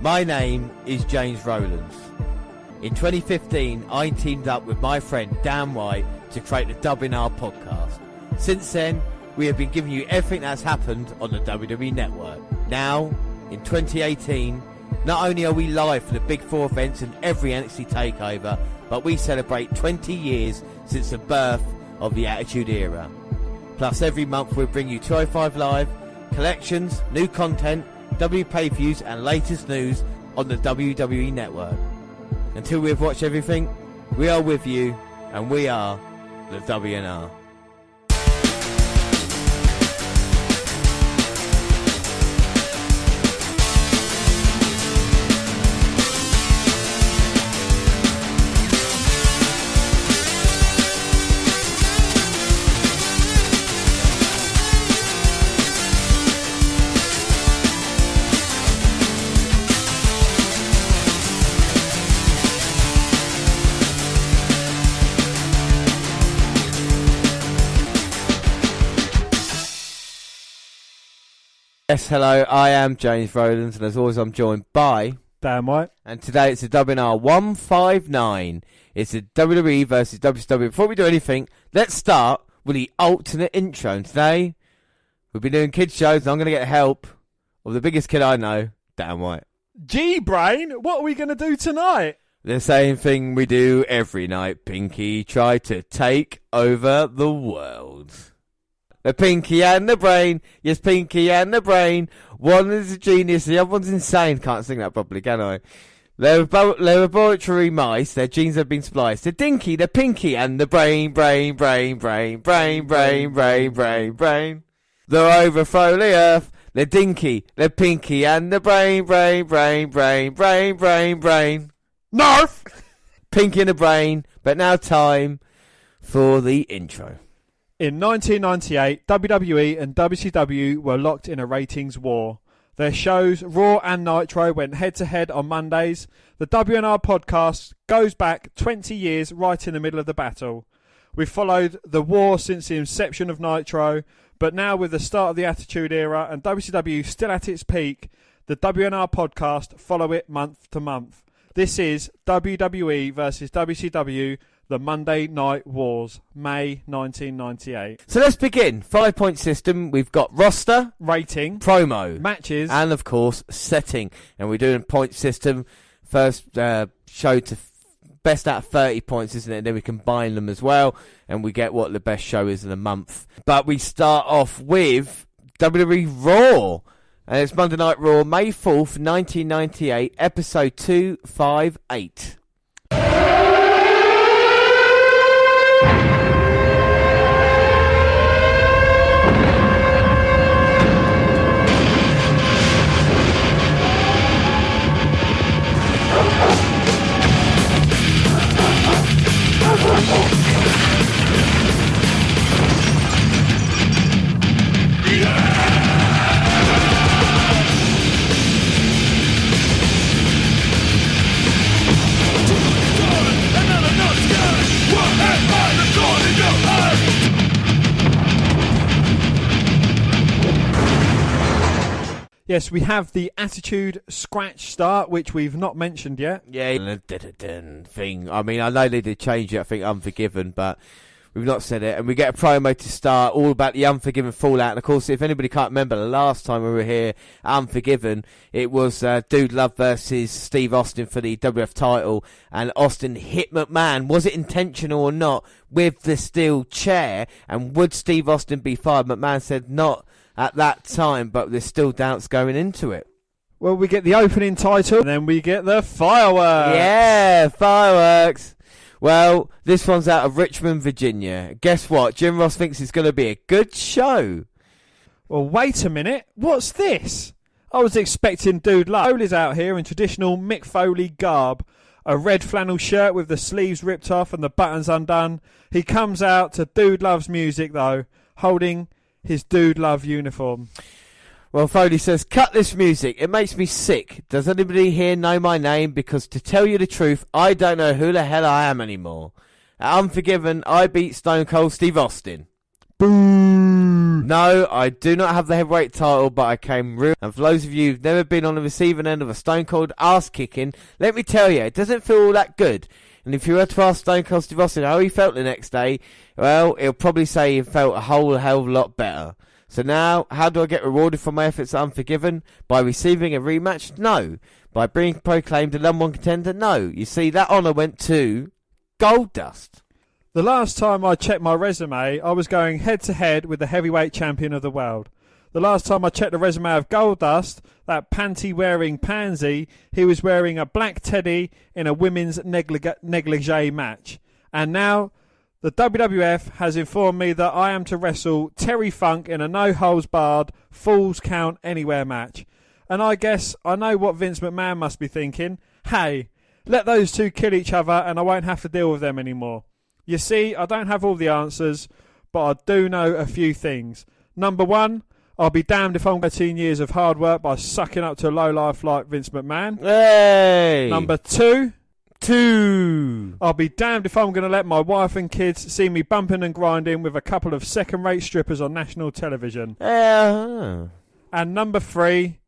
My name is James Rowlands. In 2015, I teamed up with my friend Dan White to create the WNR podcast. Since then, we have been giving you everything that's happened on the WWE Network. Now, in 2018, not only are we live for the Big Four events and every NXT takeover, but we celebrate 20 years since the birth of the Attitude Era. Plus, every month we'll bring you 205 Live, collections, new content, W pay-per-views and latest news on the WWE Network. Until we've watched everything, we are with you, and we are the WNR. Yes, hello, I am James Rowlands, and as always I'm joined by Dan White. And today it's the WNR159. It's the WWE versus WCW. Before we do anything, let's start with the alternate intro. And today, we've been doing kids shows, and I'm going to get help of the biggest kid I know, Dan White. G-Brain, what are we going to do tonight? The same thing we do every night, Pinky. Try to take over the world. The Pinky and the Brain. Yes, Pinky and the Brain. One is a genius, the other one's insane. Can't sing that properly, can I? They're laboratory mice. Their genes have been spliced. The Dinky, the Pinky, and the Brain. They'll overthrow the earth. The Dinky, the Pinky, and the Brain. Nerf! Pinky and the Brain. But now time for the intro. In 1998, WWE and WCW were locked in a ratings war. Their shows, Raw and Nitro, went head-to-head on Mondays. The WNR podcast goes back 20 years right in the middle of the battle. We've followed the war since the inception of Nitro, but now with the start of the Attitude Era and WCW still at its peak, the WNR podcast follow it month to month. This is WWE versus WCW, the Monday Night Wars, May 1998. So let's begin. 5-point system. We've got roster, rating, promo, matches, and of course setting. And we're doing point system. First show to best out of 30 points, isn't it? And then we combine them as well, and we get what the best show is in a month. But we start off with WWE Raw. And it's Monday Night Raw, May 4th, 1998, episode 258. Yes, we have the Attitude Scratch start, which we've not mentioned yet. Yeah, thing. I mean, I know they did change it, I think, Unforgiven, but we've not said it. And we get a promo to start, all about the Unforgiven fallout. And, of course, if anybody can't remember, the last time we were here, Unforgiven, it was Dude Love versus Steve Austin for the WWF title. And Austin hit McMahon, was it intentional or not, with the steel chair. And would Steve Austin be fired? McMahon said not at that time, but there's still doubts going into it. Well, we get the opening title, and then we get the fireworks. Yeah, fireworks. Well, this one's out of Richmond, Virginia. Guess what? Jim Ross thinks it's going to be a good show. Well, wait a minute. What's this? I was expecting Dude Love. Foley's out here in traditional Mick Foley garb. A red flannel shirt with the sleeves ripped off and the buttons undone. He comes out to Dude Love's music, though, holding his Dude Love uniform. Well, Foley says, cut this music. It makes me sick. Does anybody here know my name? Because to tell you the truth, I don't know who the hell I am anymore. At Unforgiven, I beat Stone Cold Steve Austin. Boo! No, I do not have the heavyweight title, but I came real. And for those of you who've never been on the receiving end of a Stone Cold ass kicking, let me tell you, it doesn't feel all that good. And if you were to ask Stone Cold Steve Austin how he felt the next day, well, he'll probably say he felt a whole hell of a lot better. So now, how do I get rewarded for my efforts at Unforgiven? By receiving a rematch? No. By being proclaimed the number one contender? No. You see, that honour went to Goldust. The last time I checked my resume, I was going head-to-head with the heavyweight champion of the world. The last time I checked the resume of Goldust, that panty-wearing pansy, he was wearing a black teddy in a women's negligee match. And now, the WWF has informed me that I am to wrestle Terry Funk in a no-holds-barred, Falls Count Anywhere match. And I guess I know what Vince McMahon must be thinking. Hey, let those two kill each other and I won't have to deal with them anymore. You see, I don't have all the answers, but I do know a few things. Number one, I'll be damned if I'm 13 years of hard work by sucking up to a lowlife like Vince McMahon. Hey! Number two, Two. I'll be damned if I'm going to let my wife and kids see me bumping and grinding with a couple of second-rate strippers on national television. And number three,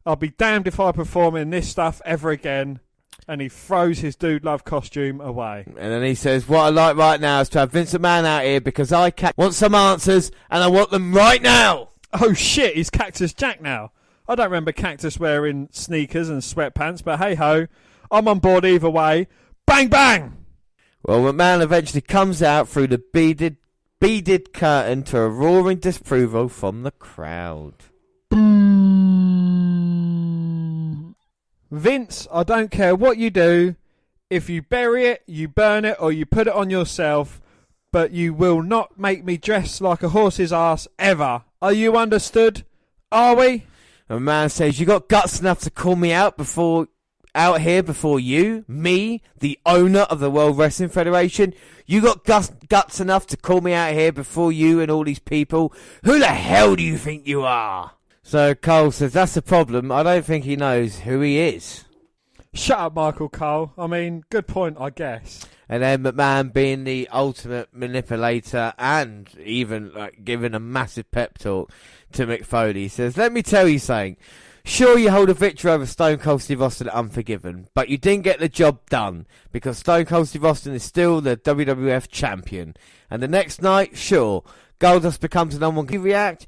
I'll be damned if I perform in this stuff ever again. And he throws his Dude Love costume away. And then he says, what I like right now is to have Vince McMahon out here because I want some answers and I want them right now. Oh shit, he's Cactus Jack now. I don't remember Cactus wearing sneakers and sweatpants, but hey ho, I'm on board either way. Bang bang! Well, McMahon eventually comes out through the beaded curtain to a roaring disapproval from the crowd. Vince, I don't care what you do. If you bury it, you burn it, or you put it on yourself, but you will not make me dress like a horse's ass ever. Are you understood? Are we? A man says, you got guts enough to call me out here before you, me, the owner of the World Wrestling Federation? You got guts enough to call me out here before you and all these people? Who the hell do you think you are? So Cole says, that's the problem. I don't think he knows who he is. Shut up, Michael Cole. I mean, good point, I guess. And then McMahon, being the ultimate manipulator and even giving a massive pep talk to Mick Foley, says, let me tell you something. Sure, you hold a victory over Stone Cold Steve Austin at Unforgiven, but you didn't get the job done because Stone Cold Steve Austin is still the WWF champion. And the next night, sure, Goldust becomes the number one. You react,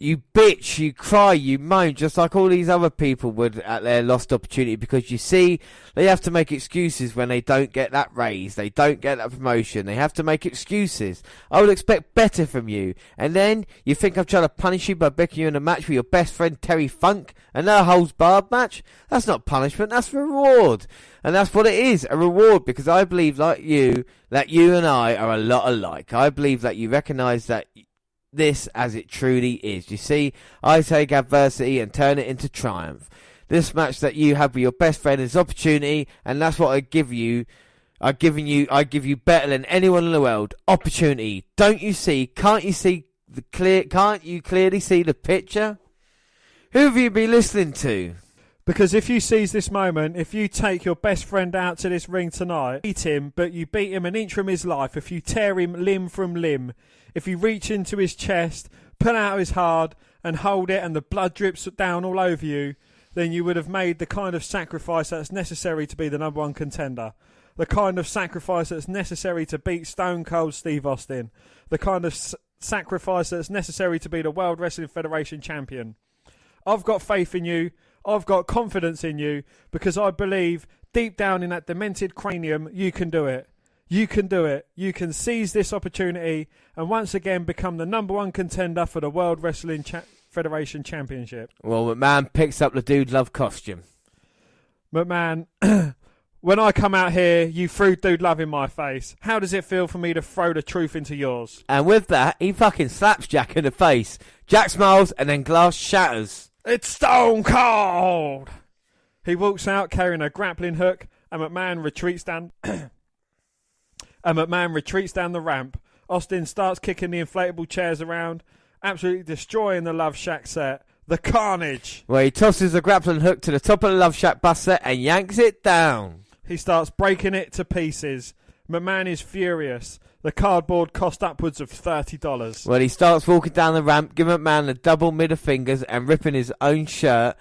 you bitch, you cry, you moan, just like all these other people would at their lost opportunity, because you see, they have to make excuses when they don't get that raise, they don't get that promotion, they have to make excuses. I would expect better from you. And then, you think I'm trying to punish you by booking you in a match with your best friend Terry Funk, a no-holds-barred match? That's not punishment, that's reward. And that's what it is, a reward, because I believe, like you, that you and I are a lot alike. I believe that you recognise that this as it truly is. You see, I take adversity and turn it into triumph. This match that you have with your best friend is opportunity, and that's what I give you. I give you better than anyone in the world. Opportunity. Don't you see? Can't you see the clear? Can't you clearly see the picture? Who have you been listening to? Because if you seize this moment, if you take your best friend out to this ring tonight, beat him, but you beat him an inch from his life, if you tear him limb from limb, if you reach into his chest, pull out his heart and hold it and the blood drips down all over you, then you would have made the kind of sacrifice that's necessary to be the number one contender. The kind of sacrifice that's necessary to beat Stone Cold Steve Austin. The kind of sacrifice that's necessary to be the World Wrestling Federation champion. I've got faith in you. I've got confidence in you because I believe deep down in that demented cranium you can do it. You can do it. You can seize this opportunity and once again become the number one contender for the World Wrestling Federation Championship. Well, McMahon picks up the Dude Love costume. McMahon, when I come out here, you threw Dude Love in my face. How does it feel for me to throw the truth into yours? And with that, he fucking slaps Jack in the face. Jack smiles and then glass shatters. It's Stone Cold! He walks out carrying a grappling hook and McMahon retreats down... the ramp. Austin starts kicking the inflatable chairs around, absolutely destroying the Love Shack set. The Carnage! Well, he tosses the grappling hook to the top of the Love Shack bus set and yanks it down. He starts breaking it to pieces. McMahon is furious. The cardboard cost upwards of $30. Well, he starts walking down the ramp, giving McMahon the double middle fingers and ripping his own shirt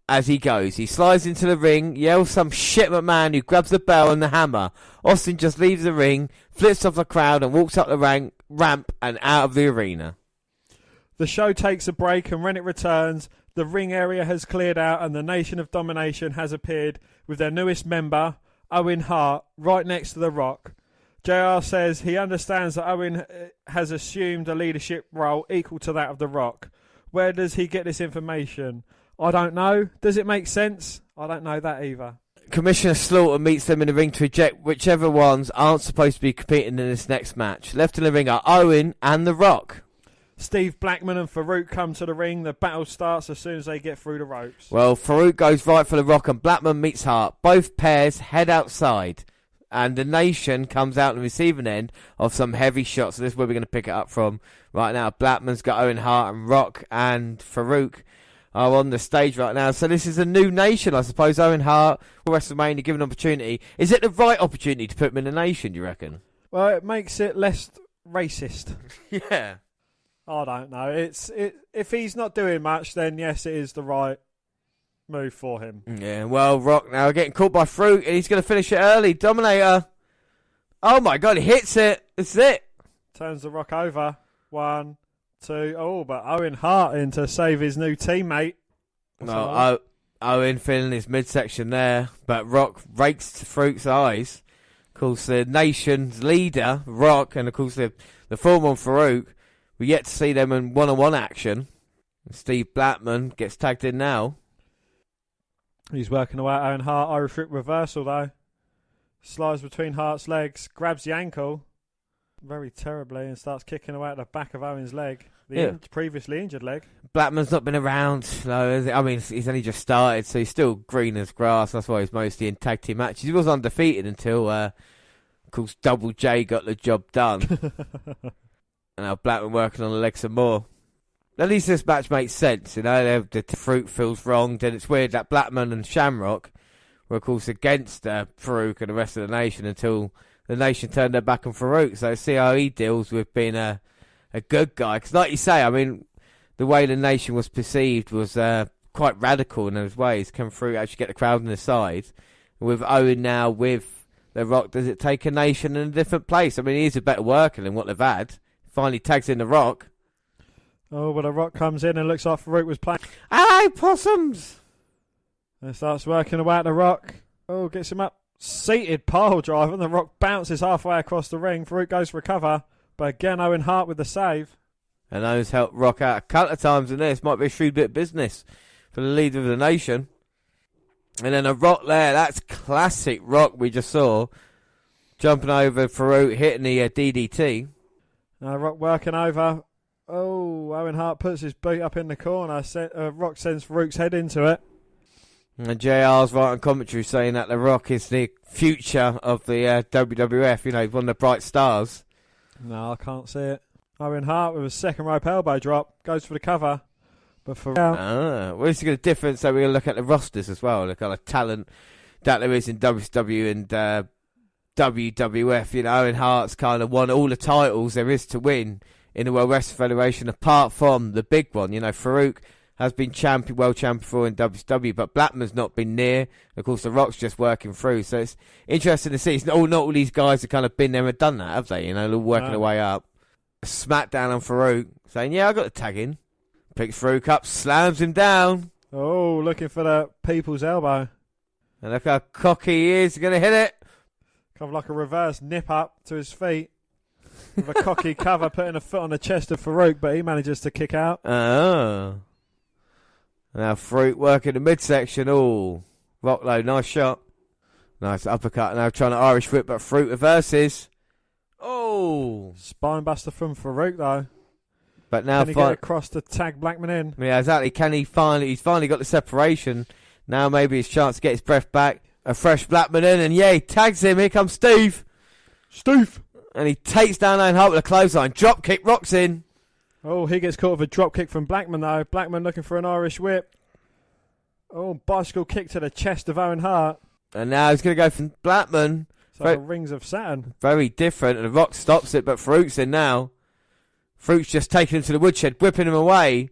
as he goes. He slides into the ring, yells some shit at McMahon, who grabs the bell and the hammer. Austin just leaves the ring, flips off the crowd and walks up the ramp and out of the arena. The show takes a break, and when it returns, the ring area has cleared out and the Nation of Domination has appeared with their newest member, Owen Hart, right next to The Rock. JR says he understands that Owen has assumed a leadership role equal to that of The Rock. Where does he get this information? I don't know. Does it make sense? I don't know that either. Commissioner Slaughter meets them in the ring to eject whichever ones aren't supposed to be competing in this next match. Left in the ring are Owen and The Rock. Steve Blackman and Farouk come to the ring. The battle starts as soon as they get through the ropes. Well, Farouk goes right for The Rock and Blackman meets Hart. Both pairs head outside. And the Nation comes out on the receiving end of some heavy shots. So this is where we're going to pick it up from right now. Blackman's got Owen Hart and Rock and Farouk are on the stage right now. So this is a new Nation, I suppose. Owen Hart will WrestleMania, given an opportunity. Is it the right opportunity to put him in the Nation, do you reckon? Well, it makes it less racist. Yeah. I don't know. If he's not doing much, then yes, it is the right move for him. Yeah, well, Rock now getting caught by Farouk, and he's going to finish it early. Dominator. Oh my God, he hits it. It's it. Turns the Rock over. 1, 2. Oh, but Owen Hart in to save his new teammate. No, Owen filling his midsection there, but Rock rakes Farouk's eyes. Of course, the Nation's leader, Rock, and of course the former one, Farouk, we yet to see them in one-on-one action. Steve Blackman gets tagged in now. He's working away at Owen Hart. Irish Whip reversal, though. Slides between Hart's legs, grabs the ankle very terribly and starts kicking away at the back of Owen's leg. Previously injured leg. Blackman's not been around. I mean, he's only just started, so he's still green as grass. That's why he's mostly in tag team matches. He was undefeated until, of course, Double J got the job done. And now Blackman working on the leg some more. At least this match makes sense, you know. The Farouk feels wrong. Then it's weird that Blackman and Shamrock were, of course, against Farouk and the rest of the Nation until the Nation turned their back on Farouk. So see how he deals with being a good guy. Because like you say, I mean, the way the Nation was perceived was quite radical in those ways. Come through, actually get the crowd on the side. With Owen now, with The Rock, does it take a Nation in a different place? I mean, he's a better worker than what they've had. Finally tags in The Rock. Oh, but The Rock comes in and looks like Farouk was playing. Hello, possums! And starts working away at The Rock. Oh, gets him up. Seated pile driver. And The Rock bounces halfway across the ring. Farouk goes for a cover. But again, Owen Hart with the save. And Owen's helped Rock out a couple of times in this. Might be a shrewd bit of business for the leader of the Nation. And then a Rock there. That's classic Rock we just saw. Jumping over Farouk, hitting the DDT. Now Rock working over. Oh, Owen Hart puts his boot up in the corner. Rock sends Farouk's head into it. And JR's right on commentary saying that The Rock is the future of the WWF. You know, one of the bright stars. No, I can't see it. Owen Hart with a second rope elbow drop. Goes for the cover. But for well, this is a difference. So we're going to look at the rosters as well. The kind of talent that there is in WCW and WWF. You know, Owen Hart's kind of won all the titles there is to win in the World Wrestling Federation, apart from the big one. You know, Farouk has been world champion for in WCW, but Blackman's not been near. Of course, The Rock's just working through. So it's interesting to see. It's not all these guys have kind of been there and done that, have they? You know, they're all working their way up. Smackdown on Farouk, saying, yeah, I got the tag in. Picks Farouk up, slams him down. Oh, looking for the people's elbow. And look how cocky he is. He's going to hit it. Kind of like a reverse nip up to his feet. With a cocky cover, putting a foot on the chest of Farouk, but he manages to kick out. Oh. Now Farouk working the midsection. Oh, Rocklow, nice shot. Nice uppercut. Now trying to Irish whip, but Farouk reverses. Oh. Spinebuster from Farouk, though. But now can he get across to tag Blackman in? Yeah, exactly. Can he he's finally got the separation. Now maybe his chance to get his breath back. A fresh Blackman in, and yeah, he tags him. Here comes Steve. And he takes down Owen Hart with a clothesline. Drop kick, Rock's in. Oh, he gets caught with a drop kick from Blackman, though. Blackman looking for an Irish whip. Oh, bicycle kick to the chest of Owen Hart. And now he's going to go from Blackman. It's like Rings of Saturn. Very different, and The Rock stops it, but Farouk's in now. Farouk's just taking him to the woodshed, whipping him away.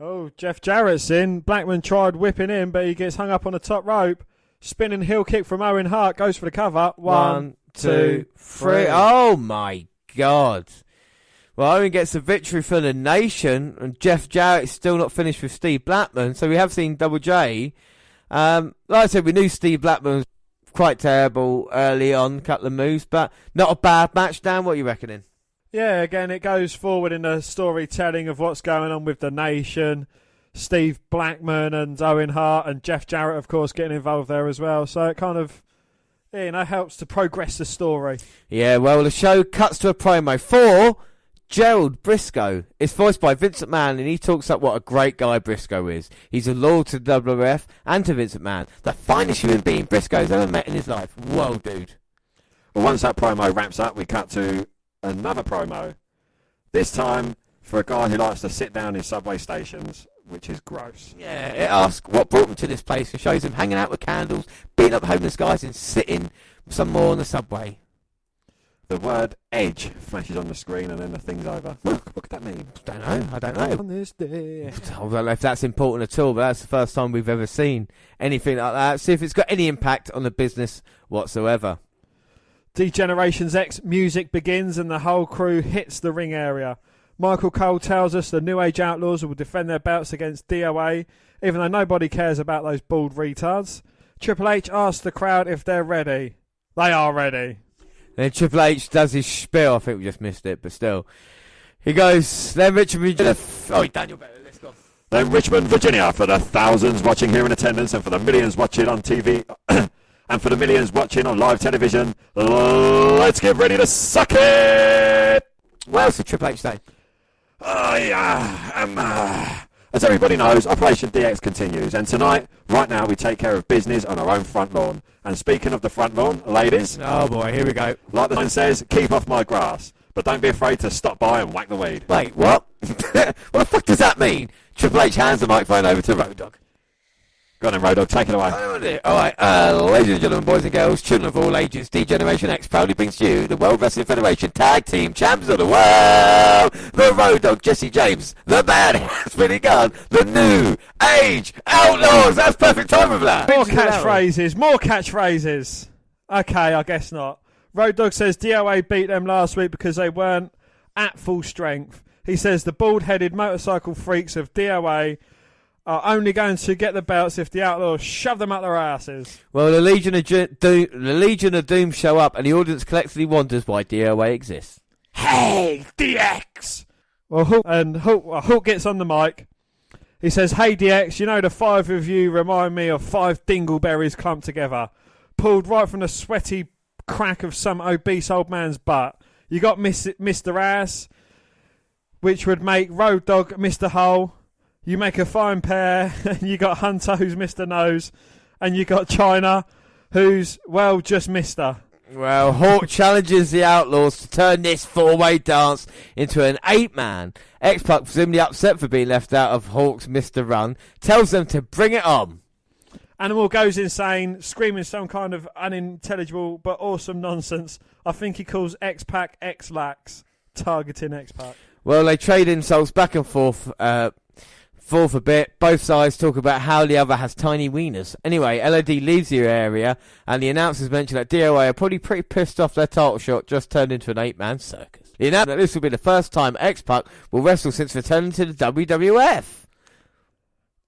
Oh, Jeff Jarrett's in. Blackman tried whipping him, but he gets hung up on the top rope. Spinning heel kick from Owen Hart, goes for the cover. 1, 2, 3. Oh my God. Well, Owen gets a victory for the nation, and Jeff Jarrett's still not finished with Steve Blackman, so we have seen Double J. Like I said, we knew Steve Blackman was quite terrible early on, couple of moves, but not a bad match. Dan, what are you reckoning? Yeah, again, it goes forward in the storytelling of what's going on with the nation. Steve Blackman and Owen Hart and Jeff Jarrett, of course, getting involved there as well. So it kind of, helps to progress the story. Yeah, well, the show cuts to a promo for Gerald Briscoe. It's voiced by Vince McMahon, and he talks up what a great guy Briscoe is. He's a loyal to the WWF and to Vince McMahon. The finest human being Briscoe's ever met in his life. Whoa, dude. Well, once that promo wraps up, we cut to another promo. This time for a guy who likes to sit down in subway stations, which is gross. Yeah, it asks what brought him to this place. It shows him hanging out with candles, beating up homeless guys, and sitting some more on the subway. The word edge flashes on the screen and then the thing's over. What could that mean? I don't know. On this day. I don't know if that's important at all, but that's the first time we've ever seen anything like that. See if it's got any impact on the business whatsoever. D-Generations X music begins and the whole crew hits the ring area. Michael Cole tells us the New Age Outlaws will defend their belts against DOA, even though nobody cares about those bald retards. Triple H asks the crowd if they're ready. They are ready. Then Triple H does his spiel. I think we just missed it, but still. He goes, then Richmond, Virginia. Oh, Daniel, better. Let's go. Then Richmond, Virginia, for the thousands watching here in attendance and for the millions watching on TV and for the millions watching on live television, let's get ready to suck it! What else did Triple H say? As everybody knows, Operation DX continues, and tonight, right now, we take care of business on our own front lawn. And speaking of the front lawn, ladies... Oh boy, here we go. Like the sign says, keep off my grass, but don't be afraid to stop by and whack the weed. Wait, what? What the fuck does that mean? Triple H hands the microphone over to Road Dogg. Go on then, Road Dogg, take it away. Alright, ladies and gentlemen, boys and girls, children of all ages, D-Generation X proudly brings to you the World Wrestling Federation Tag Team Champions of the World, the Road Dogg, Jesse James, the Badass Billy Gunn, the New Age Outlaws. That's perfect time for that. More catchphrases. Okay, I guess not. Road Dogg says DOA beat them last week because they weren't at full strength. He says the bald-headed motorcycle freaks of DOA are only going to get the belts if the Outlaws shove them up their asses. Well, the Legion of Doom show up, and the audience collectively wonders why DOA exists. Hey, DX! Well, Hulk gets on the mic. He says, hey, DX, you know the five of you remind me of five dingleberries clumped together, pulled right from the sweaty crack of some obese old man's butt. You got Mr. Ass, which would make Road Dogg Mr. Hole. You make a fine pair, and you got Hunter, who's Mr. Nose, and you got China, who's, well, just Mr. Well, Hawk challenges the Outlaws to turn this four-way dance into an 8-man. X-Pac, presumably upset for being left out of Hawk's Mr. Run, tells them to bring it on. Animal goes insane, screaming some kind of unintelligible but awesome nonsense. I think he calls X-Pac X-Lax, targeting X-Pac. Well, they trade insults back and forth a bit. Both sides talk about how the other has tiny wieners. Anyway, LOD leaves the area, and the announcers mention that DOA are probably pretty pissed off their title shot just turned into an 8-man circus. They announce that this will be the first time X-Pac will wrestle since returning to the WWF.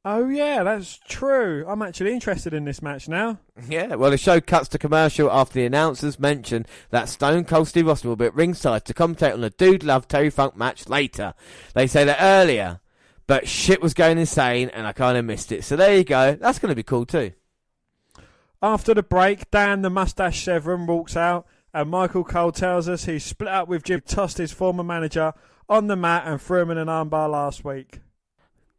Oh yeah, that's true. I'm actually interested in this match now. Yeah, well, the show cuts to commercial after the announcers mention that Stone Cold Steve Austin will be at ringside to commentate on the Dude Love Terry Funk match later. They say that earlier, but shit was going insane and I kind of missed it. So there you go. That's going to be cool too. After the break, Dan the Mustache Severn walks out and Michael Cole tells us he split up with Jim, tossed his former manager on the mat and threw him in an armbar last week.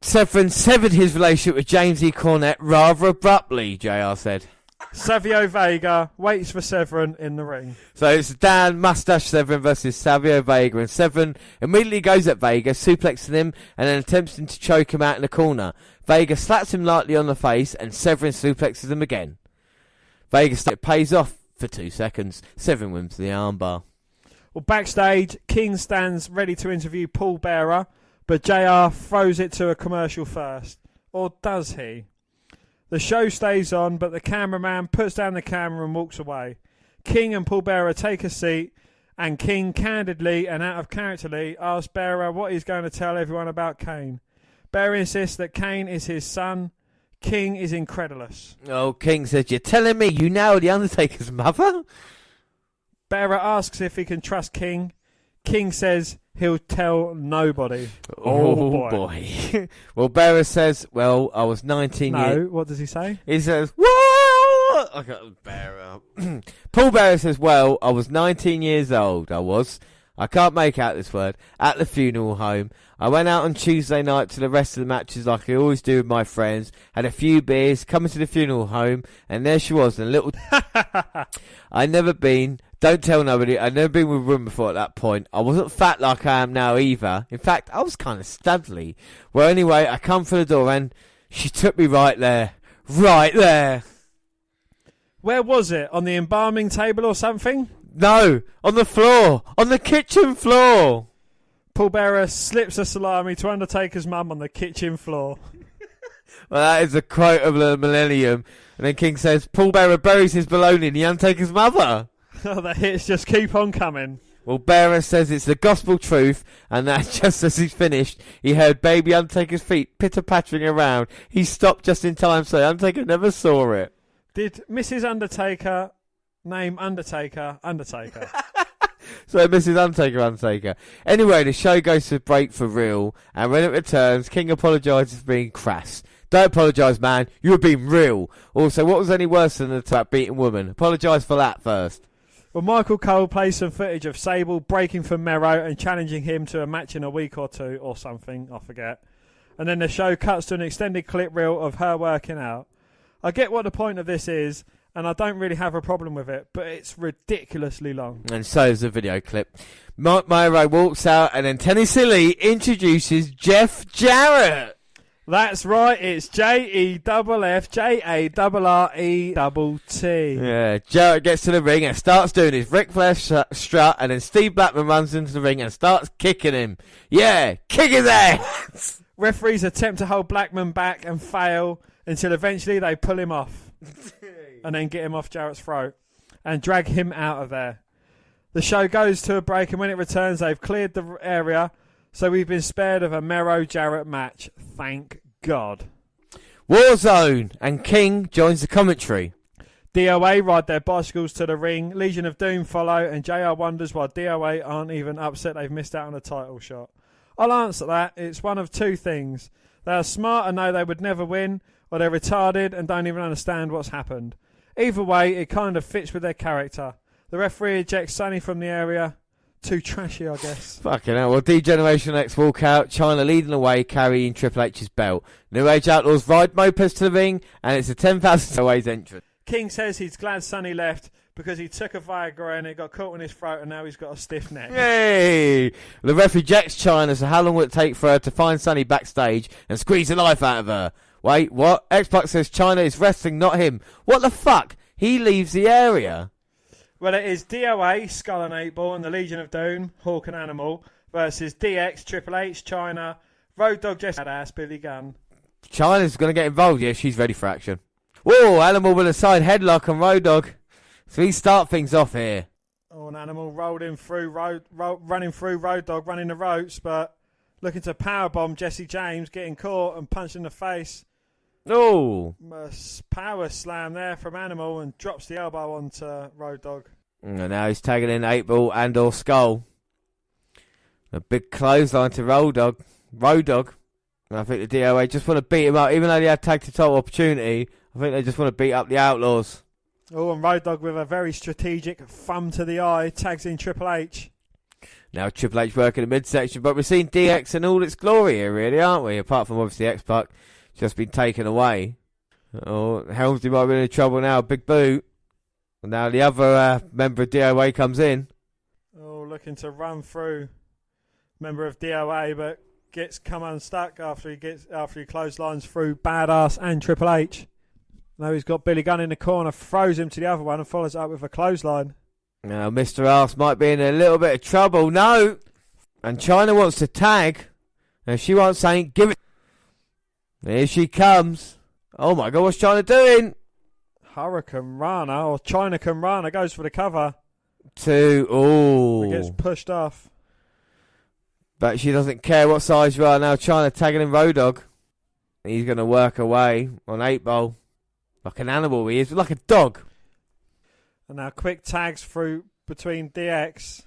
Severn severed his relationship with James E. Cornette rather abruptly, JR said. Savio Vega waits for Severn in the ring. So it's Dan Mustache Severn versus Savio Vega, and Severn immediately goes at Vega, suplexing him and then attempts to choke him out in the corner. Vega slaps him lightly on the face and Severn suplexes him again. Vega pays off for 2 seconds. 7 wins the armbar. Well, backstage, King stands ready to interview Paul Bearer, but JR throws it to a commercial first. Or does he? The show stays on, but the cameraman puts down the camera and walks away. King and Paul Bearer take a seat, and King candidly and out of characterly asks Bearer what he's going to tell everyone about Kane. Bearer insists that Kane is his son. King is incredulous. Oh, King says, "You're telling me you know the Undertaker's mother?" Bearer asks if he can trust King. King says he'll tell nobody. Oh boy. Well, Bearer says, "Well, I was 19 years..." No, what does he say? He says, "What?" I got Bearer. Paul Bearer says, "Well, I was 19 years old. I can't make out this word. At the funeral home. I went out on Tuesday night to the rest of the matches like I always do with my friends. Had a few beers, coming to the funeral home, and there she was, in a little..." I'd never been... Don't tell nobody. I'd never been with a woman before at that point. I wasn't fat like I am now either. In fact, I was kind of studly. Well, anyway, I come through the door and she took me right there. Right there. Where was it? On the embalming table or something? No, on the floor. On the kitchen floor. Paul Bearer slips a salami to Undertaker's mum on the kitchen floor. Well, that is a quote of the millennium. And then King says, Paul Bearer buries his baloney in the Undertaker's mother. Oh, the hits just keep on coming. Well, Bearer says it's the gospel truth, and that just as he's finished, he heard baby Undertaker's feet pitter-pattering around. He stopped just in time, so Undertaker never saw it. Did Mrs. Undertaker name Undertaker? So Mrs. Undertaker. Anyway, the show goes to break for real, and when it returns, King apologises for being crass. Don't apologise, man. You were being real. Also, what was any worse than the tap beating woman? Apologise for that first. Well, Michael Cole plays some footage of Sable breaking for Mero and challenging him to a match in a week or two or something, I forget. And then the show cuts to an extended clip reel of her working out. I get what the point of this is, and I don't really have a problem with it, but it's ridiculously long. And so is the video clip. Mark Myro walks out, and then Tennessee Lee introduces Jeff Jarrett. That's right, it's JEFFJARRETT. Yeah, Jarrett gets to the ring and starts doing his Ric Flair strut, and then Steve Blackman runs into the ring and starts kicking him. Yeah, kick his ass! Referees attempt to hold Blackman back and fail until eventually they pull him off and then get him off Jarrett's throat and drag him out of there. The show goes to a break, and when it returns, they've cleared the area. So we've been spared of a Mero-Jarrett match. Thank God. Warzone, and King joins the commentary. DOA ride their bicycles to the ring. Legion of Doom follow, and JR wonders why DOA aren't even upset they've missed out on a title shot. I'll answer that. It's one of two things. They are smart and know they would never win, or they're retarded and don't even understand what's happened. Either way, it kind of fits with their character. The referee ejects Sonny from the area. Too trashy, I guess. Fucking hell. Well, D-Generation X walk out, China leading the way, carrying Triple H's belt. New Age Outlaws ride mopeds to the ring, and it's a 10,000 ways entrance. King says he's glad Sonny left because he took a Viagra and it got caught in his throat, and now he's got a stiff neck. Yay! The ref ejects China, so how long will it take for her to find Sonny backstage and squeeze the life out of her? Wait, what? X-Pac says China is wrestling, not him. What the fuck? He leaves the area. Well, it is DOA, Skull and 8-Ball, and the Legion of Doom, Hawk and Animal, versus DX, Triple H, China, Road Dogg, Jesse Badass, Billy Gunn. China's going to get involved. Yeah, she's ready for action. Whoa, Animal with a side headlock on Road Dogg. So we start things off here. Oh, an Animal running through Road Dogg, running the ropes, but looking to powerbomb Jesse James, getting caught and punched in the face. Oh. Power slam there from Animal and drops the elbow onto Road Dogg. And now he's tagging in 8-Ball and or Skull. A big clothesline to Road Dogg. And I think the DOA just want to beat him up. Even though they had tag to title opportunity, I think they just want to beat up the Outlaws. Oh, and Road Dogg with a very strategic thumb to the eye tags in Triple H. Now Triple H working the midsection, but we're seeing DX in all its glory here, really, aren't we? Apart from obviously X-Pac. Just been taken away. Oh, Helmsley might be in trouble now. Big boot. And now the other member of DOA comes in. Oh, looking to run through member of DOA, but gets come unstuck after he clotheslines through Badass and Triple H. Now he's got Billy Gunn in the corner, throws him to the other one and follows it up with a clothesline. Now Mr. Arse might be in a little bit of trouble. No! And Chyna wants to tag. And if she wants something, give it. Here she comes. Oh my God, what's Chyna doing? Hurricane Rana, or Chyna Can Rana, goes for the cover. It Gets pushed off. But she doesn't care what size you are now. Chyna tagging in Road Dogg. He's going to work away on 8-Ball. Like an animal he is, like a dog. And now quick tags through between DX.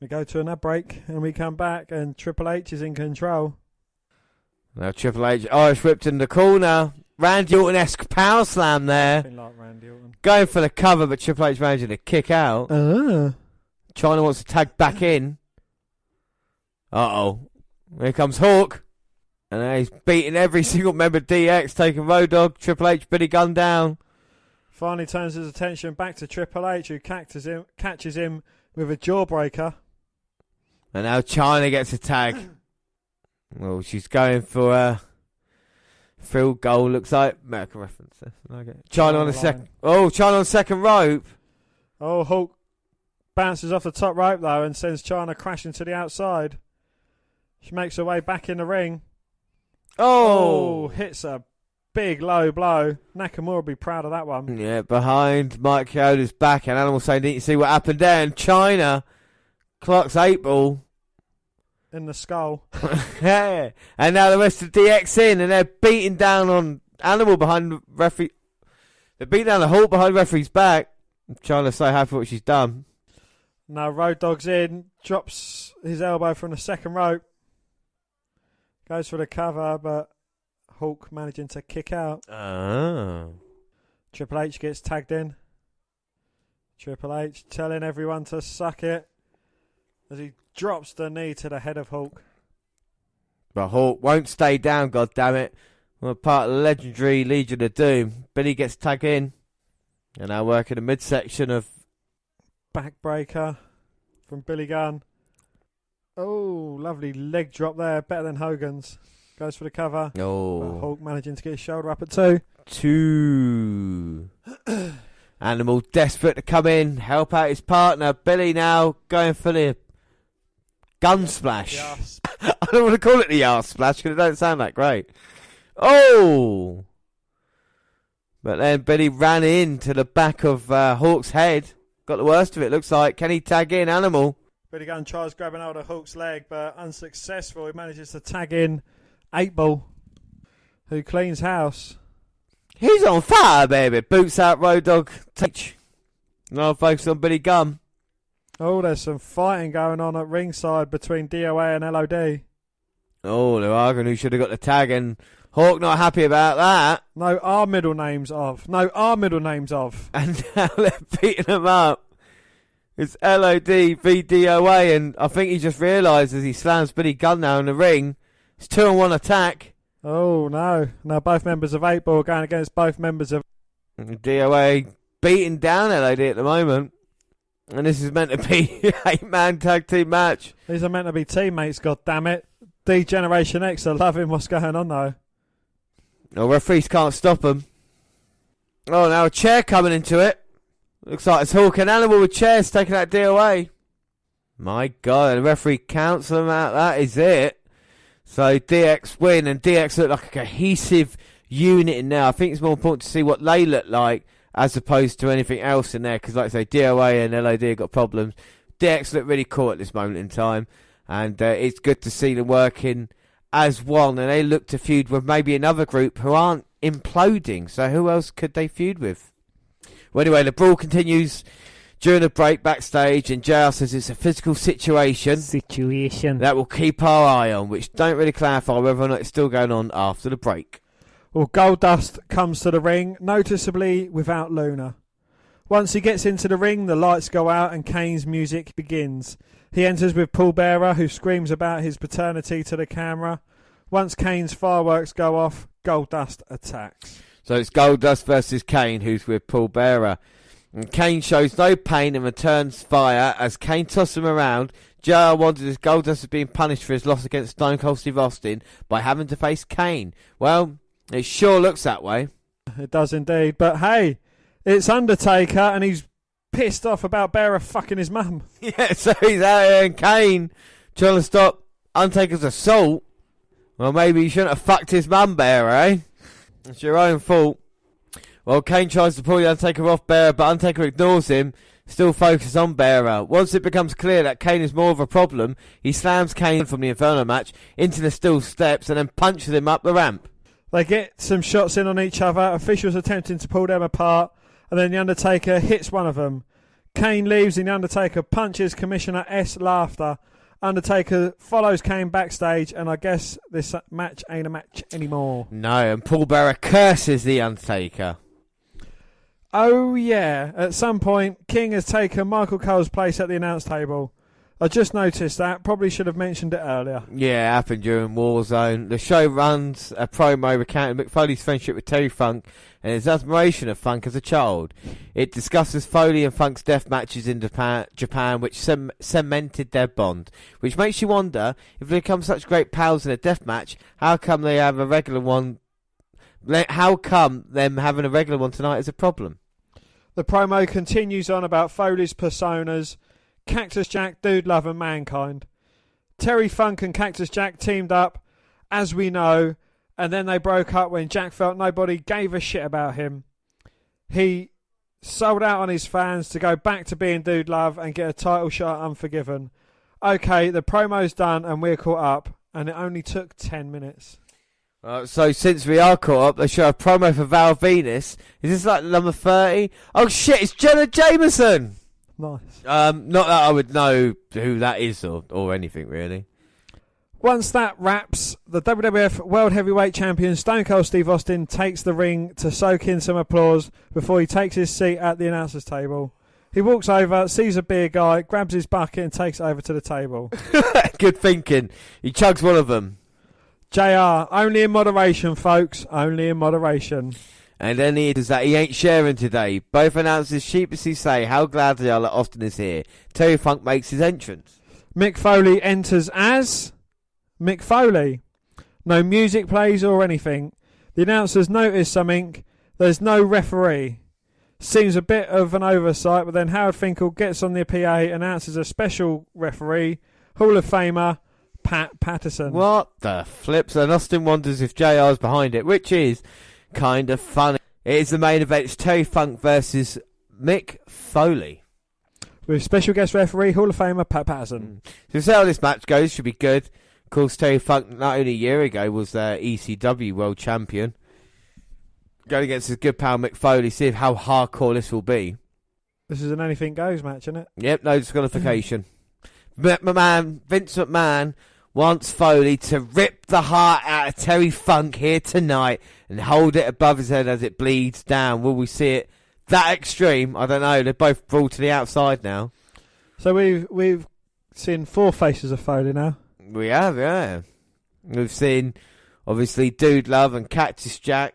We go to another break and we come back and Triple H is in control. Now Triple H, Irish whipped in the corner. Randy Orton-esque power slam there. Like Randy Orton. Going for the cover, but Triple H managing to kick out. Chyna wants to tag back in. Uh-oh. Here comes Hawk. And he's beating every single member of DX, taking Road Dogg. Triple H, Billy Gunn down. Finally turns his attention back to Triple H, who catches him with a jawbreaker. And now Chyna gets a tag. Well, she's going for a field goal. Looks like American reference. Okay. Chyna on the second. Oh, Chyna on second rope. Oh, Hulk bounces off the top rope though and sends Chyna crashing to the outside. She makes her way back in the ring. Oh, hits a big low blow. Nakamura will be proud of that one. Yeah, behind Mike Chioda's back, and Animal saying, didn't you see what happened there? And Chyna clocks 8-Ball. In the skull. Yeah. And now the rest of DX in, and they're beating down on Animal behind the referee. They're beating down the Hulk behind the referee's back. Chyna's so happy what she's done. Now Road Dogg's in, drops his elbow from the second rope. Goes for the cover, but Hulk managing to kick out. Oh. Triple H gets tagged in. Triple H telling everyone to suck it as he drops the knee to the head of Hulk. But Hulk won't stay down, goddammit. We're part of the legendary Legion of Doom. Billy gets tagged in. And now working the midsection of... Backbreaker from Billy Gunn. Oh, lovely leg drop there. Better than Hogan's. Goes for the cover. Oh. But Hulk managing to get his shoulder up at 2. 2. Animal desperate to come in, help out his partner. Billy now going for the gun splash. Yes. I don't want to call it the arse splash because it don't sound that great. Oh! But then Billy ran into the back of Hawk's head. Got the worst of it, looks like. Can he tag in Animal? Billy Gunn tries grabbing hold of Hulk's leg, but unsuccessful. He manages to tag in 8-Ball, who cleans house. He's on fire, baby. Boots out Road Dogg. Now focus on Billy Gunn. Oh, there's some fighting going on at ringside between DOA and LOD. Oh, they're arguing who should have got the tag, and Hawk not happy about that. No, our middle names of. And now they're beating them up. It's LOD v DOA, and I think he just realised as he slams Billy Gunn now in the ring, it's 2-on-1 attack. Oh, no. Now both members of 8-Ball are going against both members of... DOA beating down LOD at the moment. And this is meant to be an 8-man tag team match. These are meant to be teammates, goddammit. D-Generation X are loving what's going on, though. No, referees can't stop them. Oh, now a chair coming into it. Looks like it's Hawk and Animal with chairs taking that DOA. My God, the referee counts them out. That is it. So DX win, and DX look like a cohesive unit in there. I think it's more important to see what they look like as opposed to anything else in there. Because like I say, DOA and LOD have got problems. DX look really cool at this moment in time. And it's good to see them working as one. And they look to feud with maybe another group who aren't imploding. So who else could they feud with? Well, anyway, the brawl continues during the break backstage, and JR says it's a physical situation that we'll keep our eye on, which don't really clarify whether or not it's still going on after the break. Well, Goldust comes to the ring, noticeably without Luna. Once he gets into the ring, the lights go out and Kane's music begins. He enters with Paul Bearer, who screams about his paternity to the camera. Once Kane's fireworks go off, Goldust attacks. So it's Goldust versus Kane, who's with Paul Bearer. And Kane shows no pain and returns fire as Kane tosses him around. JR wonders if Goldust is being punished for his loss against Stone Cold Steve Austin by having to face Kane. Well, it sure looks that way. It does indeed. But hey, it's Undertaker, and he's pissed off about Bearer fucking his mum. Yeah, so he's out here and Kane trying to stop Undertaker's assault. Well, maybe you shouldn't have fucked his mum, Bearer, eh? It's your own fault. Well, Kane tries to pull the Undertaker off Bearer, but Undertaker ignores him, still focuses on Bearer. Once it becomes clear that Kane is more of a problem, he slams Kane from the Inferno match into the steel steps and then punches him up the ramp. They get some shots in on each other, officials attempting to pull them apart, and then the Undertaker hits one of them. Kane leaves and the Undertaker punches Commissioner S. Laughter. Undertaker follows Kane backstage, and I guess this match ain't a match anymore. No, and Paul Bearer curses the Undertaker. Oh yeah, at some point King has taken Michael Cole's place at the announce table. I just noticed that, probably should have mentioned it earlier. Yeah, it happened during Warzone. The show runs a promo recounting Mick Foley's friendship with Terry Funk and his admiration of Funk as a child. It discusses Foley and Funk's death matches in Japan which cemented their bond, which makes you wonder, if they become such great pals in a death match, how come they have a regular one? How come them having a regular one tonight is a problem? The promo continues on about Foley's personas, Cactus Jack, Dude Love and Mankind. Terry Funk and Cactus Jack teamed up, as we know, and then they broke up when Jack felt nobody gave a shit about him. He sold out on his fans to go back to being Dude Love and get a title shot at Unforgiven. Okay, the promo's done and we're caught up, and it only took 10 minutes. So since we are caught up, they show a promo for Val Venis. Is this like number 30? Oh shit, it's Jenna Jameson! Nice. Not that I would know who that is or anything really. Once that wraps, the WWF World Heavyweight Champion Stone Cold Steve Austin takes the ring to soak in some applause before he takes his seat at the announcer's table. He walks over, sees a beer guy, grabs his bucket and takes it over to the table. Good thinking. He chugs one of them. JR, only in moderation, folks. Only in moderation. And then he is that he ain't sharing today. Both announcers sheepishly say how glad they are that Austin is here. Terry Funk makes his entrance. Mick Foley enters as Mick Foley. No music plays or anything. The announcers notice something. There's no referee. Seems a bit of an oversight, but then Howard Finkel gets on the PA, announces a special referee, Hall of Famer, Pat Patterson. What the flips? And Austin wonders if JR's behind it, which is kind of funny. It is the main event. It's Terry Funk versus Mick Foley. With special guest referee, Hall of Famer, Pat Patterson. So see how this match goes. Should be good. Of course, Terry Funk, not only a year ago, was ECW World Champion. Going against his good pal Mick Foley. See how hardcore this will be. This is an anything goes match, isn't it? Yep, no disqualification. Vince McMahon wants Foley to rip the heart out of Terry Funk here tonight and hold it above his head as it bleeds down. Will we see it that extreme? I don't know. They're both brought to the outside now. So we've seen 4 faces of Foley now. We have, yeah. We've seen, obviously, Dude Love and Cactus Jack,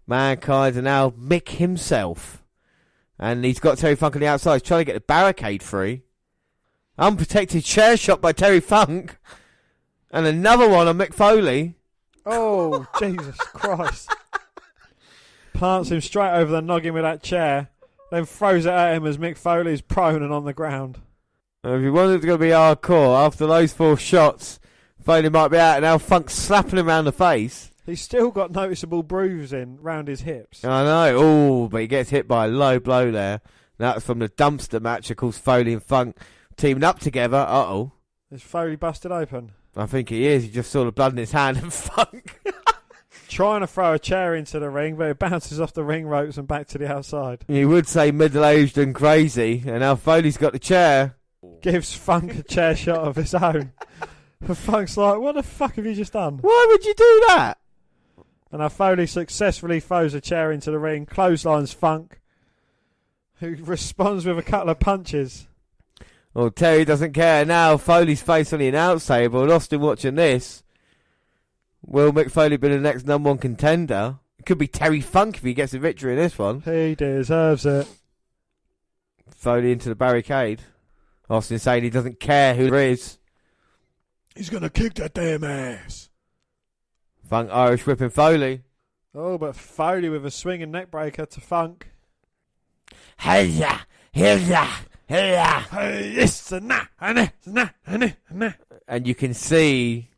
Mankind, and now Mick himself. And he's got Terry Funk on the outside. He's trying to get the barricade free. Unprotected chair shot by Terry Funk. And another one on Mick Foley. Oh, Jesus Christ. Plants him straight over the noggin with that chair, then throws it at him as Mick Foley's prone and on the ground. If you wanted it to be hardcore, after those 4 shots, Foley might be out, and now Funk's slapping him around the face. He's still got noticeable bruising round his hips. I know. Oh, but he gets hit by a low blow there. That's from the dumpster match. Of course, Foley and Funk teaming up together. Uh-oh. Is Foley busted open? I think he is. He just saw the blood in his hand and Funk. Trying to throw a chair into the ring, but it bounces off the ring ropes and back to the outside. You would say middle-aged and crazy, and now Foley's got the chair. Gives Funk a chair shot of his own. And Funk's like, what the fuck have you just done? Why would you do that? And now Foley successfully throws a chair into the ring, clotheslines Funk, who responds with a couple of punches. Well, Terry doesn't care now. Foley's face on the announce table, and Austin watching this. Will Mick Foley be the next #1 contender? It could be Terry Funk if he gets a victory in this one. He deserves it. Foley into the barricade. Austin saying he doesn't care who there is. He's going to kick that damn ass. Funk Irish whipping Foley. Oh, but Foley with a swinging neck breaker to Funk. Hey-ya, hey-ya, hey-ya. And you can see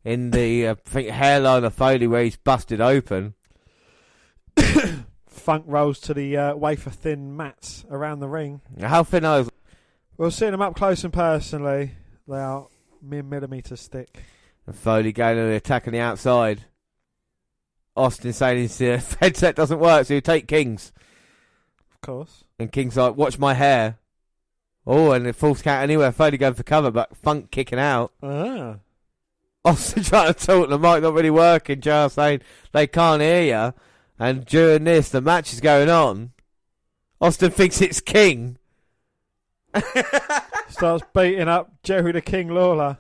in the I think hairline of Foley where he's busted open. Funk rolls to the wafer-thin mats around the ring. How thin are those? Well, seeing them up close and personally, they are mere millimetres thick. And Foley going on the attack on the outside. Austin saying his headset doesn't work, so you take King's. Of course. And King's like, watch my hair. Oh, and the false count anywhere. Foley going for cover, but Funk kicking out. Ah. Austin trying to talk, the mic not really working. JR saying they can't hear you. And during this, the match is going on. Austin thinks it's King. Starts beating up Jerry the King Lawler.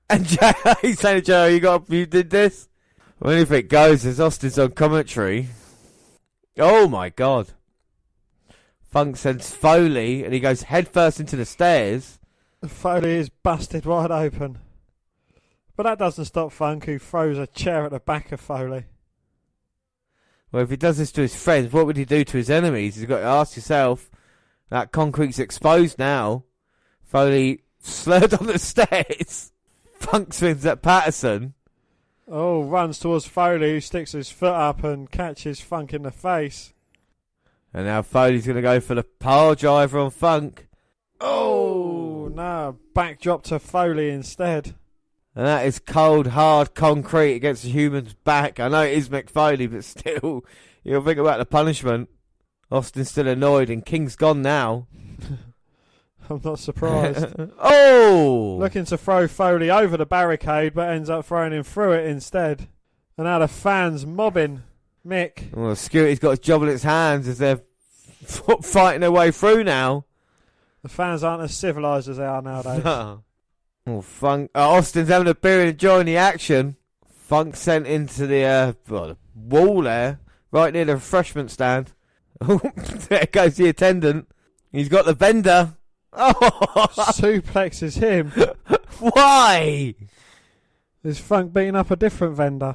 And he's saying to Joe, you did this? Well, if it goes, as Austin's on commentary. Oh my God. Funk sends Foley and he goes headfirst into the stairs. Foley is busted wide open. But that doesn't stop Funk, who throws a chair at the back of Foley. Well, if he does this to his friends, what would he do to his enemies? You've got to ask yourself. That concrete's exposed now. Foley slurred on the stairs. Funk swings at Patterson. Oh, runs towards Foley, who sticks his foot up and catches Funk in the face. And now Foley's going to go for the power driver on Funk. Oh, no. Backdrop to Foley instead. And that is cold, hard concrete against a human's back. I know it is Mick Foley, but still, you'll think about the punishment. Austin's still annoyed and King's gone now. I'm not surprised. Oh! Looking to throw Foley over the barricade, but ends up throwing him through it instead. And now the fans mobbing Mick. Well, Security's got his job in its hands as they're fighting their way through now. The fans aren't as civilised as they are nowadays. No. Oh, Funk. Austin's having a beer and enjoying the action. Funk sent into the wall there, right near the refreshment stand. There goes the attendant. He's got the vendor. Oh, suplexes him. Why? Is Funk beating up a different vendor?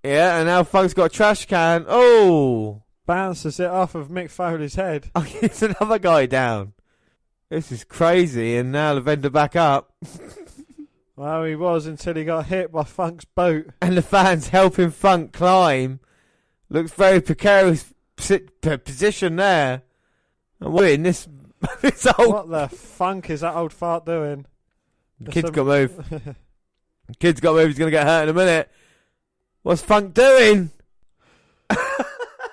Yeah, and now Funk's got a trash can. Oh, bounces it off of Mick Foley's head. Oh, it's another guy down. This is crazy, and now the vendor back up. Well, he was until he got hit by Funk's boot. And the fans helping Funk climb. Looks very precarious position there. And we're in this old... What the funk is that old fart doing? The kid's got to move. The kid's got to move. He's going to get hurt in a minute. What's Funk doing?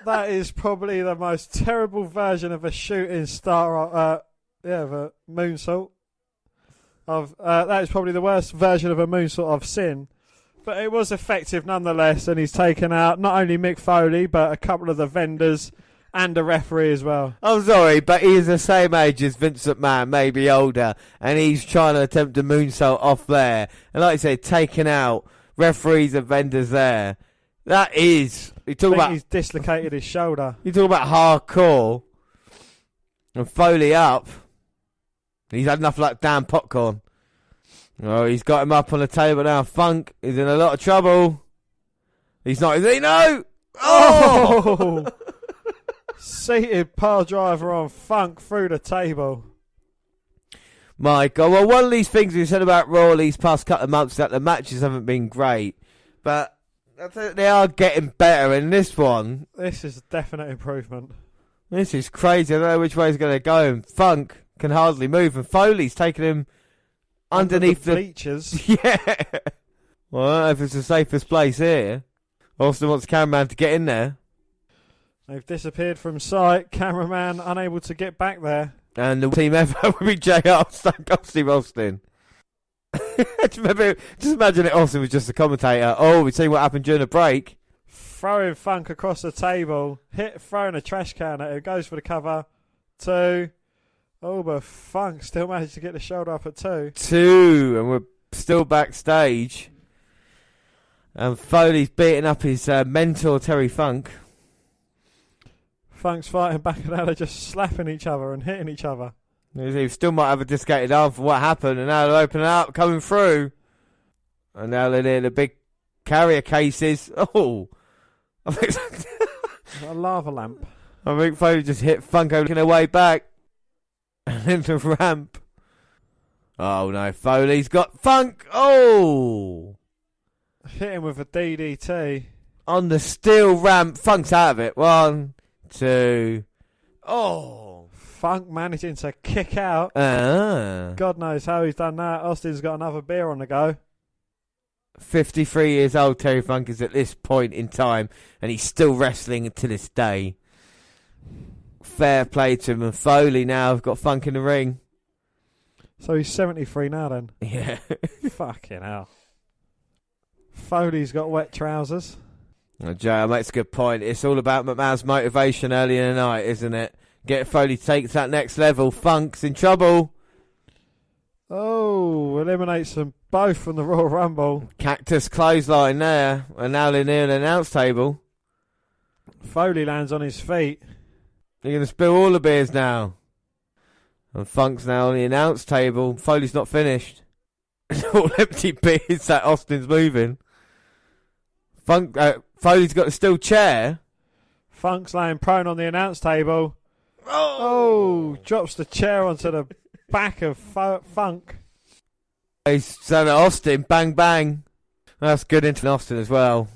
That is probably the most terrible version of a shooting star... of a moonsault. That is probably the worst version of a moonsault I've seen. But it was effective nonetheless, and he's taken out not only Mick Foley, but a couple of the vendors and a referee as well. I'm sorry, but he is the same age as Vince McMahon, maybe older, and he's trying to attempt a moonsault off there. And like I said, taking out referees and vendors there. That is... He's dislocated his shoulder. You talk about hardcore. And Foley up. He's had enough like damn popcorn. Oh, he's got him up on the table now. Funk is in a lot of trouble. He's not, is he? No! Oh! Seated pile driver on Funk through the table. My God. Well, one of these things we said about Raw these past couple of months is that the matches haven't been great. But they are getting better in this one. This is a definite improvement. This is crazy. I don't know which way he's going to go. And Funk can hardly move, and Foley's taking him underneath the bleachers. Yeah. Well, I don't know if it's the safest place here. Austin wants the cameraman to get in there. They've disappeared from sight. Cameraman unable to get back there. And the team ever would be JR, Stone Cold Steve Austin. Just imagine it. Austin was just a commentator. Oh, we've seen what happened during the break. Throwing Funk across the table. Throwing a trash can at it. Goes for the cover. 2. Oh, but Funk still managed to get the shoulder up at 2. 2, and we're still backstage. And Foley's beating up his mentor, Terry Funk. Funk's fighting back, and now they're just slapping each other and hitting each other. He still might have a dislocated arm for what happened, and now they're opening up, coming through. And now they're near the big carrier cases. Oh, A lava lamp. I think Foley just hit Funk looking away back. And into the ramp. Oh no, Foley's got Funk. Oh! Hit him with a DDT. On the steel ramp. Funk's out of it. 1, 2. Oh! Funk managing to kick out. Ah. God knows how he's done that. Austin's got another beer on the go. 53 years old Terry Funk is at this point in time, and he's still wrestling to this day. Fair play to him. And Foley now have got Funk in the ring. So he's 73 now then. Yeah. Fucking hell. Foley's got wet trousers. Well, Joe makes a good point. It's all about McMahon's motivation early in the night, isn't it? Get Foley to take that next level. Funk's in trouble. Oh, eliminates them both from the Royal Rumble. Cactus clothesline there. And now they're near the announce table. Foley lands on his feet. They're going to spill all the beers now. And Funk's now on the announce table. Foley's not finished. It's all empty beers that Austin's moving. Foley's got a steel chair. Funk's laying prone on the announce table. Oh, drops the chair onto the back of Funk. He's done at Austin. Bang, bang. That's good into Austin as well.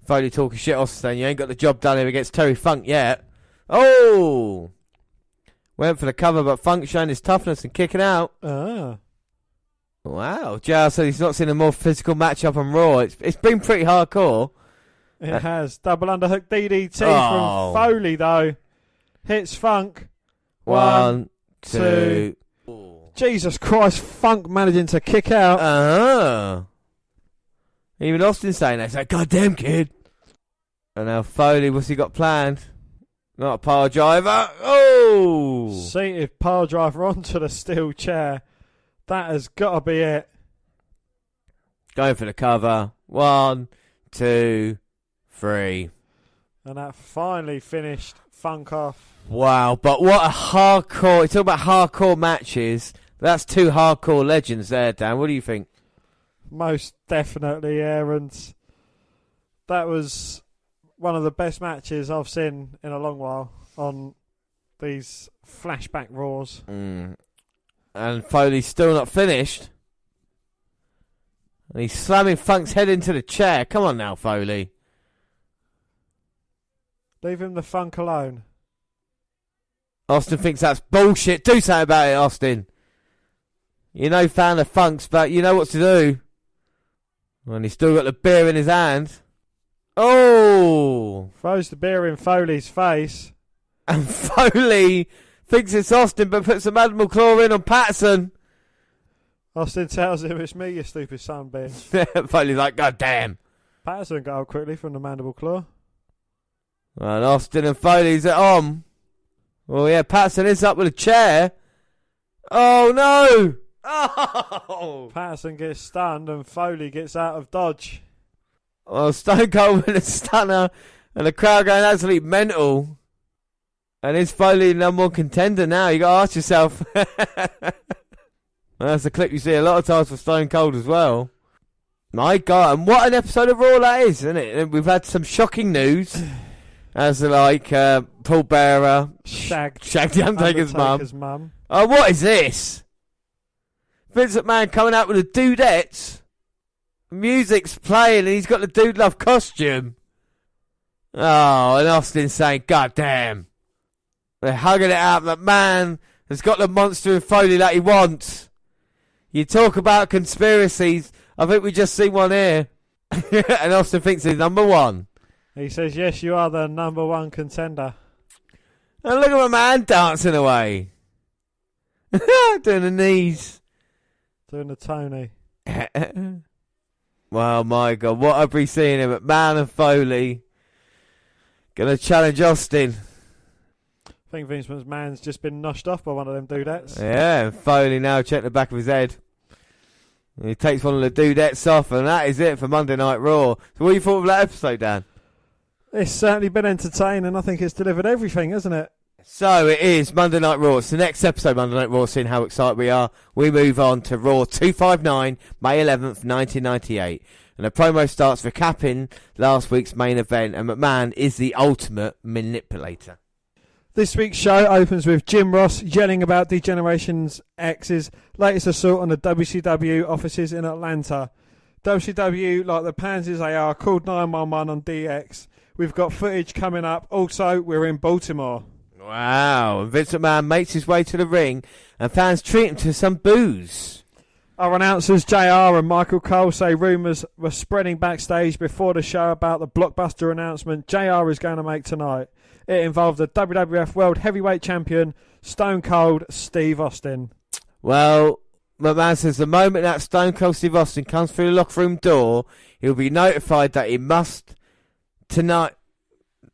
Foley talking shit, Austin. You ain't got the job done here against Terry Funk yet. Oh! Went for the cover, but Funk showing his toughness and kicking out. Ah. Wow. JR said he's not seen a more physical matchup on Raw. It's been pretty hardcore. It has. Double underhook DDT from Foley, though. Hits Funk. 1, 2. Jesus Christ, Funk managing to kick out. Even Austin saying that. He's like, goddamn kid. And now Foley, what's he got planned? Not a power driver. Oh! Seated power driver onto the steel chair. That has got to be it. Going for the cover. 1, 2, 3. And that finally finished Funk off. Wow, but what a hardcore... You talk about hardcore matches. That's 2 hardcore legends there, Dan. What do you think? Most definitely, and that was one of the best matches I've seen in a long while on these flashback Raws. And Foley's still not finished. And he's slamming Funk's head into the chair. Come on now, Foley. Leave him the Funk alone. Austin thinks that's bullshit. Do something about it, Austin. You're no fan of Funk's, but you know what to do. And he's still got the beer in his hand. Oh! Throws the beer in Foley's face. And Foley thinks it's Austin, but puts some Admiral Claw in on Patterson. Austin tells him, it's me, you stupid son bitch. Foley's like, God damn. Patterson got out quickly from the mandible claw. And Austin and Foley's at on. Well, yeah, Patterson is up with a chair. Oh, no. Oh! Patterson gets stunned and Foley gets out of dodge. Well, Stone Cold with a stunner and the crowd going absolutely mental. And is Foley the number 1 contender now? You got to ask yourself. That's a clip you see a lot of times for Stone Cold as well. My God, and what an episode of Raw that is, isn't it? And we've had some shocking news. As like Paul Bearer shagged the Undertaker's mum. Oh, what is this? Vince McMahon coming out with the dudettes. Music's playing and he's got the Dude Love costume. Oh, and Austin saying, God damn. They're hugging it out. McMahon has got the monster in Foley that he wants. You talk about conspiracies. I think we just seen one here. And Austin thinks he's number 1. He says, yes, you are the number 1 contender. And look at my man dancing away. Doing the knees. Doing the Tony. Wow, my God. What have we seen here? McMahon and Foley going to challenge Austin. I think Vince McMahon's just been noshed off by one of them dudettes. Yeah, and Foley now checking the back of his head. And he takes one of the dudettes off, and that is it for Monday Night Raw. So what do you thought of that episode, Dan? It's certainly been entertaining. I think it's delivered everything, hasn't it? So it is Monday Night Raw. It's the next episode of Monday Night Raw, seeing how excited we are. We move on to Raw 259, May 11th, 1998. and the promo starts recapping last week's main event, and McMahon is the ultimate manipulator. This week's show opens with Jim Ross yelling about D-Generation X's latest assault on the WCW offices in Atlanta. WCW, like the pansies they are, called 911 on DX. We've got footage coming up. Also, we're in Baltimore. Wow. And Vince McMahon makes his way to the ring, and fans treat him to some booze. Our announcers JR and Michael Cole say rumours were spreading backstage before the show about the blockbuster announcement JR is going to make tonight. It involved the WWF World Heavyweight Champion, Stone Cold Steve Austin. Well, McMahon says the moment that Stone Cold Steve Austin comes through the locker room door, he'll be notified that he must tonight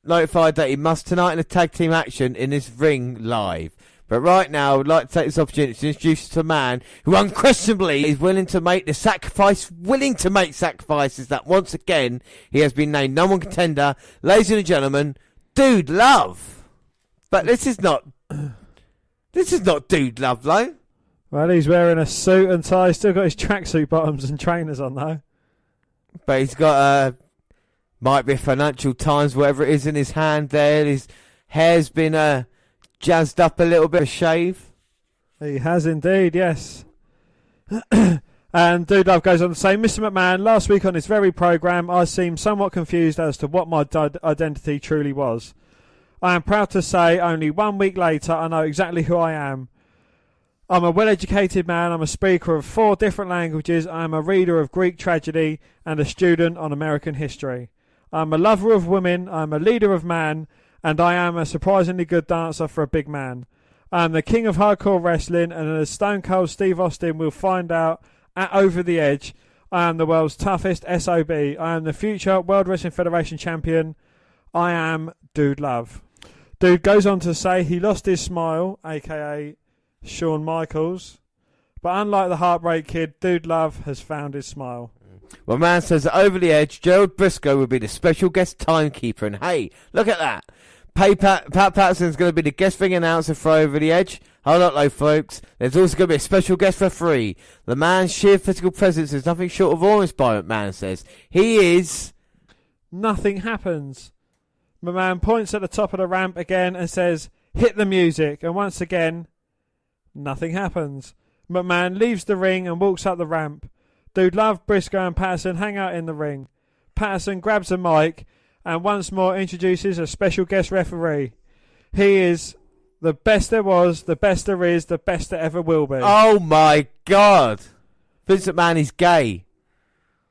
in a tag team action in this ring live. But right now, I would like to take this opportunity to introduce you to a man who unquestionably is willing to make sacrifices that once again he has been named #1 contender. Ladies and gentlemen, Dude Love. But this is not Dude Love, though. Well, he's wearing a suit and tie. He's still got his tracksuit bottoms and trainers on, though. But he's got might be Financial Times, whatever it is in his hand there. His hair's been jazzed up a little bit, a shave. He has indeed, yes. And Dude Love goes on to say, Mr McMahon, last week on this very programme, I seemed somewhat confused as to what my identity truly was. I am proud to say, only 1 week later, I know exactly who I am. I'm a well-educated man. I'm a speaker of 4 different languages. I am a reader of Greek tragedy and a student on American history. I'm a lover of women. I'm a leader of man. And I am a surprisingly good dancer for a big man. I am the king of hardcore wrestling, and as Stone Cold Steve Austin will find out at Over the Edge, I am the world's toughest SOB. I am the future World Wrestling Federation champion. I am Dude Love. Dude goes on to say he lost his smile, a.k.a. Shawn Michaels, but unlike the Heartbreak Kid, Dude Love has found his smile. Well, man says that Over the Edge, Gerald Briscoe will be the special guest timekeeper, and hey, look at that. Pat Patterson's going to be the guest ring announcer for Over the Edge. Hold up, though, folks. There's also going to be a special guest referee. The man's sheer physical presence is nothing short of awe-inspiring, McMahon says. He is... Nothing happens. McMahon points at the top of the ramp again and says, hit the music, and once again... Nothing happens. McMahon leaves the ring and walks up the ramp. Dude Love, Briscoe and Patterson hang out in the ring. Patterson grabs a mic and once more introduces a special guest referee. He is the best there was, the best there is, the best there ever will be. Oh my God. Vince McMahon is gay.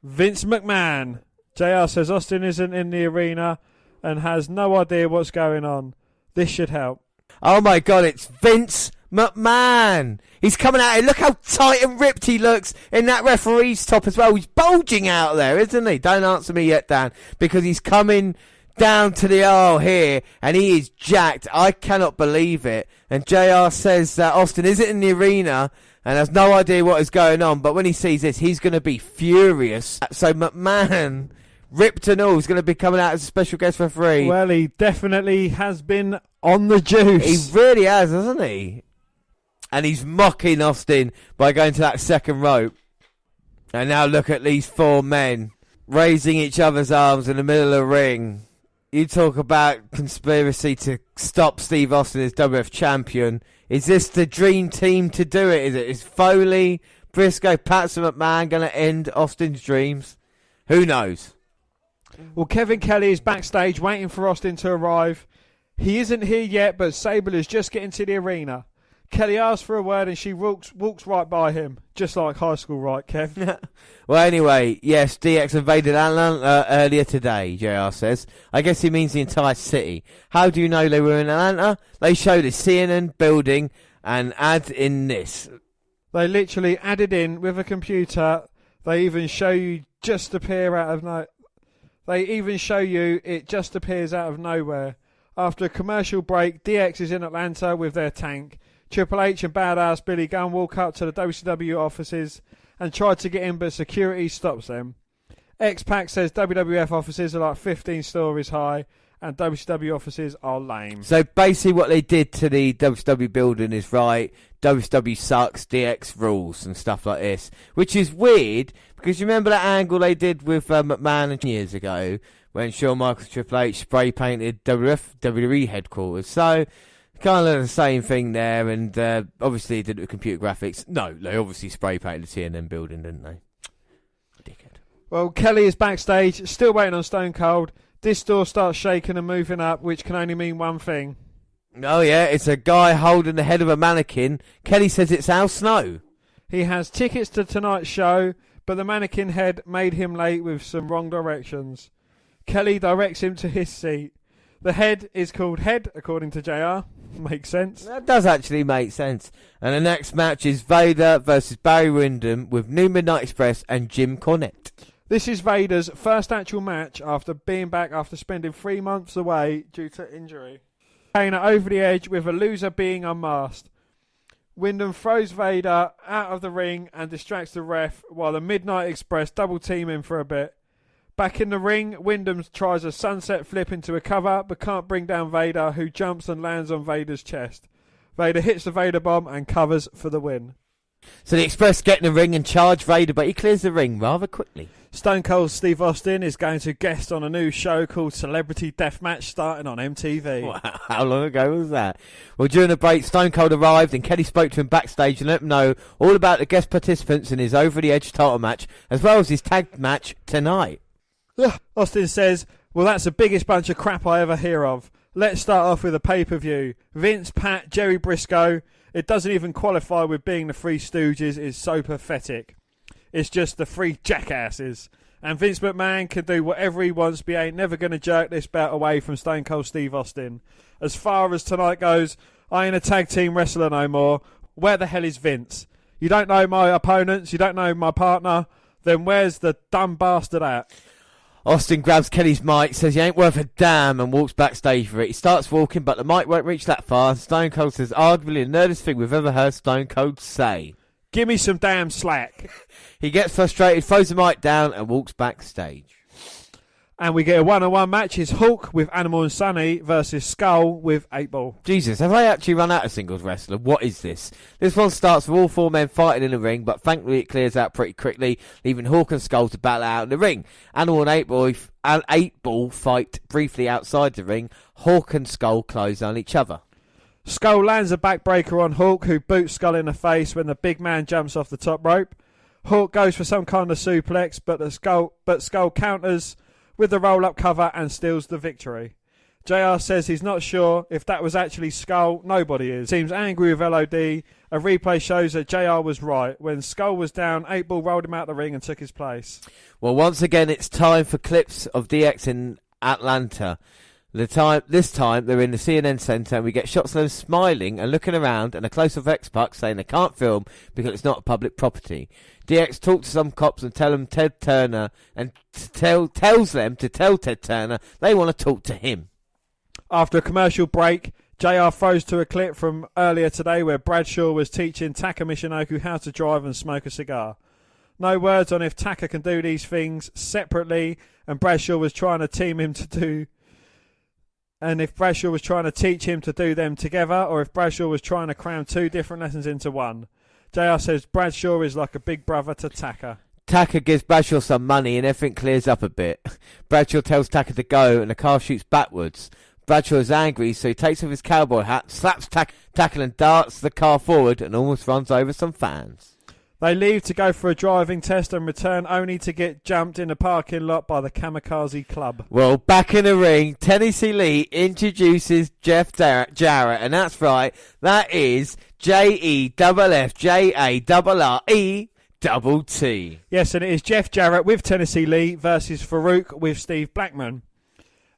Vince McMahon. JR says Austin isn't in the arena and has no idea what's going on. This should help. Oh my God, it's Vince McMahon. He's coming out here. Look how tight and ripped he looks in that referee's top as well. He's bulging out there, isn't he? Don't answer me yet, Dan, because he's coming down to the aisle here and he is jacked. I cannot believe it. And JR says that Austin isn't in the arena and has no idea what is going on, but when he sees this, he's going to be furious. So McMahon, ripped and all, is going to be coming out as a special guest referee. Well, he definitely has been on the juice. He really has, hasn't he? And he's mocking Austin by going to that second rope. And now look at these 4 men raising each other's arms in the middle of the ring. You talk about conspiracy to stop Steve Austin as WWF champion. Is this the dream team to do it? Is Foley, Briscoe, Patterson, McMahon going to end Austin's dreams? Who knows? Well, Kevin Kelly is backstage waiting for Austin to arrive. He isn't here yet, but Sable is just getting to the arena. Kelly asks for a word and she walks right by him. Just like high school, right, Kev? Well, anyway, yes, DX invaded Atlanta earlier today, JR says. I guess he means the entire city. How do you know they were in Atlanta? They showed a CNN building and add in this. They literally added in with a computer. They even show you just appear out of They even show you it just appears out of nowhere. After a commercial break, DX is in Atlanta with their tank. Triple H and Badass Billy Gunn walk up to the WCW offices and try to get in, but security stops them. X-Pac says WWF offices are like 15 stories high and WCW offices are lame. So basically what they did to the WCW building is right. WCW sucks, DX rules and stuff like this. Which is weird, because you remember that angle they did with McMahon years ago, when Shawn Michaels and Triple H spray painted WWE headquarters. So, kind of the same thing there, and obviously did it with computer graphics. No, they obviously spray painted the TNN building, didn't they? Dickhead. Well, Kelly is backstage, still waiting on Stone Cold. This door starts shaking and moving up, which can only mean one thing. Oh yeah, it's a guy holding the head of a mannequin. Kelly says it's Al Snow. He has tickets to tonight's show, but the mannequin head made him late with some wrong directions. Kelly directs him to his seat. The head is called Head, according to JR. Makes sense. That does actually make sense. And the next match is Vader versus Barry Windham with New Midnight Express and Jim Cornette. This is Vader's first actual match after being back after spending 3 months away due to injury. Kane over the edge with a loser being unmasked. Windham throws Vader out of the ring and distracts the ref while the Midnight Express double team him for a bit. Back in the ring, Windham tries a sunset flip into a cover but can't bring down Vader, who jumps and lands on Vader's chest. Vader hits the Vader bomb and covers for the win. So the Express get in the ring and charge Vader, but he clears the ring rather quickly. Stone Cold Steve Austin is going to guest on a new show called Celebrity Deathmatch starting on MTV. Wow, how long ago was that? Well, during the break, Stone Cold arrived and Kelly spoke to him backstage and let him know all about the guest participants in his Over the Edge title match, as well as his tag match tonight. Austin says, well, that's the biggest bunch of crap I ever hear of. Let's start off with a pay-per-view. Vince, Pat, Jerry Briscoe. It doesn't even qualify with being the Three Stooges. It's so pathetic. It's just the three jackasses. And Vince McMahon can do whatever he wants, but he ain't never going to jerk this belt away from Stone Cold Steve Austin. As far as tonight goes, I ain't a tag team wrestler no more. Where the hell is Vince? You don't know my opponents, you don't know my partner, then where's the dumb bastard at? Austin grabs Kelly's mic, says he ain't worth a damn, and walks backstage for it. He starts walking, but the mic won't reach that far. Stone Cold says arguably the nerdest thing we've ever heard Stone Cold say. Give me some damn slack. He gets frustrated, throws the mic down, and walks backstage. And we get a one-on-one match. It's Hulk with Animal and Sunny versus Skull with 8-Ball. Jesus, have they actually run out of singles wrestler? What is this? This one starts with all four men fighting in the ring, but thankfully it clears out pretty quickly, leaving Hulk and Skull to battle out in the ring. Animal and 8-Ball fight briefly outside the ring. Hulk and Skull close on each other. Skull lands a backbreaker on Hulk, who boots Skull in the face when the big man jumps off the top rope. Hulk goes for some kind of suplex, but Skull counters with the roll-up cover and steals the victory. JR says he's not sure if that was actually Skull. Nobody is. Seems angry with LOD. A replay shows that JR was right. When Skull was down, 8-Ball rolled him out the ring and took his place. Well, once again, it's time for clips of DX in Atlanta. This time they're in the CNN Centre and we get shots of them smiling and looking around and a close-up of X-Pac saying they can't film because it's not public property. DX talks to some cops and tells them Ted Turner they want to talk to him. After a commercial break, JR throws to a clip from earlier today where Bradshaw was teaching Taka Michinoku how to drive and smoke a cigar. No words on if Taka can do these things separately and Bradshaw was trying to team him to do... And if Bradshaw was trying to teach him to do them together, or if Bradshaw was trying to cram two different lessons into one. JR says Bradshaw is like a big brother to Taka. Taka gives Bradshaw some money and everything clears up a bit. Bradshaw tells Taka to go and the car shoots backwards. Bradshaw is angry, so he takes off his cowboy hat, slaps Taka and darts the car forward and almost runs over some fans. They leave to go for a driving test and return only to get jumped in a parking lot by the Kamikaze Club. Well, back in the ring, Tennessee Lee introduces Jeff Jarrett, and that's right, that is JEFFJARRETT. Yes, and it is Jeff Jarrett with Tennessee Lee versus Farouk with Steve Blackman.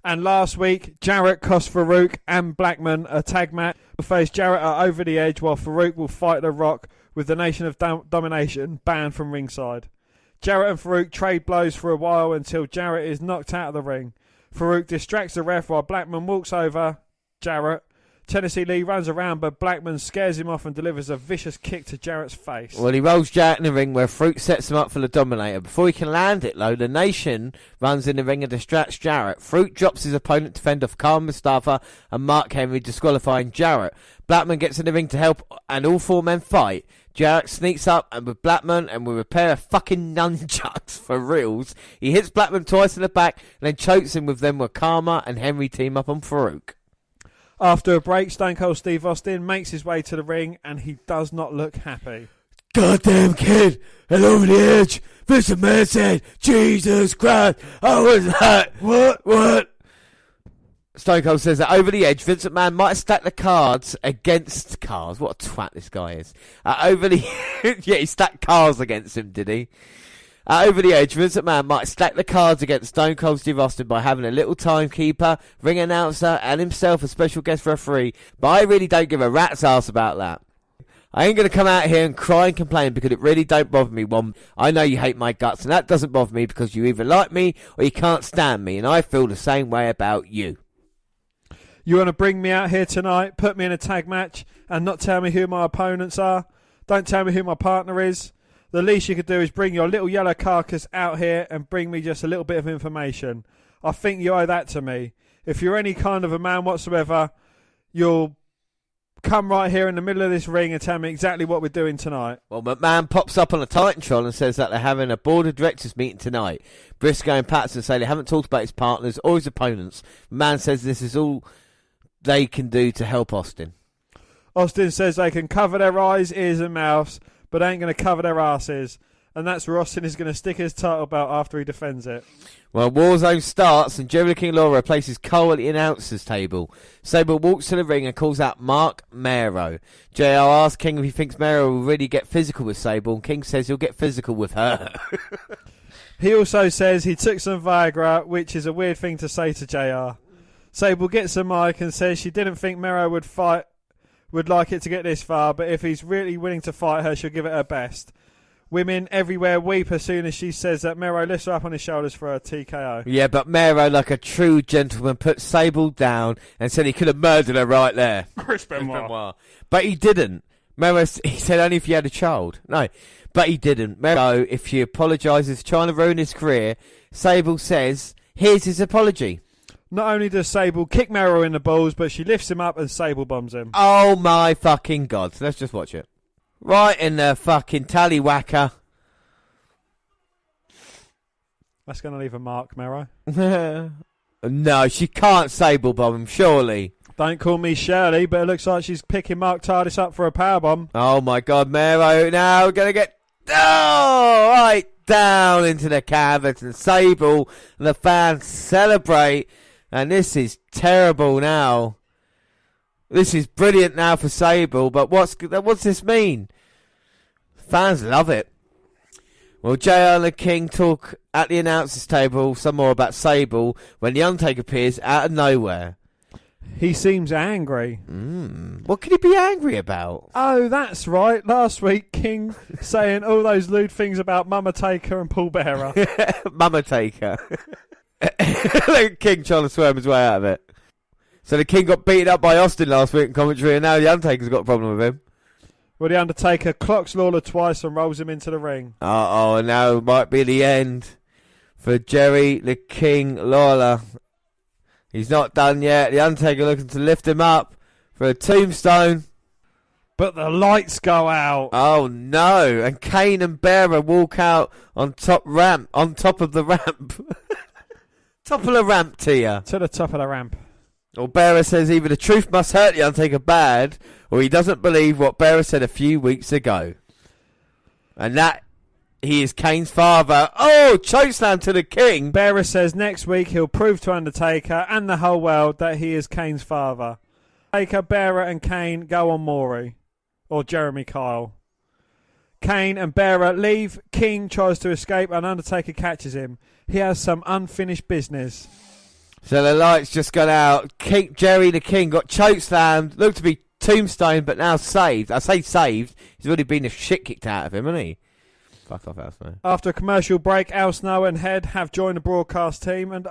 And last week, Jarrett cost Farouk and Blackman a tag match. Will face Jarrett at Over the Edge while Farouk will fight The Rock with the Nation of Domination banned from ringside. Jarrett and Farouk trade blows for a while until Jarrett is knocked out of the ring. Farouk distracts the ref while Blackman walks over Jarrett Tennessee Lee runs around, but Blackman scares him off and delivers a vicious kick to Jarrett's face. Well, he rolls Jarrett in the ring where Fruit sets him up for the Dominator. Before he can land it, though, the Nation runs in the ring and distracts Jarrett. Fruit drops his opponent to fend off Khan Mustafa and Mark Henry, disqualifying Jarrett. Blackman gets in the ring to help, and all four men fight. Jarrett sneaks up and with Blackman and with a pair of fucking nunchucks for reals. He hits Blackman twice in the back and then chokes him with them where Karma and Henry team up on Farouk. After a break, Stone Cold Steve Austin makes his way to the ring and he does not look happy. Goddamn kid, and over the edge. Mr Man said, Jesus Christ, I was hurt. What? Stone Cold says that over the edge, Vince McMahon might have stacked the cards against Cars. What a twat this guy is. Yeah, he stacked Cars against him, did he? Over the edge, Vince McMahon might stack the cards against Stone Cold Steve Austin by having a little timekeeper, ring announcer, and himself a special guest referee, but I really don't give a rat's ass about that. I ain't going to come out here and cry and complain because it really don't bother me. One, I know you hate my guts, and that doesn't bother me because you either like me or you can't stand me, and I feel the same way about you. You want to bring me out here tonight, put me in a tag match, and not tell me who my opponents are? Don't tell me who my partner is? The least you could do is bring your little yellow carcass out here and bring me just a little bit of information. I think you owe that to me. If you're any kind of a man whatsoever, you'll come right here in the middle of this ring and tell me exactly what we're doing tonight. Well, McMahon pops up on a Titantron and says that they're having a board of directors meeting tonight. Briscoe and Patterson say they haven't talked about his partners or his opponents. McMahon says this is all they can do to help Austin. Austin says they can cover their eyes, ears and mouths, but ain't going to cover their asses. And that's where Austin is going to stick his title belt after he defends it. Well, Warzone starts and Jerry the King Lawler places Cole at the announcer's table. Sable walks to the ring and calls out Mark Mero. JR asks King if he thinks Mero will really get physical with Sable, and King says he'll get physical with her. He also says he took some Viagra, which is a weird thing to say to JR. Sable gets a mic and says she didn't think Mero would like it to get this far, but if he's really willing to fight her, she'll give it her best. Women everywhere weep as soon as she says that Mero lifts her up on his shoulders for a TKO. Yeah, but Mero, like a true gentleman, put Sable down and said he could have murdered her right there. Chris Benoit. But he didn't. Mero, he said only if he had a child. No, but he didn't. Mero, if she apologises trying to ruin his career, Sable says, here's his apology. Not only does Sable kick Mero in the balls, but she lifts him up and Sable bombs him. Oh my fucking God. Let's just watch it. Right in the fucking tallywhacker. That's going to leave a mark, Mero. No, she can't Sable bomb him, surely. Don't call me Shirley, but it looks like she's picking Mark Tardis up for a powerbomb. Oh my God, Mero, now we're going to get right down into the canvas, and Sable and the fans celebrate. And this is terrible now. This is brilliant now for Sable, but what's this mean? Fans love it. Well, JR and the King talk at the announcers table some more about Sable when the Undertaker appears out of nowhere. He seems angry. What could he be angry about? Oh, that's right. Last week, King saying all those lewd things about Mama Taker and Paul Bearer. Mama Taker. King trying to swerve his way out of it. So the King got beaten up by Austin last week in commentary, and now the Undertaker's got a problem with him. Well, the Undertaker clocks Lawler twice and rolls him into the ring. And now it might be the end for Jerry the King Lawler. He's not done yet. The Undertaker looking to lift him up for a tombstone. But the lights go out. Oh no! And Kane and Bearer walk out on top of the ramp. Top of the ramp, Tia. To the top of the ramp. Well, Bearer says either the truth must hurt the Undertaker bad, or he doesn't believe what Bearer said a few weeks ago. And that he is Kane's father. Oh, chokeslam to the King. Bearer says next week he'll prove to Undertaker and the whole world that he is Kane's father. Undertaker, Bearer and Kane go on Maury. Or Jeremy Kyle. Kane and Bearer leave. King tries to escape and Undertaker catches him. He has some unfinished business. So the lights just got out. Jerry the King got chokeslammed. Looked to be tombstone, but now saved. I say saved. He's already been the shit kicked out of him, hasn't he? Fuck off, Al Snow. After a commercial break, Al Snow and Head have joined the broadcast team. And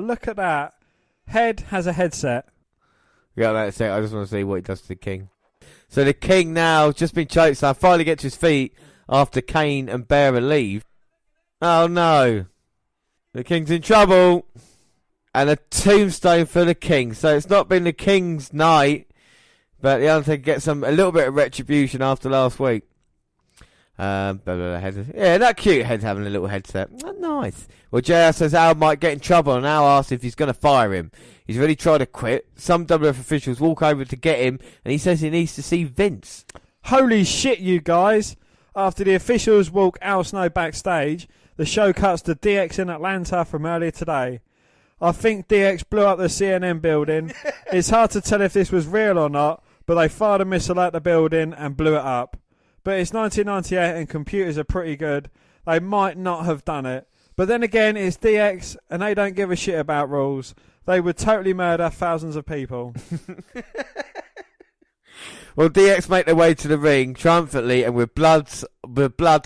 look at that. Head has a headset. Yeah, that's it. I just want to see what he does to the King. So the King now just been choked. So I finally get to his feet after Kane and Bearer leave. Oh no, the King's in trouble, and a tombstone for the King. So it's not been the King's night, but the Undertaker gets a little bit of retribution after last week. Yeah, that cute head having a little headset. Oh, nice. Well, JR says Al might get in trouble, and Al asks if he's going to fire him. He's already tried to quit. Some WWF officials walk over to get him, and he says he needs to see Vince. Holy shit, you guys. After the officials walk Al Snow backstage, the show cuts to DX in Atlanta from earlier today. I think DX blew up the CNN building. It's hard to tell if this was real or not, but they fired a missile at the building and blew it up. But it's 1998 and computers are pretty good. They might not have done it. But then again, it's DX and they don't give a shit about rules. They would totally murder thousands of people. Well, DX make their way to the ring triumphantly and with blood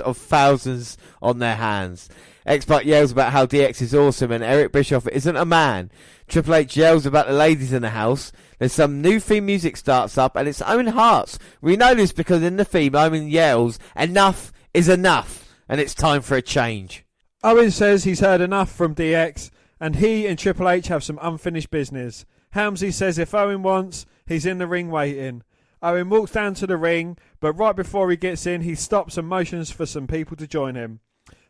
of thousands on their hands. X-Pac yells about how DX is awesome and Eric Bischoff isn't a man. Triple H yells about the ladies in the house. There's some new theme music starts up and it's Owen Hart's. We know this because in the theme Owen yells, "Enough is enough," and it's time for a change. Owen says he's heard enough from DX and he and Triple H have some unfinished business. Helmsley says if Owen wants, he's in the ring waiting. Owen walks down to the ring, but right before he gets in, he stops and motions for some people to join him.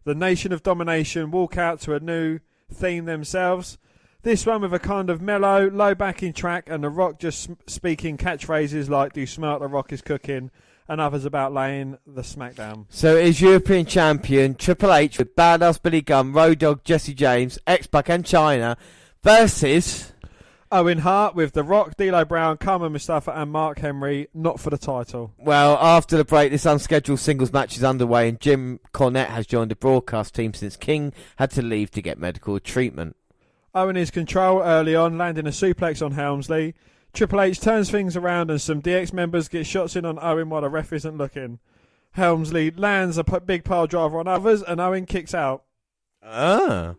The Nation of Domination walk out to a new theme themselves. This one with a kind of mellow, low backing track and The Rock just speaking catchphrases like "Do you smell what The Rock is cooking?" and others about laying the smackdown. So it is European Champion Triple H with Badass Billy Gunn, Road Dogg, Jesse James, X-Pac and China versus Owen Hart with The Rock, D'Lo Brown, Carmen Mustafa and Mark Henry, not for the title. Well, after the break, this unscheduled singles match is underway and Jim Cornette has joined the broadcast team since King had to leave to get medical treatment. Owen is control early on, landing a suplex on Helmsley. Triple H turns things around and some DX members get shots in on Owen while the ref isn't looking. Helmsley lands a big pile driver on others and Owen kicks out. I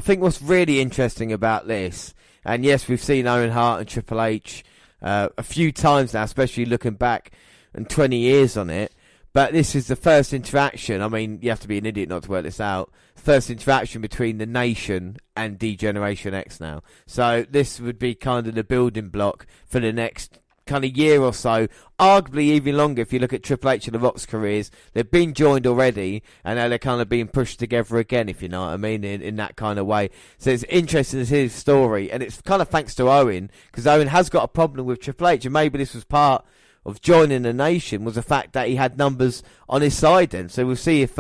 think what's really interesting about this, and yes, we've seen Owen Hart and Triple H a few times now, especially looking back and 20 years on it, but this is the first interaction. I mean, you have to be an idiot not to work this out. First interaction between the Nation and D-Generation X now. So this would be kind of the building block for the next kind of year or so, arguably even longer if you look at Triple H and The Rock's careers. They've been joined already and now they're kind of being pushed together again, if you know what I mean, in that kind of way. So it's interesting to see his story, and it's kind of thanks to Owen, because Owen has got a problem with Triple H, and maybe this was part of joining the Nation, was the fact that he had numbers on his side then. So we'll see if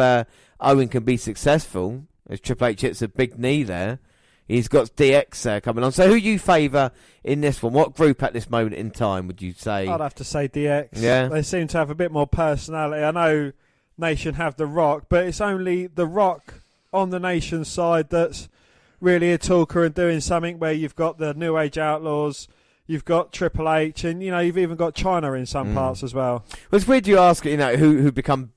Owen can be successful as Triple H hits a big knee there. He's got DX coming on. So who you favour in this one? What group at this moment in time would you say? I'd have to say DX. Yeah. They seem to have a bit more personality. I know Nation have The Rock, but it's only The Rock on the Nation side that's really a talker and doing something, where you've got the New Age Outlaws, you've got Triple H, and you've even got China in some parts as well. Well, it's weird you ask, who become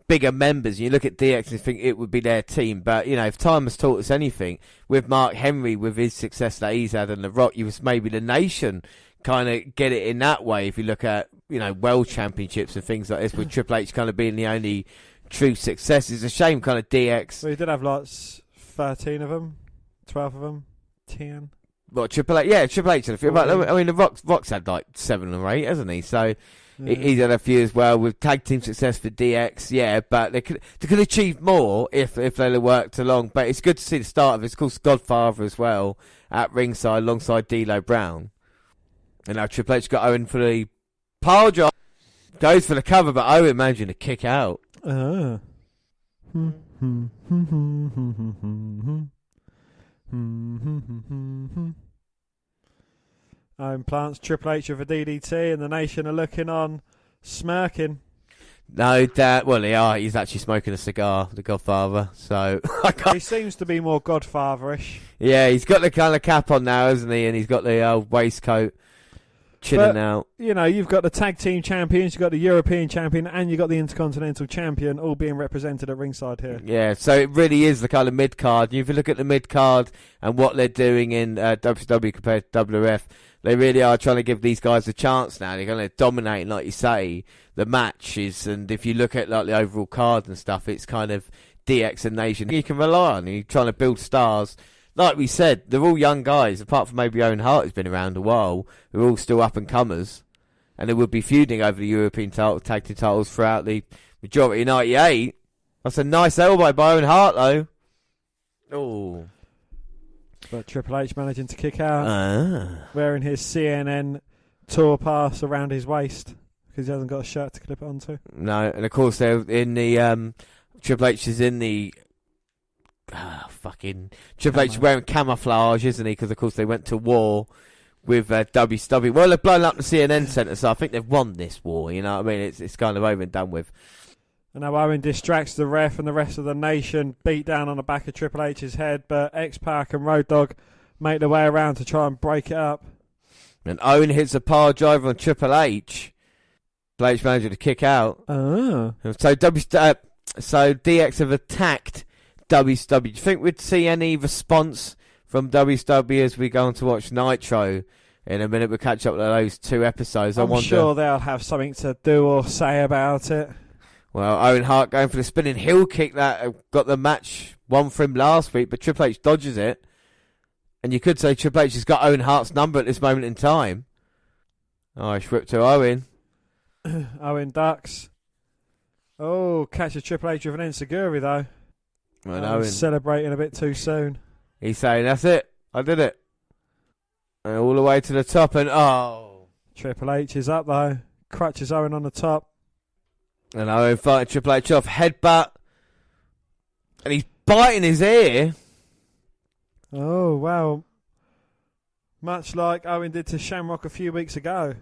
bigger members. You look at DX and think it would be their team, but if time has taught us anything, with Mark Henry, with his success that he's had, and The Rock, you was maybe the Nation kind of get it in that way. If you look at world championships and things like this, with Triple H kind of being the only true success, it's a shame kind of DX. Well, he did have like 13 of them, 12 of them, 10. What, Triple H? Yeah, Triple H. I mean, The Rock's had like 7 or 8, hasn't he? So. Yeah. He's had a few as well with tag team success for DX, yeah, but they could achieve more if they'd have worked along. But it's good to see the start of it. It's called Godfather as well at ringside alongside D'Lo Brown. And now Triple H got Owen for the pile drive. Goes for the cover, but Owen managing to kick out. Owen plants Triple H with a DDT, and the Nation are looking on, smirking. No, he's actually smoking a cigar, the Godfather. So he seems to be more Godfatherish. Yeah, he's got the kind of cap on now, hasn't he? And he's got the waistcoat. chilling out. You know, you've got the tag team champions, you've got the European champion, and you've got the Intercontinental champion all being represented at ringside here. Yeah, so it really is the kind of mid-card. If you look at the mid-card and what they're doing in WCW compared to WWF, they really are trying to give these guys a chance now. They're going to dominate, like you say, the matches. And if you look at like the overall card and stuff, it's kind of DX and Nation you can rely on. You're trying to build stars. Like we said, they're all young guys, apart from maybe Owen Hart, who's been around a while. They're all still up-and-comers. And they will be feuding over the European title, tag team titles throughout the majority of 98. That's a nice elbow by Owen Hart, though. Oh. But Triple H managing to kick out, wearing his CNN tour pass around his waist, because he hasn't got a shirt to clip it onto. No, and of course they're in the... Triple H is in the... Triple H wearing camouflage, isn't he? Because of course they went to war with WCW. Well, they've blown up the CNN centre, so I think they've won this war. You know what I mean? It's kind of over and done with. And now Owen distracts the ref, and the rest of the nation beat down on the back of Triple H's head. But X-Pac and Road Dogg make their way around to try and break it up. And Owen hits a power driver on Triple H. Triple H managed to kick out. Oh. So DX have attacked WCW. Do you think we'd see any response from WCW as we go on to watch Nitro? In a minute we'll catch up with those 2 episodes. I'm sure they'll have something to do or say about it. Well, Owen Hart going for the spinning heel kick that got the match won for him last week, but Triple H dodges it. And you could say Triple H has got Owen Hart's number at this moment in time. Nice whip to Owen. Owen ducks. Oh, catch a Triple H with an enziguri though. Well, Owen celebrating a bit too soon. He's saying, that's it. I did it. And all the way to the top and Triple H is up though. Crutches Owen on the top. And Owen fighting Triple H off. Headbutt. And he's biting his ear. Oh, wow. Much like Owen did to Shamrock a few weeks ago.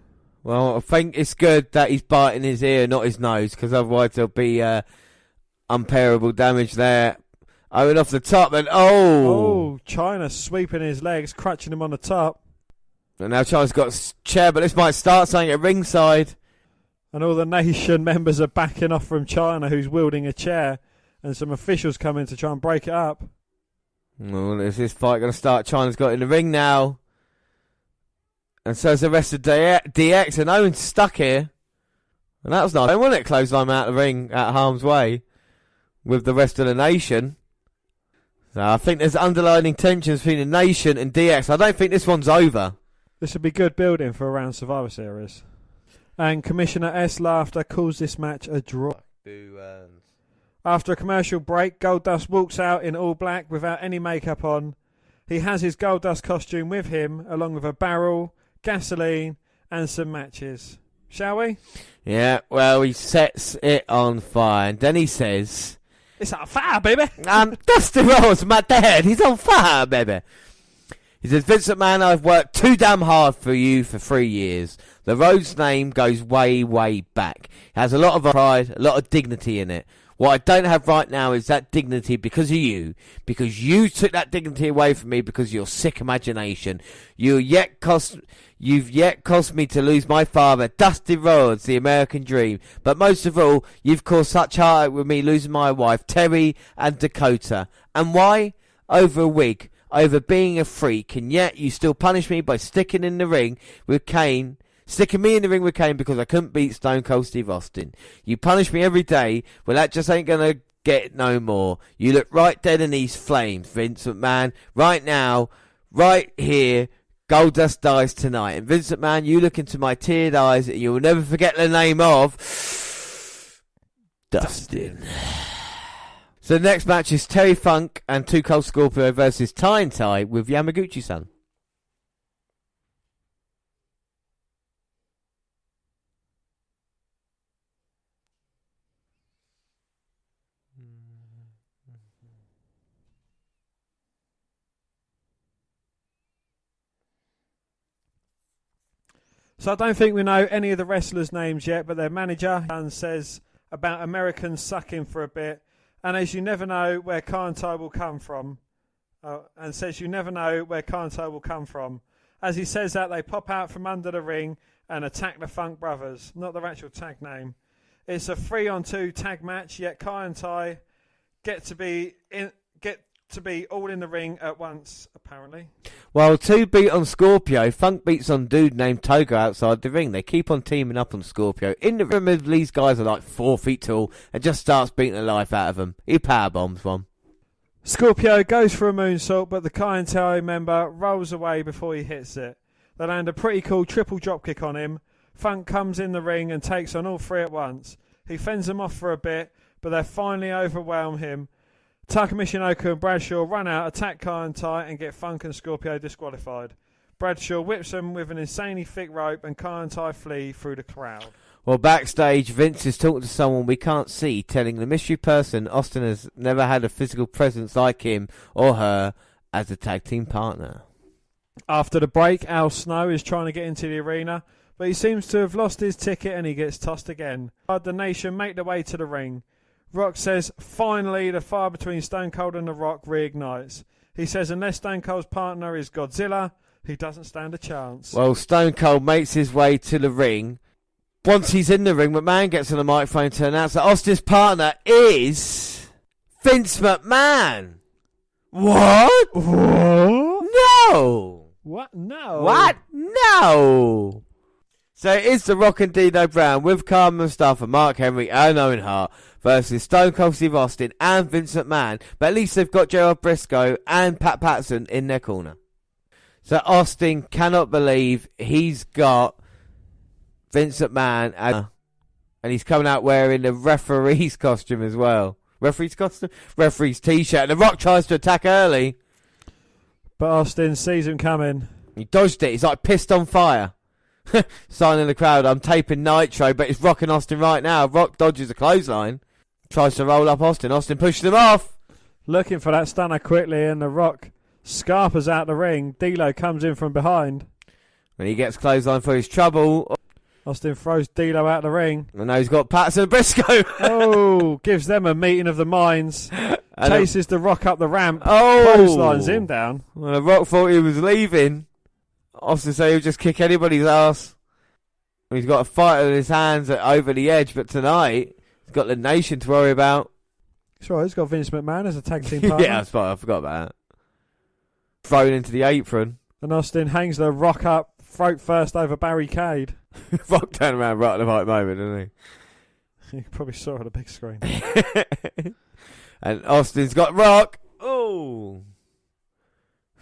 Well, I think it's good that he's biting his ear, not his nose, because otherwise there'll be unbearable damage there. Owen off the top, and China sweeping his legs, crutching him on the top. And now China's got a chair, but this might start something at ringside. And all the nation members are backing off from China, who's wielding a chair, and some officials come in to try and break it up. Well, is this fight going to start? China's got in the ring now. And so's the rest of DX, and Owen's stuck here. And that was nice, wasn't it? Clothesline out of the ring, out of harm's way, with the rest of the nation. So I think there's underlying tensions between the nation and DX. I don't think this one's over. This would be good building for a round Survivor Series. And Commissioner S. Laughter calls this match a draw. After a commercial break, Goldust walks out in all black without any makeup on. He has his Goldust costume with him, along with a barrel, gasoline, and some matches. Shall we? Yeah, well, he sets it on fire, and then he says... It's on fire, baby! Dusty Rhodes, my dad, he's on fire, baby! He says, Vince McMahon, I've worked too damn hard for you for 3 years. The Rhodes name goes way, way back. It has a lot of pride, a lot of dignity in it. What I don't have right now is that dignity because of you. Because you took that dignity away from me because of your sick imagination. You've yet cost me to lose my father, Dusty Rhodes, the American dream. But most of all, you've caused such heartache with me losing my wife, Terry and Dakota. And why? Over a wig. Over being a freak. And yet you still punish me by sticking me in the ring with Kane because I couldn't beat Stone Cold Steve Austin. You punish me every day. Well, that just ain't gonna get no more. You look right dead in these flames, Vince McMahon. Right now, right here, Goldust dies tonight. And Vince McMahon, you look into my teared eyes and you'll never forget the name of... Dustin. So the next match is Terry Funk and Too Cold Scorpio versus Ty and Ty with Yamaguchi-san. So I don't think we know any of the wrestlers' names yet, but their manager says about Americans sucking for a bit, and as you never know where Kanto will come from, As he says that, they pop out from under the ring, and Attack the Funk Brothers, not their actual tag name. It's a 3-on-2 tag match, yet Kai and Tai get to be all in the ring at once, apparently. Well, 2 beat on Scorpio. Funk beats on dude named Togo outside the ring. They keep on teaming up on Scorpio. In the ring, these guys are like 4 feet tall and just starts beating the life out of them. He power bombs one. Scorpio goes for a moonsault, but the Kai and Tai member rolls away before he hits it. They land a pretty cool triple dropkick on him. Funk comes in the ring and takes on all 3 at once. He fends them off for a bit, but they finally overwhelm him. Taka Michinoku and Bradshaw run out, attack Kai and Tai, and get Funk and Scorpio disqualified. Bradshaw whips them with an insanely thick rope, and Kai and Tai flee through the crowd. Well, backstage, Vince is talking to someone we can't see, telling the mystery person Austin has never had a physical presence like him or her as a tag team partner. After the break, Al Snow is trying to get into the arena, but he seems to have lost his ticket and he gets tossed again. The Nation make their way to the ring. Rock says, finally, the fire between Stone Cold and The Rock reignites. He says unless Stone Cold's partner is Godzilla, he doesn't stand a chance. Well, Stone Cold makes his way to the ring. Once he's in the ring, McMahon gets on the microphone to announce that Austin's partner is Vince McMahon. What? What? No! What? No. What? No! So it is The Rock and Dino Brown with Carmen Mustafa, Mark Henry and Owen Hart versus Stone Cold Steve Austin and Vince McMahon. But at least they've got Gerald Briscoe and Pat Patterson in their corner. So Austin cannot believe he's got Vince McMahon and he's coming out wearing the referee's costume as well. Referee's costume? Referee's t-shirt. And The Rock tries to attack early. But Austin sees him coming. He dodged it. He's like pissed on fire. Sign in the crowd, I'm taping Nitro, but it's Rock and Austin right now. Rock dodges a clothesline. Tries to roll up Austin. Austin pushes him off. Looking for that stunner quickly, and The Rock scarpers out the ring. D'Lo comes in from behind. When he gets clothesline for his trouble. Austin throws D'Lo out the ring. And now he's got Patterson and Briscoe. Oh, gives them a meeting of the minds. Chases The Rock up the ramp. Oh. Clotheslines him down. Well, The Rock thought he was leaving. Austin said he'll just kick anybody's ass. He's got a fight with his hands over the edge, but tonight he's got the Nation to worry about. Sure, he's got Vince McMahon as a tag team partner. Yeah, that's fine. I forgot about that. Thrown into the apron. And Austin hangs The Rock up, throat first over barricade. Rock turned around right at the right moment, didn't he? You probably saw it on a big screen. And Austin's got Rock. Oh.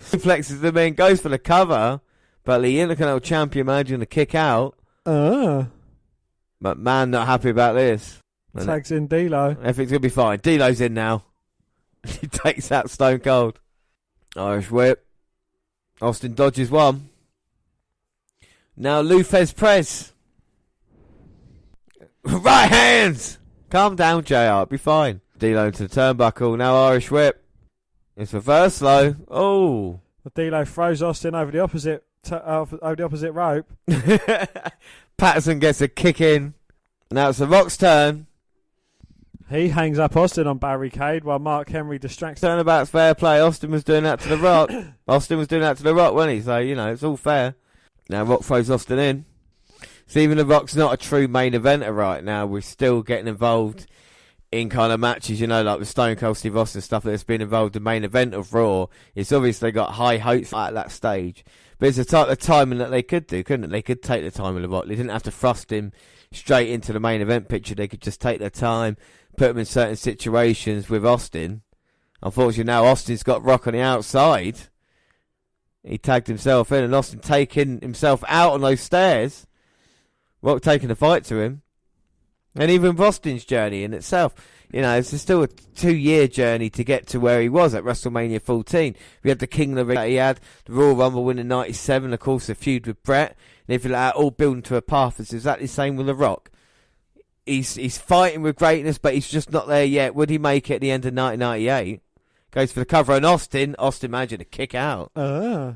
Flexes them in, goes for the cover, but the Intercontinental Champion managing to kick out. McMahon not happy about this. Tags in D'Lo. Everything's going to be fine. D'Lo's in now. He takes out Stone Cold. Irish whip. Austin dodges one. Now Lufez Prez. Right hands! Calm down, JR. It'll be fine. D'Lo into the turnbuckle. Now Irish whip. It's reverse slow. Oh. D'Lo throws Austin over the opposite rope. Patterson gets a kick in. Now it's The Rock's turn. He hangs up Austin on barricade while Mark Henry distracts him. Turnabout's fair play. Austin was doing that to The Rock. Austin was doing that to The Rock, wasn't he? So, it's all fair. Now Rock throws Austin in. So even The Rock's not a true main eventer right now. We're still getting involved in kind of matches, like with Stone Cold Steve Austin stuff that's been involved in the main event of Raw. It's obviously got high hopes at that stage. But it's the type of timing that they could do, couldn't it? They could take the time with The Rock. They didn't have to thrust him straight into the main event picture. They could just take their time, put him in certain situations with Austin. Unfortunately, now Austin's got Rock on the outside. He tagged himself in, and Austin taking himself out on those stairs. Rock taking the fight to him. And even Austin's journey in itself, it's still a 2-year journey to get to where he was at WrestleMania 14. We had the King of the Ring that he had, the Royal Rumble win in 97, of course, the feud with Brett, and everything like that, all building to a path. It's exactly the same with The Rock. He's fighting with greatness, but he's just not there yet. Would he make it at the end of 1998? Goes for the cover, and Austin managed to kick out. And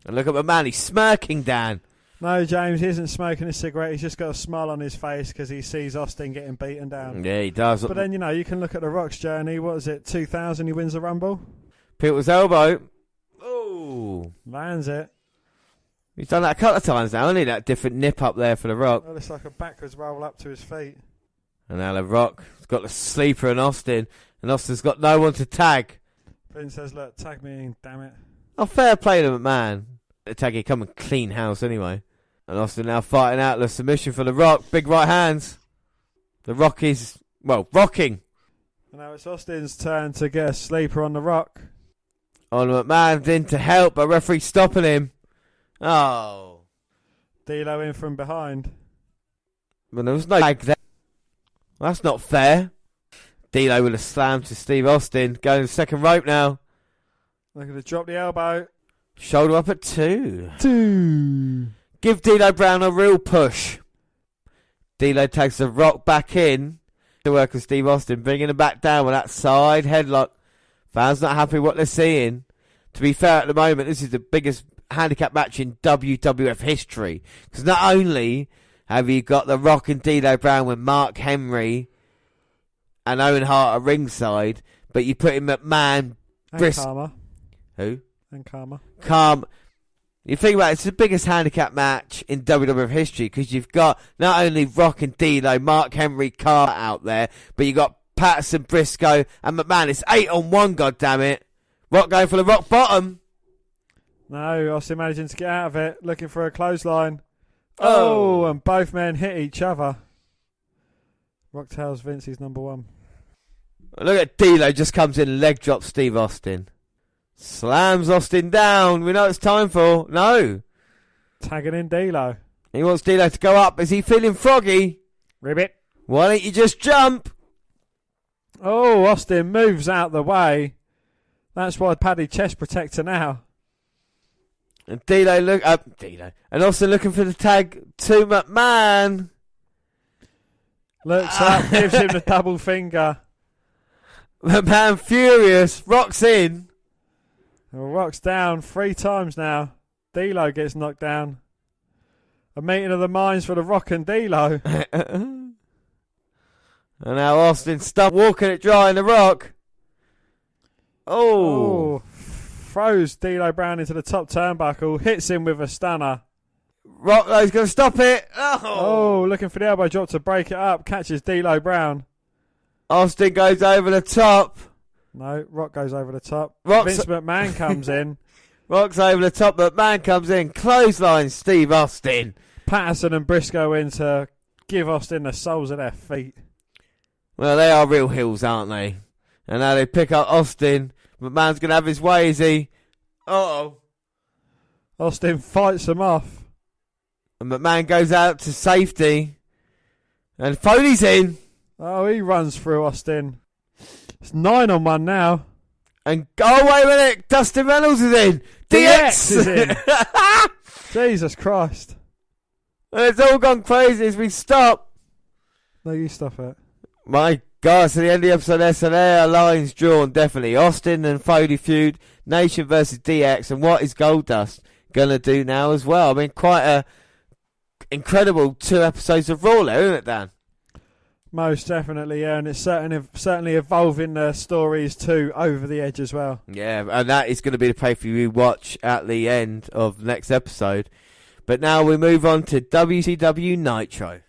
look at my man, he's smirking, Dan. No, James, he isn't smoking a cigarette. He's just got a smile on his face because he sees Austin getting beaten down. Yeah, he does. But then, you can look at The Rock's journey. What is it, 2000 he wins the Rumble? People's elbow. Oh. Lands it. He's done that a couple of times now, hasn't he? That different nip up there for The Rock. Well, it's like a backwards roll up to his feet. And now The Rock's got the sleeper in Austin, and Austin's got no one to tag. Vince says, look, tag me in, damn it. Oh, fair play to McMahon. The taggy come and clean house anyway. And Austin now fighting out the submission for The Rock. Big right hands. The Rock is, well, rocking. And now it's Austin's turn to get a sleeper on The Rock. On McMahon's in to help, but referee stopping him. Oh. D'Lo in from behind. Well, there was no tag there. Well, that's not fair. D'Lo with a slam to Steve Austin. Going to the second rope now. Looking to drop the elbow. Shoulder up at 2. Give D'Lo Brown a real push. D'Lo takes The Rock back in to work with Steve Austin, bringing him back down with that side headlock. Fans not happy what they're seeing. To be fair, at the moment, this is the biggest handicap match in WWF history. Because not only have you got The Rock and D'Lo Brown with Mark Henry and Owen Hart at ringside, but you put in McMahon, And Karma. Who? And Karma. You think about it, it's the biggest handicap match in WWF history because you've got not only Rock and D'Lo, Mark Henry, Carr out there, but you've got Patterson, Briscoe, and McMahon. It's 8-on-1, goddammit. Rock going for the rock bottom. No, Austin managing to get out of it, looking for a clothesline. Oh, and both men hit each other. Rock tells Vince he's number one. Look at D'Lo, just comes in, leg drops Steve Austin. Slams Austin down. We know what it's time for. No. Tagging in D'Lo. He wants D'Lo to go up. Is he feeling froggy? Ribbit. Why don't you just jump? Oh, Austin moves out the way. That's why Paddy chest protector now. And D'Lo look up. D'Lo. And Austin looking for the tag to McMahon. Looks up, gives him the double finger. McMahon furious. Rock's in. Well, Rock's down 3 times now. D'Lo gets knocked down. A meeting of the minds for The Rock and D'Lo. And now Austin stuck walking it dry in The Rock. Oh. Throws D'Lo Brown into the top turnbuckle. Hits him with a stunner. Rock though, he's going to stop it. Oh, looking for the elbow drop to break it up. Catches D'Lo Brown. Austin goes over the top. No, Rock goes over the top. Rock's Vince McMahon comes in. Rock's over the top, but man comes in. Clothesline Steve Austin. Patterson and Briscoe in to give Austin the soles of their feet. Well, they are real heels, aren't they? And now they pick up Austin. McMahon's going to have his way, is he? Uh-oh. Austin fights him off. And McMahon goes out to safety. And Foley's in. Oh, he runs through Austin. It's 9-on-1 now. And, oh, wait a minute. Dustin Reynolds is in. DX is in. Jesus Christ. And it's all gone crazy as we stop. No, you stop it. My God, so the end of the episode there, so there are lines drawn, definitely. Austin and Foley feud, Nation versus DX, and what is Goldust going to do now as well? I mean, quite a incredible 2 episodes of Raw there, isn't it, Dan? Most definitely, yeah, and it's certainly evolving the stories too over the edge as well. Yeah, and that is going to be the pay-per-view watch at the end of the next episode. But now we move on to WCW Nitro.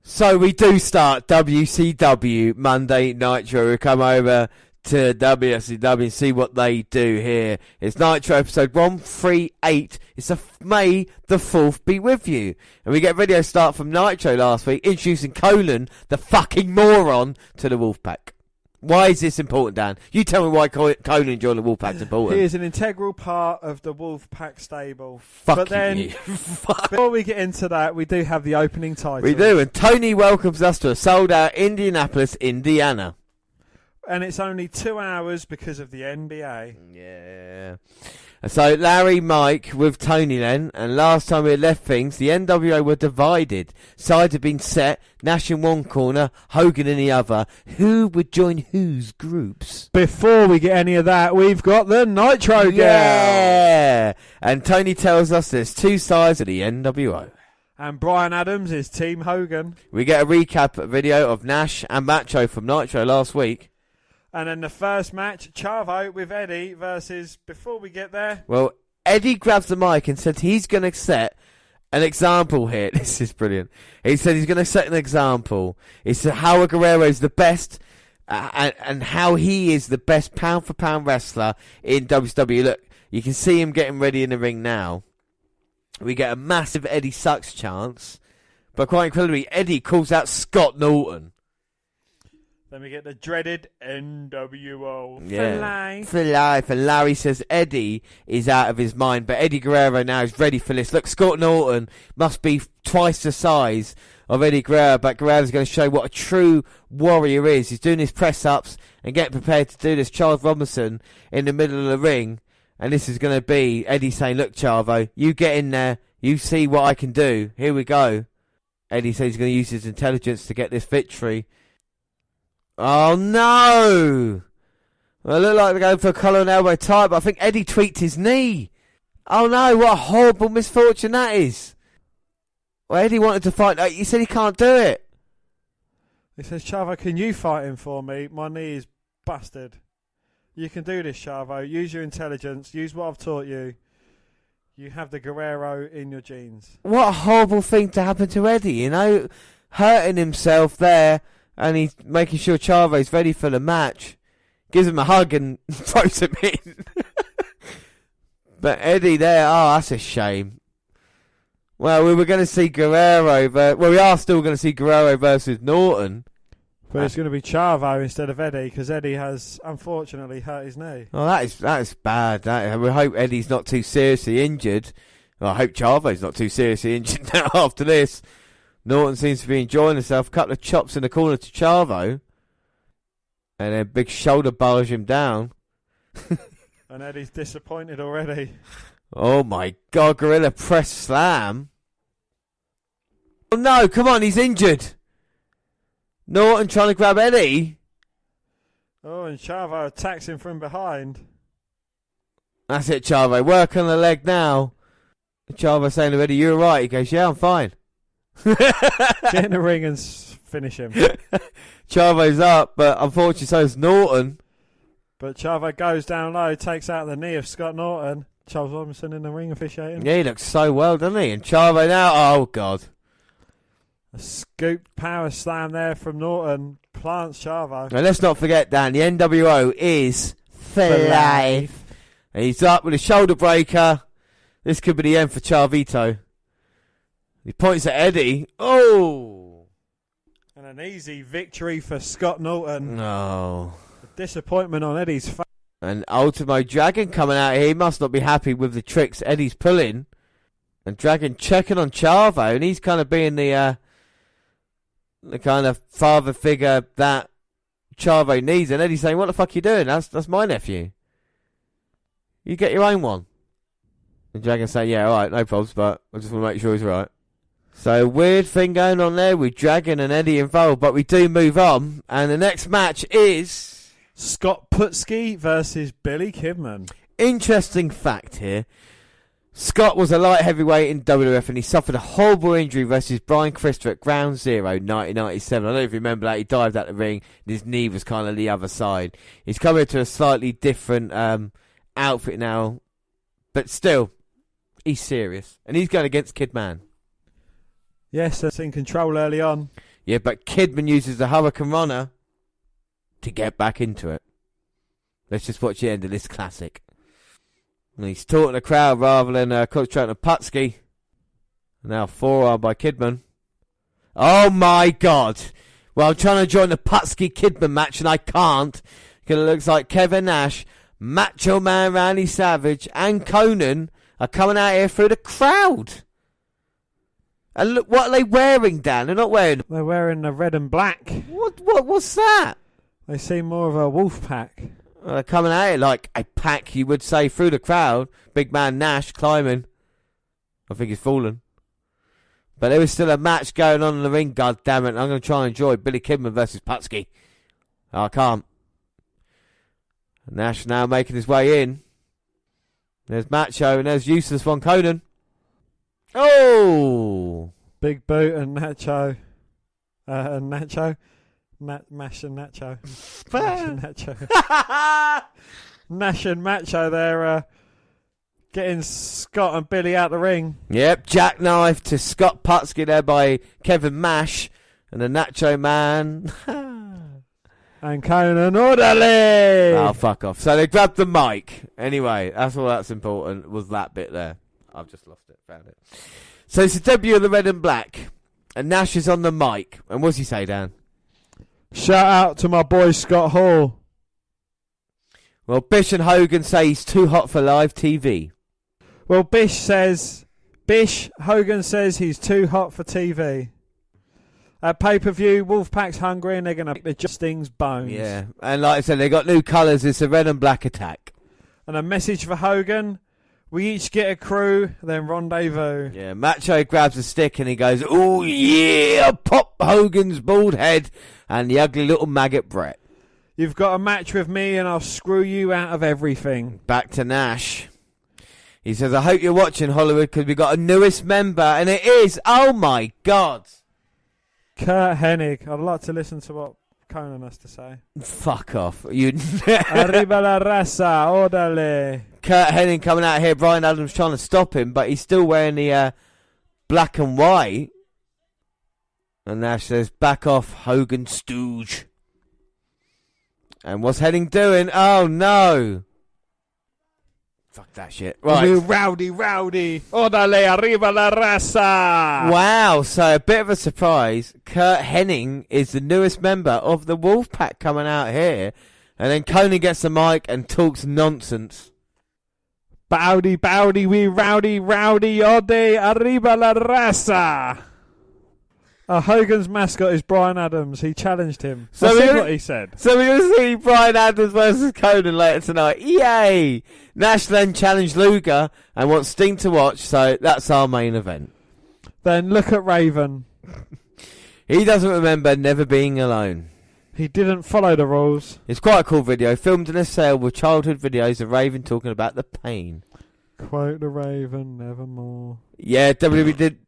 So we do start WCW Monday Nitro. We come over to WCW and see what they do here. It's Nitro episode 138. It's May the 4th be with you. And we get video start from Nitro last week, introducing Colin, the fucking moron, to the Wolfpack. Why is this important, Dan? You tell me why Conan joined the Wolfpack's important. He is an integral part of the Wolfpack stable. Fuck you. Before we get into that, we do have the opening title. We do, and Tony welcomes us to a sold-out Indianapolis, Indiana. And it's only 2 hours because of the NBA. Yeah. So Larry, Mike with Tony then, and last time we had left things, the NWO were divided. Sides had been set, Nash in one corner, Hogan in the other. Who would join whose groups? Before we get any of that, we've got the Nitro Girl. Yeah! And Tony tells us there's two sides of the NWO. And Brian Adams is Team Hogan. We get a recap video of Nash and Macho from Nitro last week. And then the first match, Chavo with Eddie versus, before we get there... Well, Eddie grabs the mic and said he's going to set an example here. This is brilliant. He said he's going to set an example. It's how Guerrero is the best and how he is the best pound-for-pound wrestler in WCW. Look, you can see him getting ready in the ring now. We get a massive Eddie sucks chance. But quite incredibly, Eddie calls out Scott Norton. Then we get the dreaded NWO Yeah. for life. For life. And Larry says Eddie is out of his mind. But Eddie Guerrero now is ready for this. Look, Scott Norton must be twice the size of Eddie Guerrero. But Guerrero's going to show what a true warrior is. He's doing his press-ups and getting prepared to do this. Charles Robinson in the middle of the ring. And this is going to be Eddie saying, look, Chavo, you get in there. You see what I can do. Here we go. Eddie says he's going to use his intelligence to get this victory. Oh, no! Well, it looked like they're going for a collar and elbow tie, but I think Eddie tweaked his knee. Oh, no, what a horrible misfortune that is. Well, Eddie wanted to fight. He said he can't do it. He says, Chavo, can you fight him for me? My knee is busted. You can do this, Chavo. Use your intelligence. Use what I've taught you. You have the Guerrero in your genes. What a horrible thing to happen to Eddie, you know? Hurting himself there. And he's making sure Chavo's ready for the match. Gives him a hug and throws him in. But Eddie there, oh, that's a shame. Well, we were going to see Guerrero, we are still going to see Guerrero versus Norton. But it's going to be Chavo instead of Eddie, because Eddie has, unfortunately, hurt his knee. Oh, that is bad. We hope Eddie's not too seriously injured. Well, I hope Chavo's not too seriously injured now after this. Norton seems to be enjoying himself. A couple of chops in the corner to Chavo. And then big shoulder barge him down. And Eddie's disappointed already. Oh my God, Gorilla press slam. Oh no, come on, he's injured. Norton trying to grab Eddie. Oh, and Chavo attacks him from behind. That's it, Chavo. Work on the leg now. Chavo saying to Eddie, you alright? He goes, yeah, I'm fine. Get in the ring and finish him. Chavo's up, but unfortunately so is Norton. But Chavo goes down low, takes out the knee of Scott Norton. Charles Robinson in the ring officiating. Yeah, he looks so well, doesn't he? And Chavo now, oh God. A scoop power slam there from Norton. Plants Chavo. Now let's not forget, Dan, the NWO is for life. And he's up with a shoulder breaker. This could be the end for Chavito. He points at Eddie. Oh! And an easy victory for Scott Norton. No. Disappointment on Eddie's face. And Ultimo Dragon coming out here. He must not be happy with the tricks Eddie's pulling. And Dragon checking on Chavo. And he's kind of being the kind of father figure that Chavo needs. And Eddie's saying, what the fuck are you doing? That's my nephew. You get your own one. And Dragon saying, yeah, alright, no problems, but I just want to make sure he's right. So, weird thing going on there with Dragon and Eddie involved, but we do move on. And the next match is Scott Putski versus Billy Kidman. Interesting fact here. Scott was a light heavyweight in WWF and he suffered a horrible injury versus Brian Christopher at Ground Zero 1997. I don't know if you remember that. He dived out the ring and his knee was kind of the other side. He's coming to a slightly different outfit now, but still, he's serious. And he's going against Kidman. Yes, that's in control early on. Yeah, but Kidman uses the Hurricane Runner to get back into it. Let's just watch the end of this classic. And he's taunting the crowd rather than concentrating on Putski. Now forearm by Kidman. Oh my God. Well, I'm trying to join the Putski Kidman match and I can't. Because it looks like Kevin Nash, Macho Man Randy Savage and Conan are coming out here through the crowd. And look, what are they wearing, Dan? They're not wearing... They're wearing the red and black. What's that? They seem more of a Wolfpac. Coming at it like a pack, you would say, through the crowd. Big man Nash climbing. I think he's fallen. But there was still a match going on in the ring, god damn it. I'm going to try and enjoy Billy Kidman versus Putski. I can't. Nash now making his way in. There's Macho and there's Useless Von Conan. Oh! Big Boot and Nacho. Nacho. Mash and Nacho. Mash and Nacho. Nash and Macho, they're getting Scott and Billy out the ring. Yep, jackknife to Scott Putski there by Kevin Nash and the Nacho Man. And Conan orderly. Oh, fuck off. So they grabbed the mic. Anyway, that's all that's important, was that bit there. I've just lost it, found it. So it's the debut of the Red and Black. And Nash is on the mic. And what's he say, Dan? Shout out to my boy Scott Hall. Well, Bish and Hogan say he's too hot for live TV. Well, Hogan says he's too hot for TV. At pay-per-view, Wolfpac's hungry and they're going to make the Sting's bones. Yeah, and like I said, they got new colours. It's a Red and Black attack. And a message for Hogan. We each get a crew, then rendezvous. Yeah, Macho grabs a stick and he goes, oh yeah, pop Hogan's bald head and the ugly little maggot Brett. You've got a match with me and I'll screw you out of everything. Back to Nash. He says, I hope you're watching, Hollywood, because we got a newest member, and it is, oh my God. Kurt Hennig. I'd like to listen to what Conan has to say. Fuck off. You. Arriba la raza, orderly. Kurt Hennig coming out here, Brian Adams trying to stop him, but he's still wearing the black and white. And Nash says, back off, Hogan Stooge. And what's Hennig doing? Oh no. Fuck that shit. Right. Rowdy. Orderly, arriba la raza. Wow, so a bit of a surprise. Kurt Hennig is the newest member of the Wolfpack coming out here. And then Conan gets the mic and talks nonsense. Bowdy, we rowdy, ode, arriba la raza. Hogan's mascot is Brian Adams. He challenged him. So what he said. So we're going to see Brian Adams versus Conan later tonight. Yay! Nash then challenged Luger and wants Sting to watch, so that's our main event. Then look at Raven. He doesn't remember never being alone. He didn't follow the rules. It's quite a cool video, filmed in a cell with childhood videos of Raven talking about the pain. Quote the Raven, nevermore. Yeah, WWE did...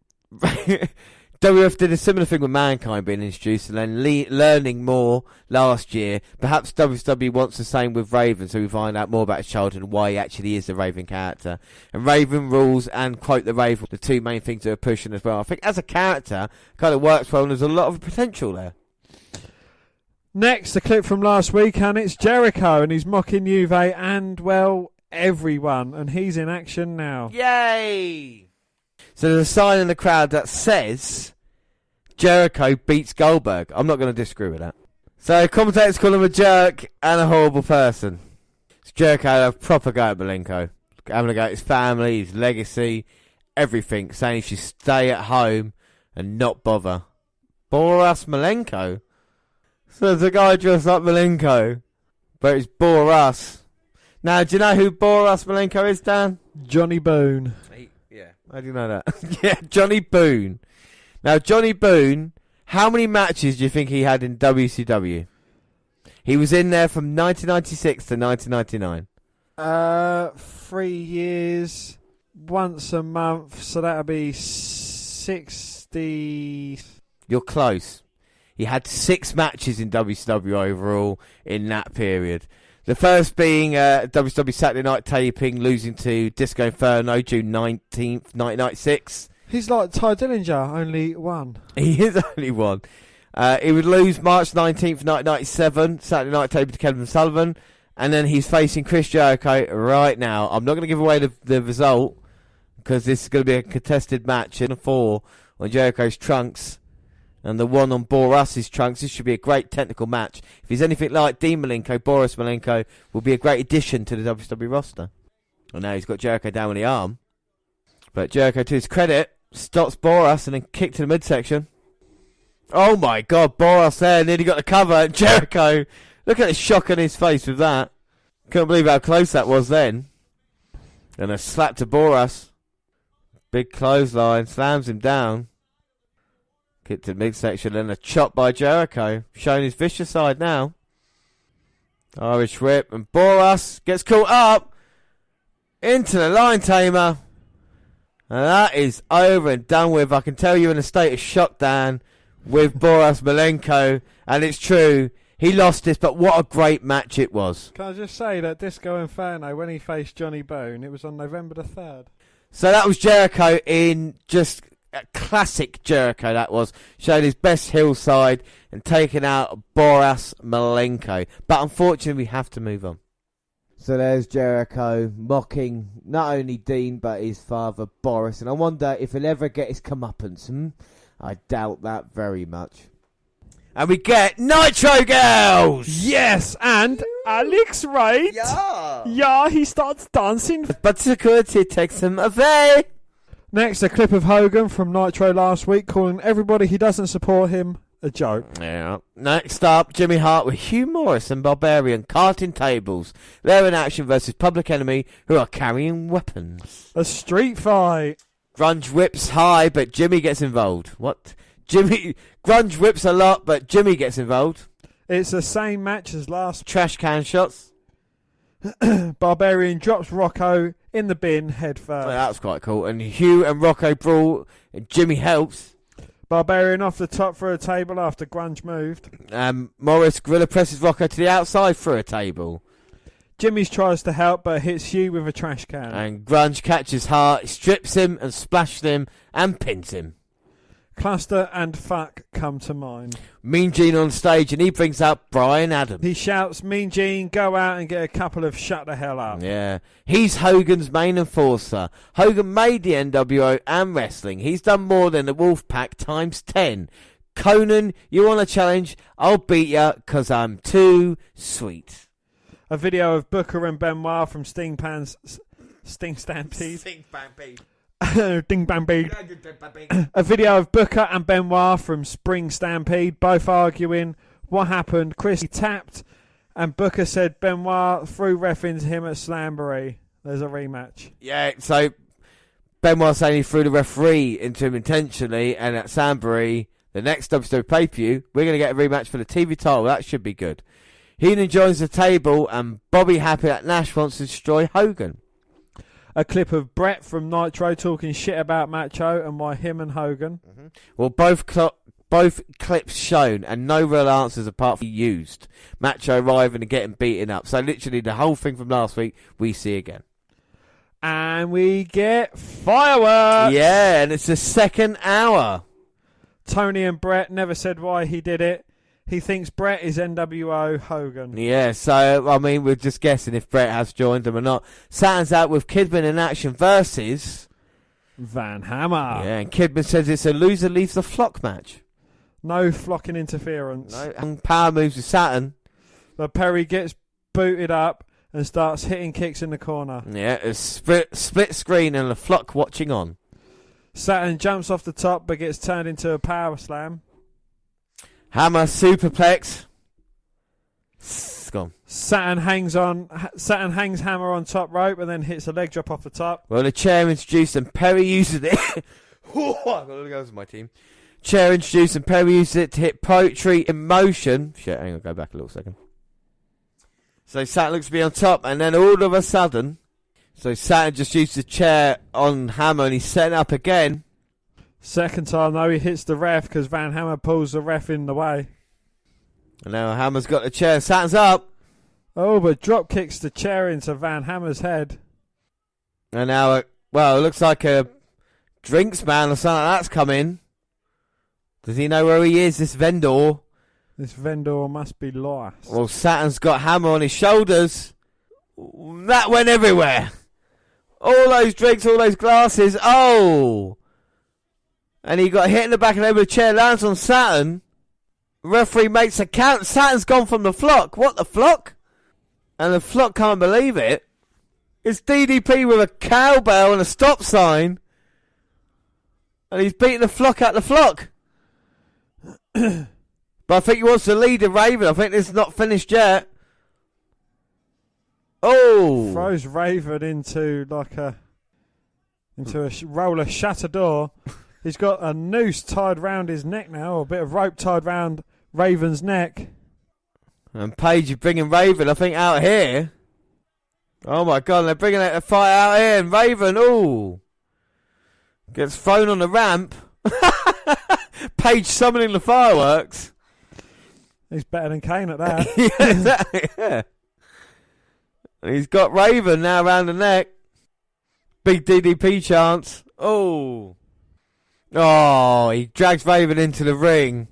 WWF did a similar thing with Mankind being introduced and then learning more last year. Perhaps WWE wants the same with Raven, so we find out more about his childhood and why he actually is the Raven character. And Raven rules and Quote the Raven, the two main things that are pushing as well. I think as a character, kind of works well and there's a lot of potential there. Next, a clip from last week, and it's Jericho, and he's mocking Juve and, well, everyone, and he's in action now. Yay! So there's a sign in the crowd that says Jericho beats Goldberg. I'm not going to disagree with that. So commentators call him a jerk and a horrible person. So Jericho had a proper go at Malenko. Having a go at his family, his legacy, everything. Saying he should stay at home and not bother. Boris Malenko? So there's a guy dressed like Malenko, but it's Boris. Now, do you know who Boris Malenko is, Dan? Johnny Boone. Yeah, how do you know that? Yeah, Johnny Boone. Now, Johnny Boone, how many matches do you think he had in WCW? He was in there from 1996 to 1999. 3 years, once a month, so that'll be 60... You're close. He had 6 matches in WCW overall in that period. The first being WCW Saturday Night taping, losing to Disco Inferno June 19th, 1996. He's like Ty Dillinger, only one. He is only one. He would lose March 19th, 1997, Saturday Night taping to Kevin Sullivan. And then he's facing Chris Jericho right now. I'm not going to give away the result because this is going to be a contested match in 4 on Jericho's trunks. And the one on Boras's trunks. This should be a great technical match. If he's anything like Dean Malenko, Boris Malenko will be a great addition to the WWE roster. And now he's got Jericho down on the arm. But Jericho, to his credit, stops Boras and then kicked to the midsection. Oh my God, Boras there nearly got the cover. And Jericho, look at the shock on his face with that. Couldn't believe how close that was then. And a slap to Boras. Big clothesline, slams him down. Kick to the midsection and a chop by Jericho. Showing his vicious side now. Irish whip and Boras gets caught up into the line tamer. And that is over and done with. I can tell you're in a state of shock, Dan, with Boras Malenko. And it's true. He lost this, but what a great match it was. Can I just say that Disco Inferno, when he faced Johnny Bone, it was on November the 3rd. So that was Jericho in just a classic Jericho, that was. Showed his best heel side and taking out Boras Malenko. But unfortunately, we have to move on. So there's Jericho mocking not only Dean, but his father, Boris. And I wonder if he'll ever get his comeuppance. I doubt that very much. And we get Nitro Girls! Yes, and Alex Wright. Yeah, he starts dancing. But security takes him away. Next, a clip of Hogan from Nitro last week calling everybody who doesn't support him a joke. Yeah. Next up, Jimmy Hart with Hugh Morris and Barbarian carting tables. They're in action versus Public Enemy, who are carrying weapons. A street fight. Grunge whips high, but Jimmy gets involved. What? Grunge whips a lot, but Jimmy gets involved. It's the same match as last. Trash can shots. Barbarian drops Rocco in the bin head first. Well, that was quite cool. And Hugh and Rocco brawl, and Jimmy helps. Barbarian off the top for a table after Grunge moved. Morris gorilla presses Rocco to the outside for a table. Jimmy tries to help, but hits Hugh with a trash can. And Grunge catches Hart, strips him and splashes him and pins him. Cluster and fuck come to mind. Mean Gene on stage, and he brings out Brian Adams. He shouts, Mean Gene, go out and get a couple of shut the hell up. Yeah. He's Hogan's main enforcer. Hogan made the NWO and wrestling. He's done more than the Wolfpac times 10. Conan, you want a challenge? I'll beat ya, 'cause I'm too sweet. A video of Booker and Benoit from Sting Stampede. Ding bang bead. A video of Booker and Benoit from Spring Stampede, both arguing what happened. Chris tapped, and Booker said Benoit threw ref into him at Slamboree. There's a rematch. Yeah, so Benoit saying he threw the referee into him intentionally, and at Slamboree, the next WCW pay-per-view, we're going to get a rematch for the TV title. That should be good. Heenan joins the table, and Bobby happy that Nash wants to destroy Hogan. A clip of Brett from Nitro talking shit about Macho and why him and Hogan. Mm-hmm. Well, both clips shown and no real answers apart from used. Macho arriving and getting beaten up. So literally the whole thing from last week we see again. And we get fireworks. Yeah, and it's the second hour. Tony and Brett never said why he did it. He thinks Brett is NWO Hogan. Yeah, so, I mean, we're just guessing if Brett has joined them or not. Saturn's out with Kidman in action versus Van Hammer. Yeah, and Kidman says it's a loser leaves the flock match. No flocking interference. No, and power moves with Saturn. But Perry gets booted up and starts hitting kicks in the corner. Yeah, a split screen and a flock watching on. Saturn jumps off the top but gets turned into a power slam. Hammer superplex. It's gone. Saturn hangs Hammer on top rope and then hits a leg drop off the top. Well, the chair introduced and Perry uses it. I've got to go to my team. Chair introduced and Perry uses it to hit Poetry in Motion. Shit, hang on, go back a little second. So Saturn looks to be on top, and then all of a sudden, so Saturn just used the chair on Hammer and he's setting up again. Second time, though, he hits the ref because Van Hammer pulls the ref in the way. And now Hammer's got the chair. Saturn's up. Oh, but drop kicks the chair into Van Hammer's head. And now, it looks like a drinks man or something like that's come in. Does he know where he is, this vendor? This vendor must be lost. Well, Saturn's got Hammer on his shoulders. That went everywhere. All those drinks, all those glasses. Oh! And he got hit in the back of the head with a chair, lands on Saturn. Referee makes a count. Saturn's gone from the flock. What, the flock? And the flock can't believe it. It's DDP with a cowbell and a stop sign. And he's beating the flock out the flock. But I think he wants to lead the Raven. I think this is not finished yet. Oh! Throws Raven into a roller shattered. He's got a noose tied round his neck now, or a bit of rope tied round Raven's neck. And Page is bringing Raven, I think, out here. Oh my God, they're bringing the fight out here, and Raven, gets thrown on the ramp. Page summoning the fireworks. He's better than Kane at that. Yeah, exactly, yeah. And he's got Raven now around the neck. Big DDP chance. Oh, he drags Raven into the ring.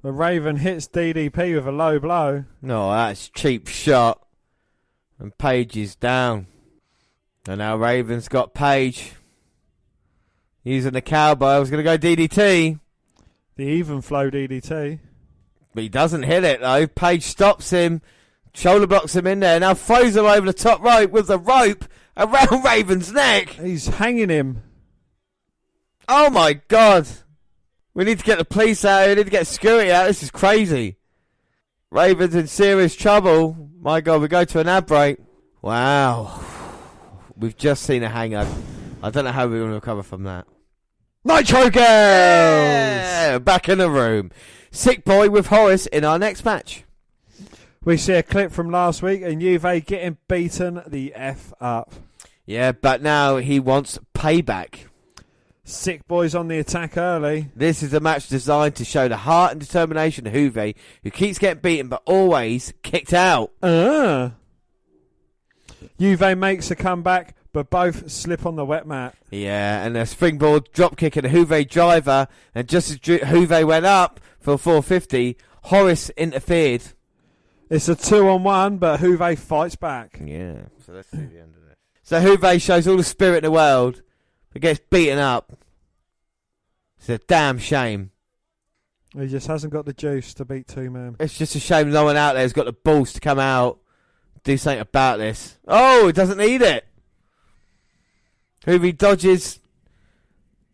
The Raven hits DDP with a low blow. No, that's cheap shot. And Page is down. And now Raven's got Page. Using the cowboy. I was going to go DDT. The even flow DDT. But he doesn't hit it though. Page stops him. Shoulder blocks him in there. Now throws him over the top rope with the rope around Raven's neck. He's hanging him. Oh my God. We need to get the police out here. We need to get security out. This is crazy. Raven's in serious trouble. My God, we go to an ad break. Wow. We've just seen a hanger. I don't know how we're going to recover from that. Nitro Girls! Yeah, back in the room. Sick Boy with Horace in our next match. We see a clip from last week and Juve getting beaten the F up. Yeah, but now he wants payback. Sick Boy's on the attack early. This is a match designed to show the heart and determination of Juve, who keeps getting beaten but always kicked out. Juve makes a comeback, but both slip on the wet mat. Yeah, and a springboard dropkick and a Juve driver, and just as Juve went up for 450, Horace interfered. It's a 2-on-1, but Juve fights back. Yeah, so let's see the end of this. So Juve shows all the spirit in the world, but gets beaten up. It's a damn shame. He just hasn't got the juice to beat two men. It's just a shame no one out there has got the balls to come out, do something about this. Oh, it doesn't need it. Juve dodges,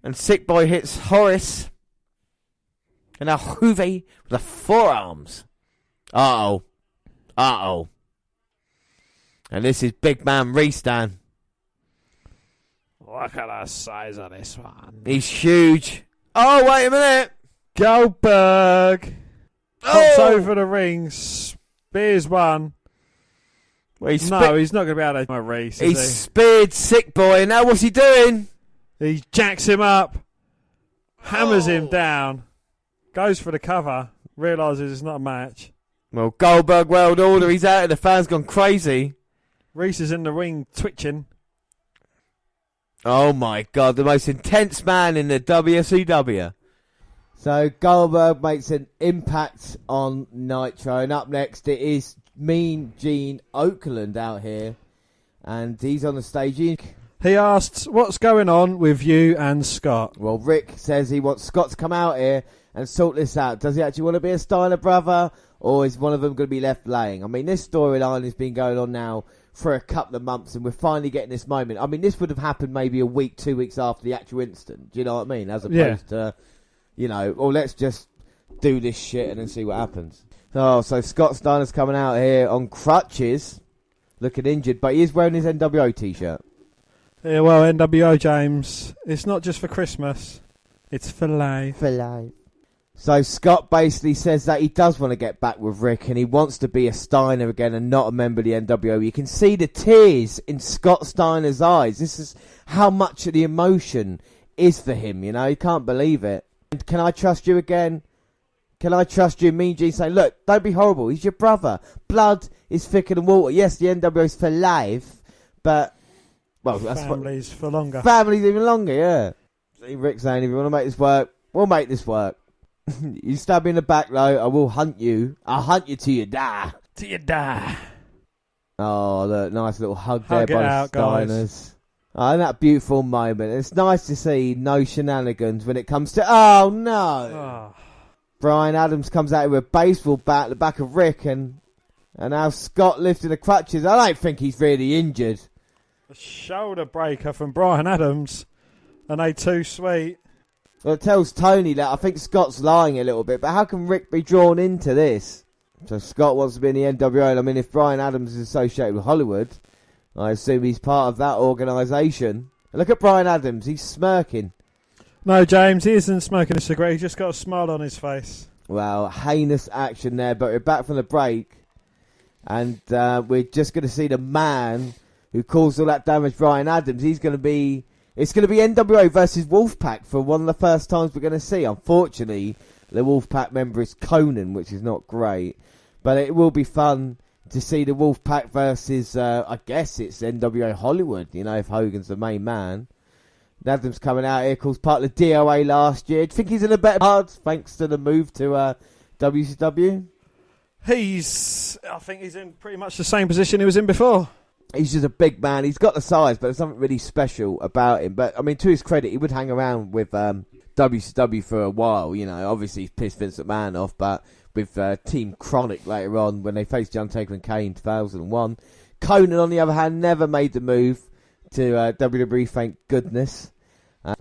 and Sick Boy hits Horace. And now Juve with the forearms. Uh-oh. And this is big man Restan. Look at the size of this one. He's huge. Oh, wait a minute. Goldberg hops over the ring, spears one. Well, he's not going to be able to race. He speared Sick Boy, and now what's he doing? He jacks him up, hammers him down, goes for the cover, realises it's not a match. Well, Goldberg World Order, he's out and the fans gone crazy. Reese is in the ring twitching. Oh my God, the most intense man in the WCW. So Goldberg makes an impact on Nitro, and up next it is Mean Gene Okerlund out here, and he's on the stage. He asks, what's going on with you and Scott? Well, Rick says he wants Scott to come out here and sort this out. Does he actually want to be a Steiner brother, or is one of them going to be left laying? I mean, this storyline has been going on now for a couple of months, and we're finally getting this moment. I mean, this would have happened maybe a week, 2 weeks after the actual incident. Do you know what I mean? As opposed to, let's just do this shit and then see what happens. Oh, so Scott Steiner's coming out here on crutches, looking injured, but he is wearing his NWO t-shirt. Yeah, well, NWO, James, it's not just for Christmas. It's for life. For life. So Scott basically says that he does want to get back with Rick, and he wants to be a Steiner again and not a member of the NWO. You can see the tears in Scott Steiner's eyes. This is how much of the emotion is for him, you know. He can't believe it. Can I trust you again? Can I trust you? Mean Gene saying, look, don't be horrible. He's your brother. Blood is thicker than water. Yes, the NWO is for life, but... well, that's families for longer. Families even longer, yeah. See Rick saying, if you want to make this work, we'll make this work. You stab me in the back, though, I will hunt you. I'll hunt you till you die. Till you die. Oh, look, nice little hug Hug there by out, the Steiners. Oh, and that beautiful moment. It's nice to see no shenanigans when it comes to... oh, no. Brian Adams comes out with a baseball bat at the back of Rick, and now Scott lifting the crutches. I don't think he's really injured. A shoulder breaker from Brian Adams, and they too sweet. Well, it tells Tony that I think Scott's lying a little bit, but how can Rick be drawn into this? So Scott wants to be in the NWO. I mean, if Brian Adams is associated with Hollywood, I assume he's part of that organisation. Look at Brian Adams. He's smirking. No, James, he isn't smoking a cigarette. He's just got a smile on his face. Well, heinous action there, but we're back from the break. And we're just going to see the man who caused all that damage, Brian Adams. It's going to be NWO versus Wolfpac for one of the first times we're going to see. Unfortunately, the Wolfpac member is Conan, which is not great. But it will be fun to see the Wolfpac versus, I guess it's NWO Hollywood, if Hogan's the main man. Adams coming out here, calls part of the DOA last year. Do you think he's in a better cards thanks to the move to WCW? I think he's in pretty much the same position he was in before. He's just a big man. He's got the size, but there's something really special about him. But, I mean, to his credit, he would hang around with WCW for a while. Obviously he's pissed Vince McMahon off, but with Team Chronic later on when they faced Undertaker and Kane in 2001. Conan, on the other hand, never made the move to WWE, thank goodness. I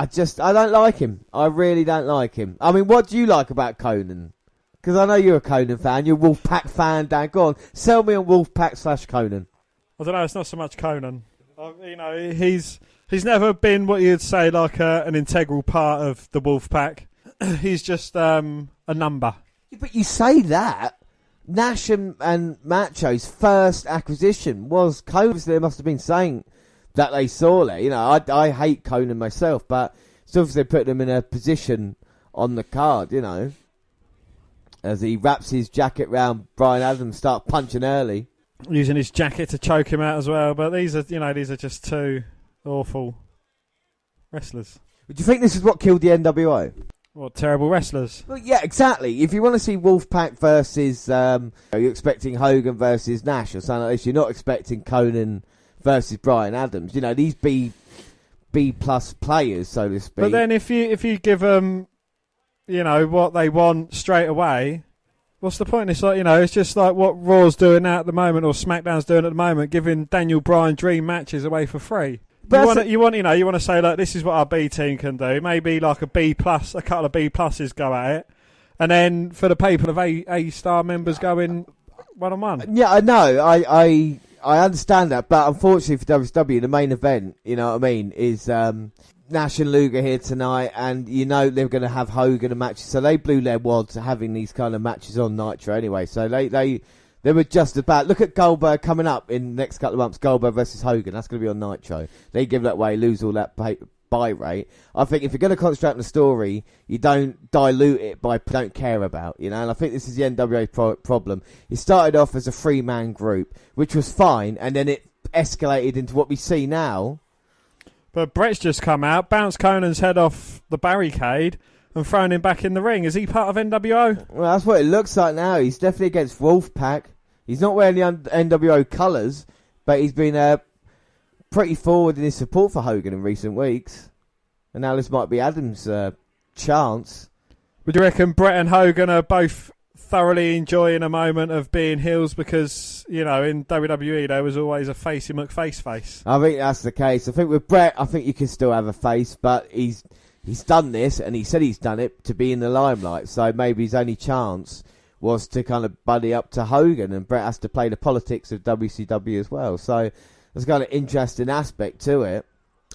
don't like him. I really don't like him. I mean, what do you like about Conan? Because I know you're a Conan fan. You're a Wolfpac fan, Dan. Go on, sell me on Wolfpac/Conan. I don't know, it's not so much Conan. He's never been what you'd say like an integral part of the Wolfpac. He's just a number. But you say that. Nash and Macho's first acquisition was Conan. Obviously, they must have been saying that they saw it. I hate Conan myself, but it's obviously put him in a position on the card, as he wraps his jacket round Brian Adams, start punching early. Using his jacket to choke him out as well, but these are just two awful wrestlers. Do you think this is what killed the NWO? What terrible wrestlers? Well, yeah, exactly. If you want to see Wolfpac versus, you're expecting Hogan versus Nash or something like this, you're not expecting Conan versus Brian Adams. These B plus players, so to speak. But then if you give them, what they want straight away, what's the point? It's like, it's just like what Raw's doing now at the moment, or SmackDown's doing at the moment, giving Daniel Bryan dream matches away for free. But you want to say, like, this is what our B team can do. Maybe like a B plus, a couple of B pluses go at it, and then for the people of A star members going 1-on-1. Yeah, I know. I understand that, but unfortunately for WCW, the main event, you know what I mean, is Nash and Luger here tonight, and they're going to have Hogan and matches, so they blew their wads having these kind of matches on Nitro anyway, so they were just about. Look at Goldberg coming up in the next couple of months, Goldberg versus Hogan, that's going to be on Nitro. They give that away, lose all that buy rate. I think if you're going to concentrate on the story, you don't dilute it by don't care about, and I think this is the NWA problem. It started off as a 3-man group, which was fine, and then it escalated into what we see now. But Brett's just come out, bounced Conan's head off the barricade and thrown him back in the ring. Is he part of NWO? Well, that's what it looks like now. He's definitely against Wolfpac. He's not wearing the NWO colours, but he's been pretty forward in his support for Hogan in recent weeks. And now this might be Adams' chance. Would you reckon Brett and Hogan are both thoroughly enjoying a moment of being heels because, in WWE there was always a Facey McFace face? I think that's the case. I think with Brett, I think you can still have a face, but he's done this, and he said he's done it to be in the limelight, so maybe his only chance was to kind of buddy up to Hogan, and Brett has to play the politics of WCW as well, so there's kind of interesting aspect to it.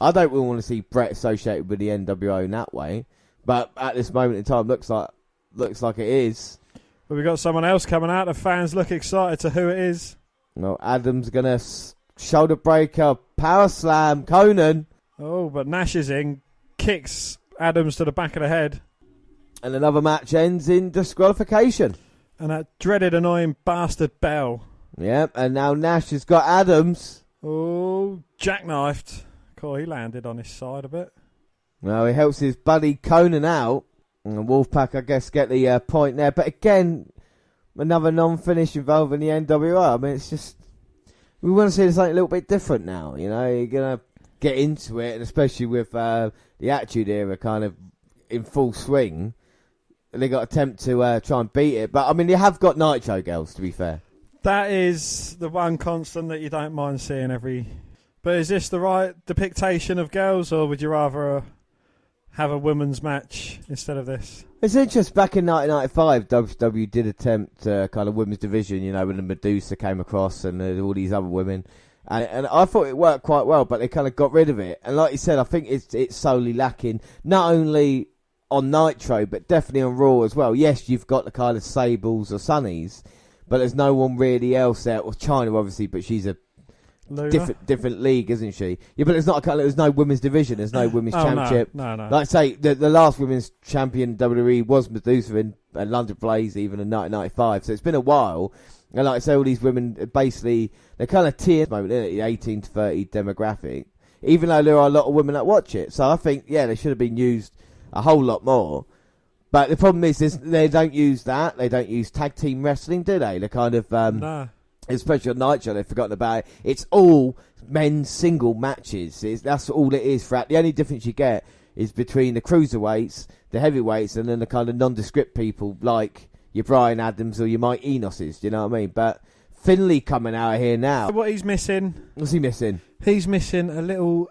I don't really want to see Brett associated with the NWO in that way, but at this moment in time, looks like it is. But we've got someone else coming out. The fans look excited to who it is. No, Adams going to shoulder breaker, power slam, Conan. Oh, but Nash is in, kicks Adams to the back of the head. And another match ends in disqualification. And that dreaded, annoying bastard bell. Yep, and now Nash has got Adams. Oh, jackknifed. Cool, he landed on his side a bit. Well, he helps his buddy Conan out. And Wolfpac, I guess, get the point there. But again, another non-finish involving the NWO. I mean, it's just... We want to see something a little bit different now, You're going to get into it, and especially with the Attitude Era kind of in full swing. They got to attempt to try and beat it. But, I mean, they have got Nitro girls, to be fair. That is the one constant that you don't mind seeing every... But is this the right depiction of girls, or would you rather have a women's match instead of this. It's interesting, back in 1995, WCW did attempt kind of women's division, when the Medusa came across and all these other women. And I thought it worked quite well, but they kind of got rid of it. And like you said, I think it's solely lacking, not only on Nitro, but definitely on Raw as well. Yes, you've got the kind of Sables or Sunnies, but there's no one really else there. Well, China, obviously, but she's a different league, isn't she? Yeah, but there's no women's division. There's no women's championship. No. Like I say, the last women's champion WWE was Medusa in London Blaze, even in 1995. So it's been a while. And like I say, all these women, basically, they're kind of tiered at the moment, isn't it? The 18 to 30 demographic. Even though there are a lot of women that watch it. So I think, they should have been used a whole lot more. But the problem is they don't use that. They don't use tag team wrestling, do they? They're kind of... No. Especially on Nitro, they've forgotten about it. It's all men's single matches. That's all it is. The only difference you get is between the cruiserweights, the heavyweights, and then the kind of nondescript people like your Brian Adams or your Mike Enoses. Do you know what I mean? But Finlay coming out here now. What he's missing? What's he missing? He's missing a little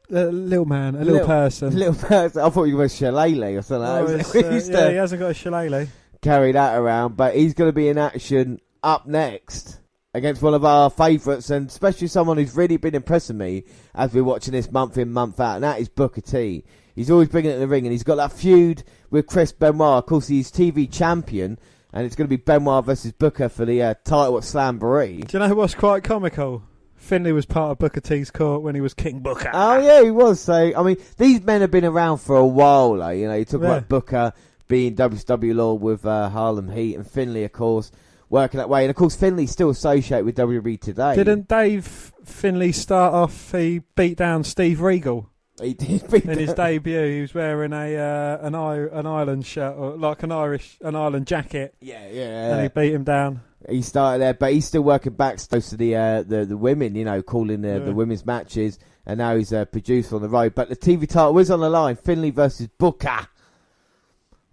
man, a little person. A little person. I thought you were a shillelagh or something. He hasn't got a shillelagh. Carry that around, but he's going to be in action up next against one of our favourites, and especially someone who's really been impressing me as we're watching this month in, month out, and that is Booker T. He's always bringing it in the ring, and he's got that feud with Chris Benoit. Of course, he's TV champion, and it's going to be Benoit versus Booker for the title at Slamboree. Do you know what's quite comical? Finlay was part of Booker T's court when he was King Booker. Oh, yeah, he was. So, I mean, these men have been around for a while, though. You talk about Booker being WCW Law with Harlem Heat, and Finlay, of course, working that way. And, of course, Finlay's still associated with WWE today. Didn't Dave Finlay start off, he beat down Steve Regal? He did beat in his debut. He was wearing an Ireland shirt, or like an Ireland jacket. Yeah. And he beat him down. He started there, but he's still working backstage to the women, calling the women's matches. And now he's a producer on the road. But the TV title is on the line. Finlay versus Booker.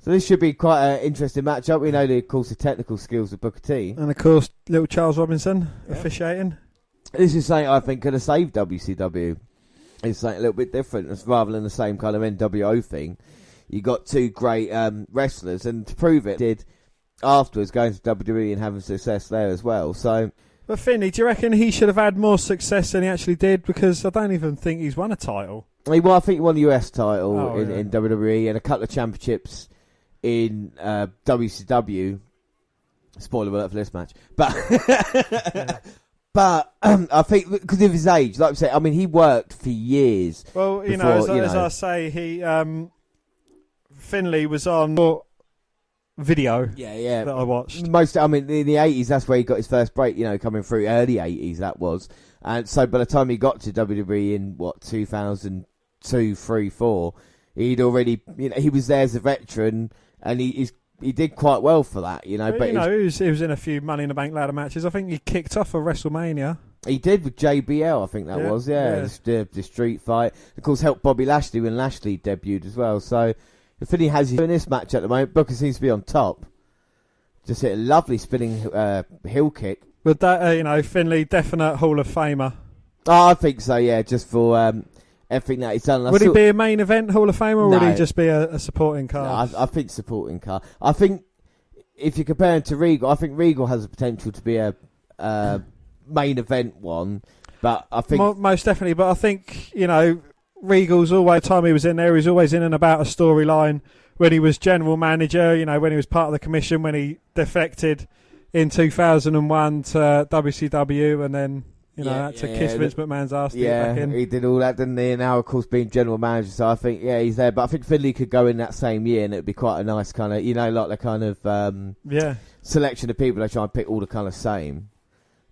So this should be quite an interesting matchup. We know, of course, the technical skills of Booker T. And, of course, little Charles Robinson officiating. This is something I think could have saved WCW. It's something a little bit different. It's rather than the same kind of NWO thing. You got two great wrestlers, and to prove it, did afterwards going to WWE and having success there as well. So, but Finlay, do you reckon he should have had more success than he actually did? Because I don't even think he's won a title. I think he won the US title in WWE and a couple of championships in WCW. Spoiler alert for this match, but but I think because of his age, like I said, I mean, he worked for years. Well, as I say, he Finlay was on video. Yeah. That I watched. In the 80s, that's where he got his first break. Coming through early 80s, that was. And so by the time he got to WWE in 2002, 3, 4, he'd already, he was there as a veteran. And he did quite well for that, But he was in a few Money in the Bank ladder matches. I think he kicked off for WrestleMania. He did with JBL, I think that was, the street fight. Of course, helped Bobby Lashley when Lashley debuted as well. So, if Finlay has his in this match at the moment, Booker seems to be on top. Just hit a lovely spinning heel kick. But that, Finlay, definite Hall of Famer. Oh, I think so, yeah, just for everything that he's done. Would he be a main event Hall of Famer, or would he just be a supporting card? No, I think supporting card. I think if you compare him to Regal, I think Regal has the potential to be a main event one. But I think most definitely. But I think Regal's always time he was in there. He was always in and about a storyline. When he was general manager, when he was part of the commission, when he defected in 2001 to WCW, and then. Had to kiss Vince McMahon's ass to get back in. He did all that, didn't he? And now, of course, being general manager, so I think, he's there. But I think Finlay could go in that same year, and it would be quite a nice kind of, like the kind of selection of people. They try and pick all the kind of same.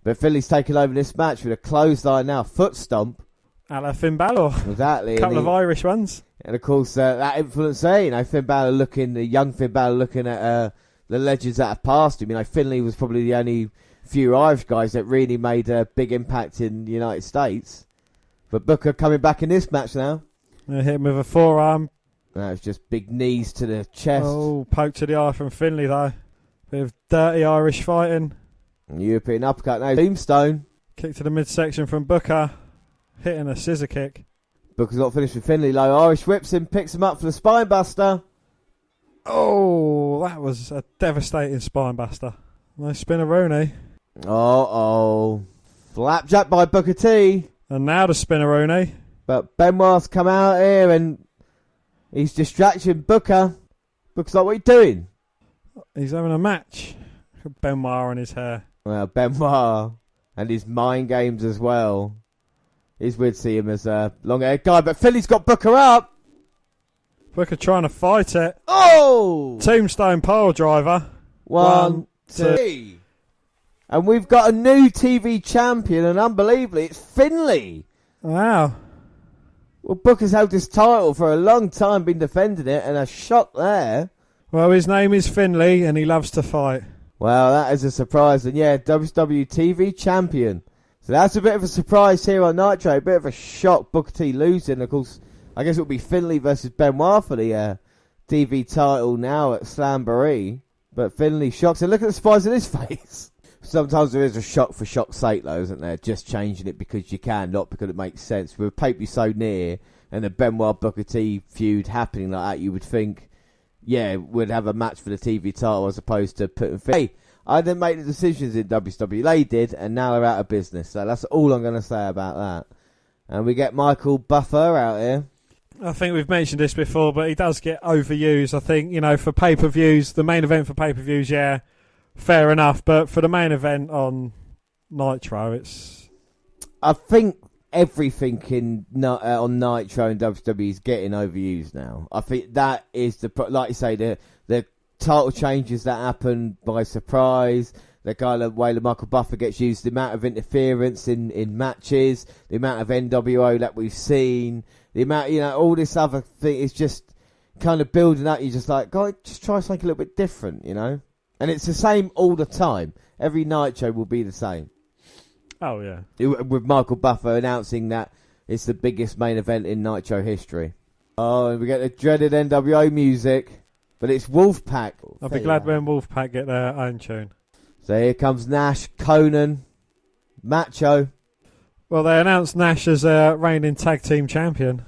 But Finlay's taking over this match with a clothesline now, foot stomp. A la Finn Balor. Exactly. A couple of Irish ones. And, of course, that influence there, Finn Balor the young Finn Balor looking at the legends that have passed him. Finlay was probably the only few Irish guys that really made a big impact in the United States. But Booker coming back in this match now. Hit him with a forearm. That was just big knees to the chest. Oh, poke to the eye from Finlay though. Bit of dirty Irish fighting. European uppercut now. Tombstone. Kick to the midsection from Booker. Hitting a scissor kick. Booker's not finished with Finlay. Low Irish whips him, picks him up for the spine buster. Oh, that was a devastating spine buster. Nice spinneroonie. Oh. Flapjack by Booker T. And now the spinneroonie. But Benoit's come out here and he's distracting Booker. Booker's like, what are you doing? He's having a match. Benoit and his hair. Well, Benoit and his mind games as well. It's weird to see him as a long-haired guy, but Philly's got Booker up. Booker trying to fight it. Oh! Tombstone pile driver. One, two. And we've got a new TV champion, and unbelievably, it's Finlay. Wow. Well, Booker's held this title for a long time, been defending it, and a shock there. Well, his name is Finlay, and he loves to fight. Well, that is a surprise. And yeah, WCW TV champion. So that's a bit of a surprise here on Nitro. A bit of a shock, Booker T losing. Of course, I guess it will be Finlay versus Benoit for the TV title now at Slamboree. But Finlay shocks. And look at the surprise in his face. Sometimes there is a shock for shock's sake, though, isn't there? Just changing it because you can, not because it makes sense. With Paper so near and the Benoit Booker T feud happening like that, you would think, yeah, we'd have a match for the TV title as opposed to putting... Hey, I didn't make the decisions in WCW. They did, and now they're out of business. So that's all I'm going to say about that. And we get Michael Buffer out here. I think we've mentioned this before, but he does get overused. I think, for pay-per-views, the main event for pay-per-views, yeah, fair enough. But for the main event on Nitro, it's... I think everything on Nitro and WWE is getting overused now. I think that is like you say, the title changes that happen by surprise. The way that Michael Buffer gets used, the amount of interference in matches, the amount of NWO that we've seen, the amount, all this other thing is just kind of building up. You're just like, God, just try something a little bit different, And it's the same all the time. Every Nitro will be the same. Oh, yeah. With Michael Buffer announcing that it's the biggest main event in Nitro history. Oh, and we get the dreaded NWO music, but it's Wolfpac. I'll be glad when Wolfpac get their own tune. So here comes Nash, Conan, Macho. Well, they announced Nash as a reigning tag team champion.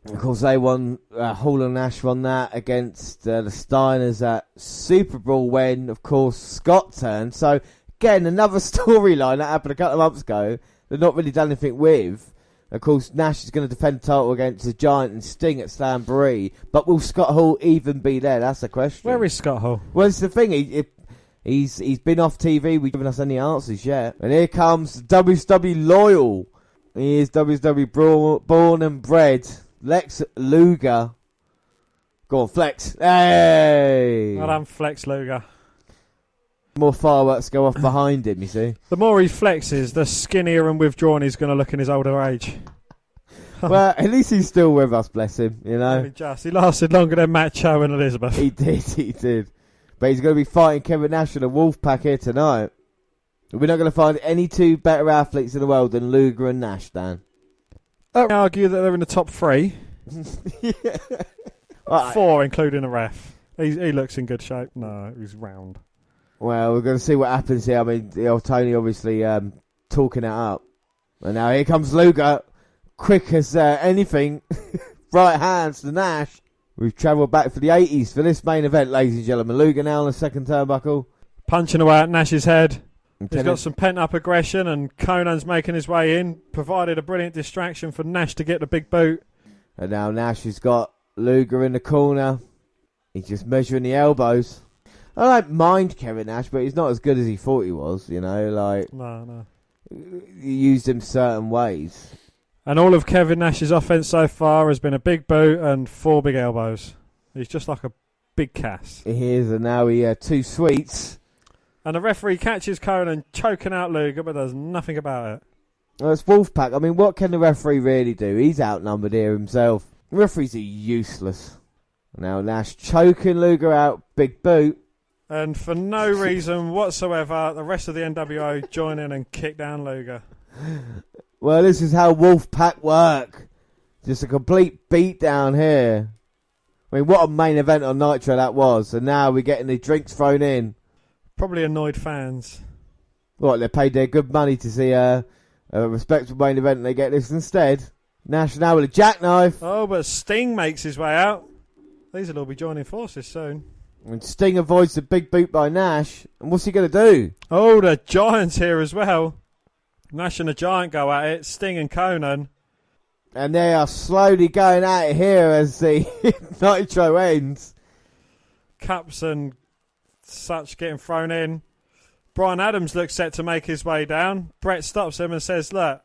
Of course, they won. Hall and Nash won that against the Steiners at Super Brawl when, of course, Scott turned. So, again, another storyline that happened a couple of months ago. They've not really done anything with. Of course, Nash is going to defend the title against the Giant and Sting at Slamboree. But will Scott Hall even be there? That's the question. Where is Scott Hall? Well, it's the thing. He's been off TV. We've given us any answers yet. And here comes WCW Loyal. He is WCW born and bred. Lex Luger. Go on, Flex. Hey! Well done, Flex Luger. More fireworks go off behind him, you see. The more he flexes, the skinnier and withdrawn he's going to look in his older age. Well, at least he's still with us, bless him, He lasted longer than Macho and Elizabeth. He did. But he's going to be fighting Kevin Nash and the Wolfpack here tonight. We're not going to find any two better athletes in the world than Luger and Nash, Dan. I argue that they're in the top 3. Yeah. 4, including the ref. He looks in good shape. No, he's round. Well, we're going to see what happens here. I mean, Tony obviously talking it up. And now here comes Luger. Quick as anything. Right hands to Nash. We've travelled back for the 80s for this main event, ladies and gentlemen. Luger now on the second turnbuckle. Punching away at Nash's head. He's got some pent-up aggression, and Conan's making his way in. Provided a brilliant distraction for Nash to get the big boot. And now Nash has got Luger in the corner. He's just measuring the elbows. I don't mind Kevin Nash, but he's not as good as he thought he was, No. He used him certain ways. And all of Kevin Nash's offense so far has been a big boot and 4 big elbows. He's just like a big Cass. He is, and now he had 2 sweets. And the referee catches Conan choking out Luger, but does nothing about it. Well, it's Wolfpac. I mean, what can the referee really do? He's outnumbered here himself. The referees are useless. Now Nash choking Luger out, big boot. And for no reason whatsoever, the rest of the NWO join in and kick down Luger. Well, this is how Wolfpac work. Just a complete beatdown here. I mean, what a main event on Nitro that was. And now we're getting the drinks thrown in. Probably annoyed fans. What, they paid their good money to see a respectable main event and they get this instead? Nash now with a jackknife. Oh, but Sting makes his way out. These will all be joining forces soon. And Sting avoids the big boot by Nash. And what's he going to do? Oh, the Giant's here as well. Nash and the Giant go at it. Sting and Conan. And they are slowly going at it here as the Nitro ends. Cups and such getting thrown in. Bryan Adams looks set to make his way down. Brett stops him and says, look,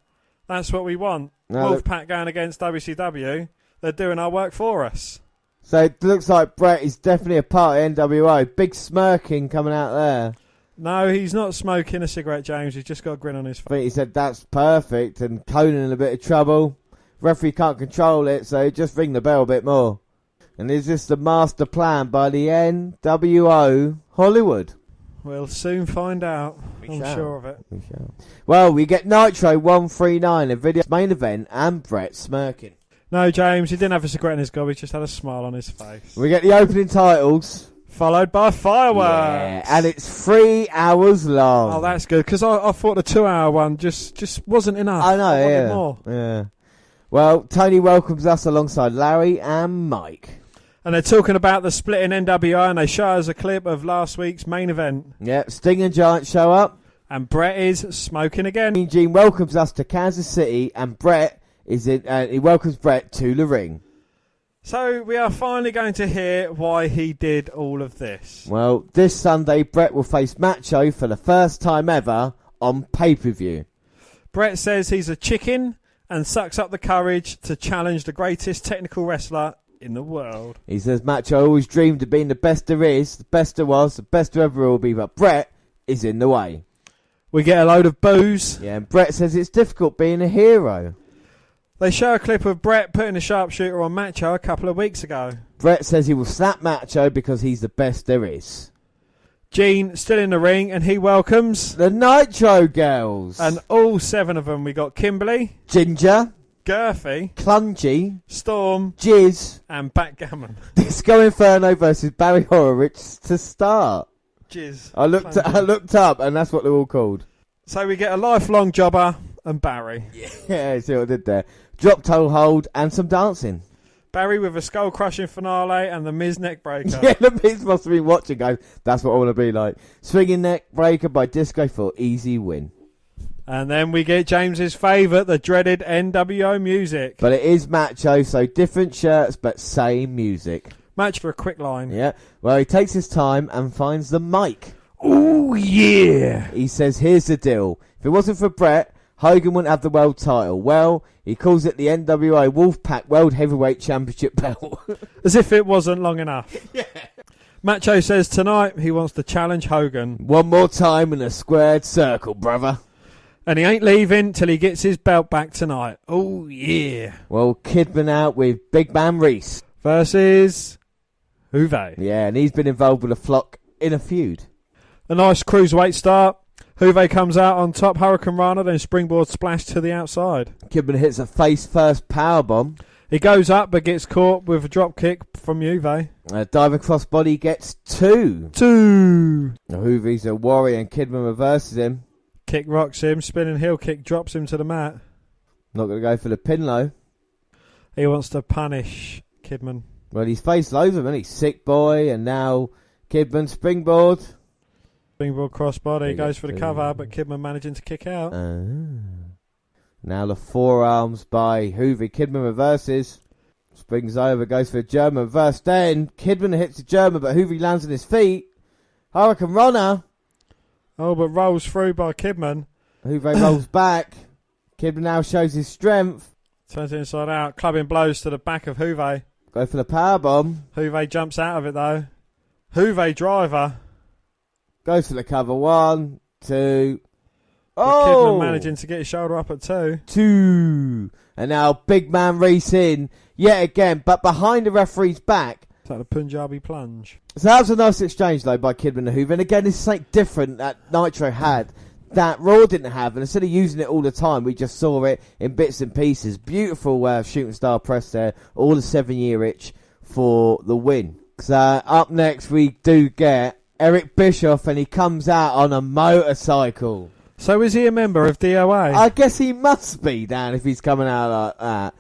that's what we want. Wolfpac going against WCW. They're doing our work for us. So it looks like Brett is definitely a part of NWO. Big smirking coming out there. No, he's not smoking a cigarette, James. He's just got a grin on his I face. think he said that's perfect. And Conan in a bit of trouble. Referee can't control it, so just ring the bell a bit more. And is this the master plan by the NWO Hollywood? We'll soon find out. I'm sure of it. We shall. Well, we get Nitro 139, a video main event, and Brett smirking. No, James, he didn't have a cigarette in his gob. He just had a smile on his face. We get the opening titles. Followed by fireworks. Yeah, and it's 3 hours long. Oh, that's good, because I thought the 2-hour one just wasn't enough. I know, wanted more. Yeah. Well, Tony welcomes us alongside Larry and Mike. And they're talking about the split in NWO, and they show us a clip of last week's main event. Yep, Sting and Giant show up. And Brett is smoking again. Mean Gene welcomes us to Kansas City, and Brett is in. He welcomes Brett to the ring. So we are finally going to hear why he did all of this. Well, this Sunday, Brett will face Macho for the first time ever on pay-per-view. Brett says he's a chicken and sucks up the courage to challenge the greatest technical wrestler in the world. He says Macho always dreamed of being the best there is, the best there was, the best there ever will be, but Brett is in the way. We get a load of boos. Yeah, and Brett says it's difficult being a hero. They show a clip of Brett putting a sharpshooter on Macho a couple of weeks ago. Brett says he will slap Macho because he's the best there is. Gene still in the ring, and he welcomes the Nitro Girls. And all 7 of them. We got Kimberly, Ginger, Girthy, Clungy, Storm, Jizz, and Backgammon. Disco Inferno versus Barry Horowitz to start. Jizz. I looked up, and that's what they're all called. So we get a lifelong jobber and Barry. Yeah, see what I did there. Drop toe hold and some dancing. Barry with a skull-crushing finale and the Miz neck breaker. Yeah, the Miz must have been watching, guys. That's what I want to be like. Swinging neck breaker by Disco for easy win. And then we get James's favourite, the dreaded NWO music. But it is Macho, so different shirts, but same music. Match for a quick line. Yeah. Well, he takes his time and finds the mic. Ooh, yeah. He says, here's the deal. If it wasn't for Brett, Hogan wouldn't have the world title. Well, he calls it the NWO Wolfpac World Heavyweight Championship belt. As if it wasn't long enough. Yeah. Macho says tonight he wants to challenge Hogan. One more time in a squared circle, brother. And he ain't leaving till he gets his belt back tonight. Oh, yeah. Well, Kidman out with Big Man Reese. Versus Juve. Yeah, and he's been involved with a Flock in a feud. A nice cruiserweight start. Juve comes out on top, Hurricane Rana, then springboard splash to the outside. Kidman hits a face-first powerbomb. He goes up but gets caught with a drop kick from Juve. Diving crossbody gets 2. Juve's a warrior and Kidman reverses him. Kick rocks him, spinning heel kick drops him to the mat. Not going to go for the pin though. He wants to punish Kidman. Well, he's faced loads of them, he's Sick Boy, and now Kidman springboard. Springboard crossbody, goes for the cover, but Kidman managing to kick out. Now the forearms by Juve. Kidman reverses. Springs over, goes for a German reverse. Then Kidman hits the German, but Juve lands on his feet. Hurricane Runner. Oh, but rolls through by Kidman. Juve rolls back. Kidman now shows his strength. Turns it inside out, clubbing blows to the back of Juve. Go for the powerbomb. Juve jumps out of it though. Juve driver. Goes for the cover. 1, 2. Kidman managing to get his shoulder up at 2. 2. And now Big Man Reese in yet again, but behind the referee's back. It's like the Punjabi plunge. So that was a nice exchange though by Kidman and Juve. And again, this is something different that Nitro had that Raw didn't have. And instead of using it all the time, we just saw it in bits and pieces. Beautiful shooting star press there. All the 7-year itch for the win. So up next we do get Eric Bischoff, and he comes out on a motorcycle. So is he a member of DOA? I guess he must be, Dan, if he's coming out like that.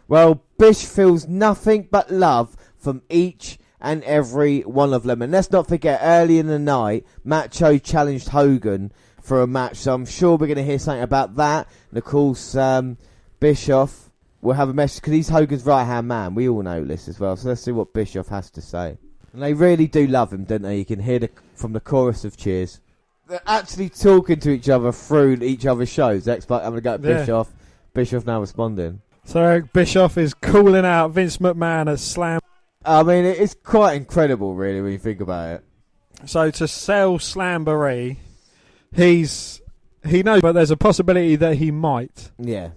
Well, Bish feels nothing but love from each and every one of them. And let's not forget, early in the night, Macho challenged Hogan for a match. So I'm sure we're going to hear something about that. And of course, Bischoff will have a message, because he's Hogan's right-hand man. We all know this as well. So let's see what Bischoff has to say. And they really do love him, don't they? You can hear from the chorus of cheers. They're actually talking to each other through each other's shows. X-Pac having a go at Bischoff. Bischoff now responding. So Eric Bischoff is calling out Vince McMahon at Slam. I mean, it's quite incredible, really, when you think about it. So to sell Slamboree, he knows, but there's a possibility that he might. Yeah.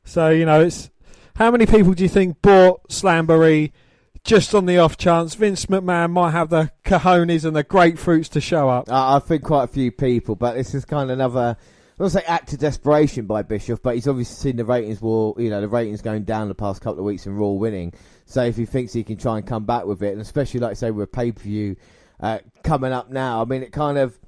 So, it's how many people do you think bought Slamboree just on the off chance Vince McMahon might have the cojones and the grapefruits to show up? I think quite a few people, but this is kind of another, I don't say act of desperation by Bischoff, but he's obviously seen the ratings war, the ratings going down the past couple of weeks and Raw winning. So if he thinks he can try and come back with it, and especially like I say with a pay-per-view coming up now, I mean, it kind of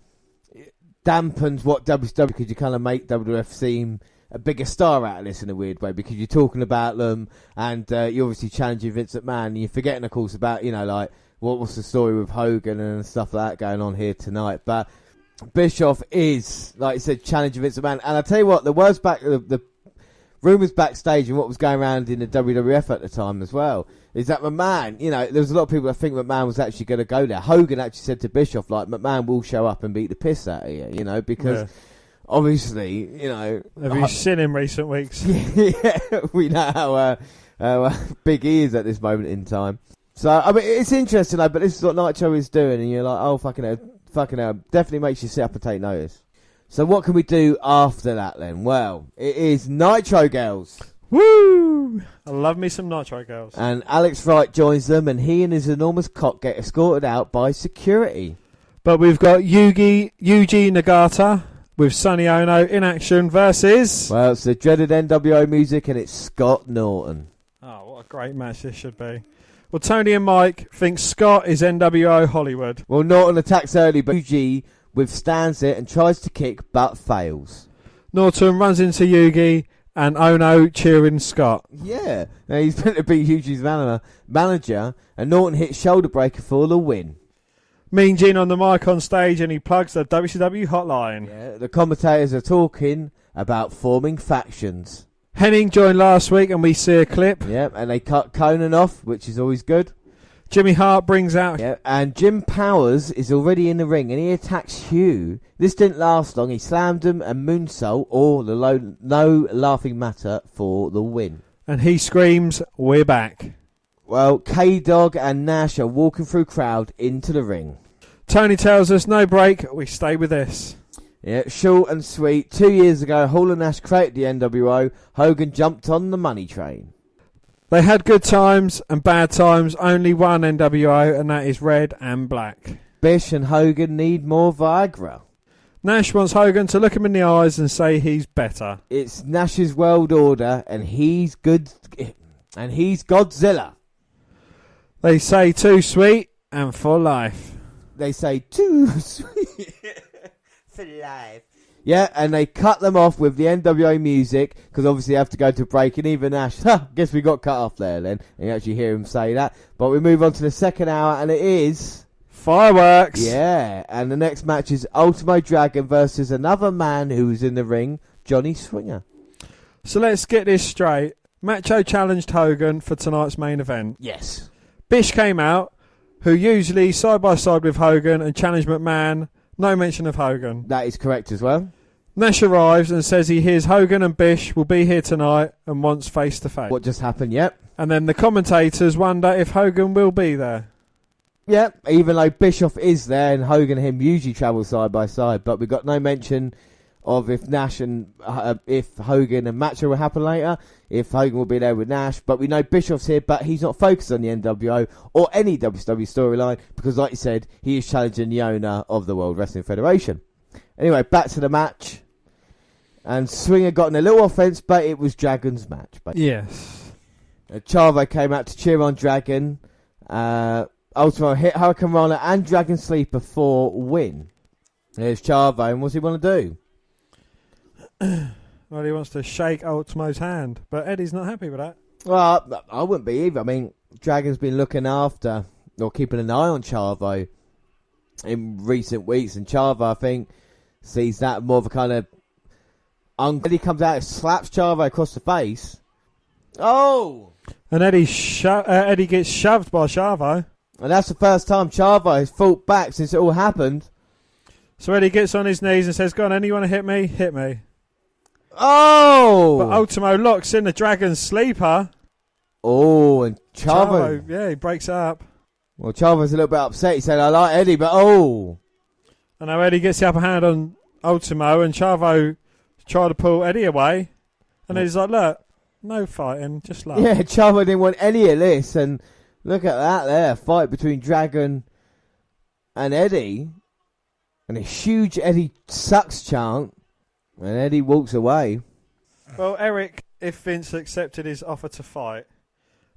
dampens what WCW, because you kind of make WWF seem a bigger star out of this in a weird way, because you're talking about them and you're obviously challenging Vince McMahon, and you're forgetting, of course, about, like, what's the story with Hogan and stuff like that going on here tonight. But Bischoff is, like I said, challenging Vince McMahon. And I tell you what, the rumours backstage and what was going around in the WWF at the time as well, is that McMahon, there was a lot of people that think McMahon was actually going to go there. Hogan actually said to Bischoff, like, McMahon will show up and beat the piss out of you, because... Yeah. Obviously, Have you seen him recent weeks? Yeah, we know how big he is at this moment in time. So, I mean, it's interesting, though, but this is what Nitro is doing, and you're like, oh, fucking hell. Definitely makes you sit up and take notice. So what can we do after that, then? Well, it is Nitro Girls. Woo! I love me some Nitro Girls. And Alex Wright joins them, and he and his enormous cock get escorted out by security. But we've got Yuji Nagata with Sonny Ono in action versus... Well, it's the dreaded NWO music, and it's Scott Norton. Oh, what a great match this should be. Well, Tony and Mike think Scott is NWO Hollywood. Well, Norton attacks early, but Yuji withstands it and tries to kick, but fails. Norton runs into Yugi and Ono cheering Scott. Yeah, now he's meant to be Yuji's manager, and Norton hits shoulder breaker for the win. Mean Gene on the mic on stage, and he plugs the WCW hotline. Yeah, the commentators are talking about forming factions. Henning joined last week, and we see a clip. Yeah, and they cut Conan off, which is always good. Jimmy Hart brings out... Yeah, and Jim Powers is already in the ring, and he attacks Hugh. This didn't last long. He slammed him and moonsault, or the no laughing matter, for the win. And he screams, "We're back." Well, K-Dog and Nash are walking through crowd into the ring. Tony tells us, no break, we stay with this. Yeah, short and sweet. 2 years ago, Hall and Nash created the NWO. Hogan jumped on the money train. They had good times and bad times. Only one NWO, and that is red and black. Bish and Hogan need more Viagra. Nash wants Hogan to look him in the eyes and say he's better. It's Nash's world order, and he's good, and he's Godzilla. They say too sweet and for life. They say too sweet for life. Yeah, and they cut them off with the NWO music, because obviously they have to go to break, and even Nash, guess we got cut off there then. And you actually hear him say that. But we move on to the second hour, and it is... fireworks. Yeah, and the next match is Ultimo Dragon versus another man who was in the ring, Johnny Swinger. So let's get this straight. Macho challenged Hogan for tonight's main event. Yes. Bish came out, who usually side by side with Hogan, and challenged McMahon. No mention of Hogan. That is correct as well. Nash arrives and says he hears Hogan and Bish will be here tonight and wants face to face. What just happened? Yep. And then the commentators wonder if Hogan will be there. Yep, even though Bischoff is there and Hogan and him usually travel side by side, but we got no mention of if Nash and if Hogan and Macho will happen later, if Hogan will be there with Nash. But we know Bischoff's here, but he's not focused on the NWO or any WCW storyline, because like you said, he is challenging the owner of the World Wrestling Federation. Anyway, back to the match. And Swinger got in a little offence, but it was Dragon's match. Yes. Chavo came out to cheer on Dragon. Ultimo hit Hurricane Rana and Dragon Sleeper for win. There's Chavo, and what's he want to do? Well, he wants to shake Ultimo's hand, but Eddie's not happy with that. Well, I wouldn't be either. I mean, Dragon's been looking after or keeping an eye on Chavo in recent weeks, and Chavo, I think, sees that more of a kind of... Eddie comes out and slaps Chavo across the face. Oh! And Eddie gets shoved by Chavo. And that's the first time Chavo has fought back since it all happened. So Eddie gets on his knees and says, "Go on, Eddie, you want to hit me? Hit me." Oh! But Ultimo locks in the Dragon's sleeper. Oh, and Chavo... Yeah, he breaks it up. Well, Chavo's a little bit upset. He said, "I like Eddie, but oh." And now Eddie gets the upper hand on Ultimo, and Chavo tried to pull Eddie away. And Eddie's like, "Look, no fighting, just love." Yeah, Chavo didn't want any of this, and look at that there, fight between Dragon and Eddie, and a huge Eddie sucks chant, and Eddie walks away. Well, Eric, if Vince accepted his offer to fight,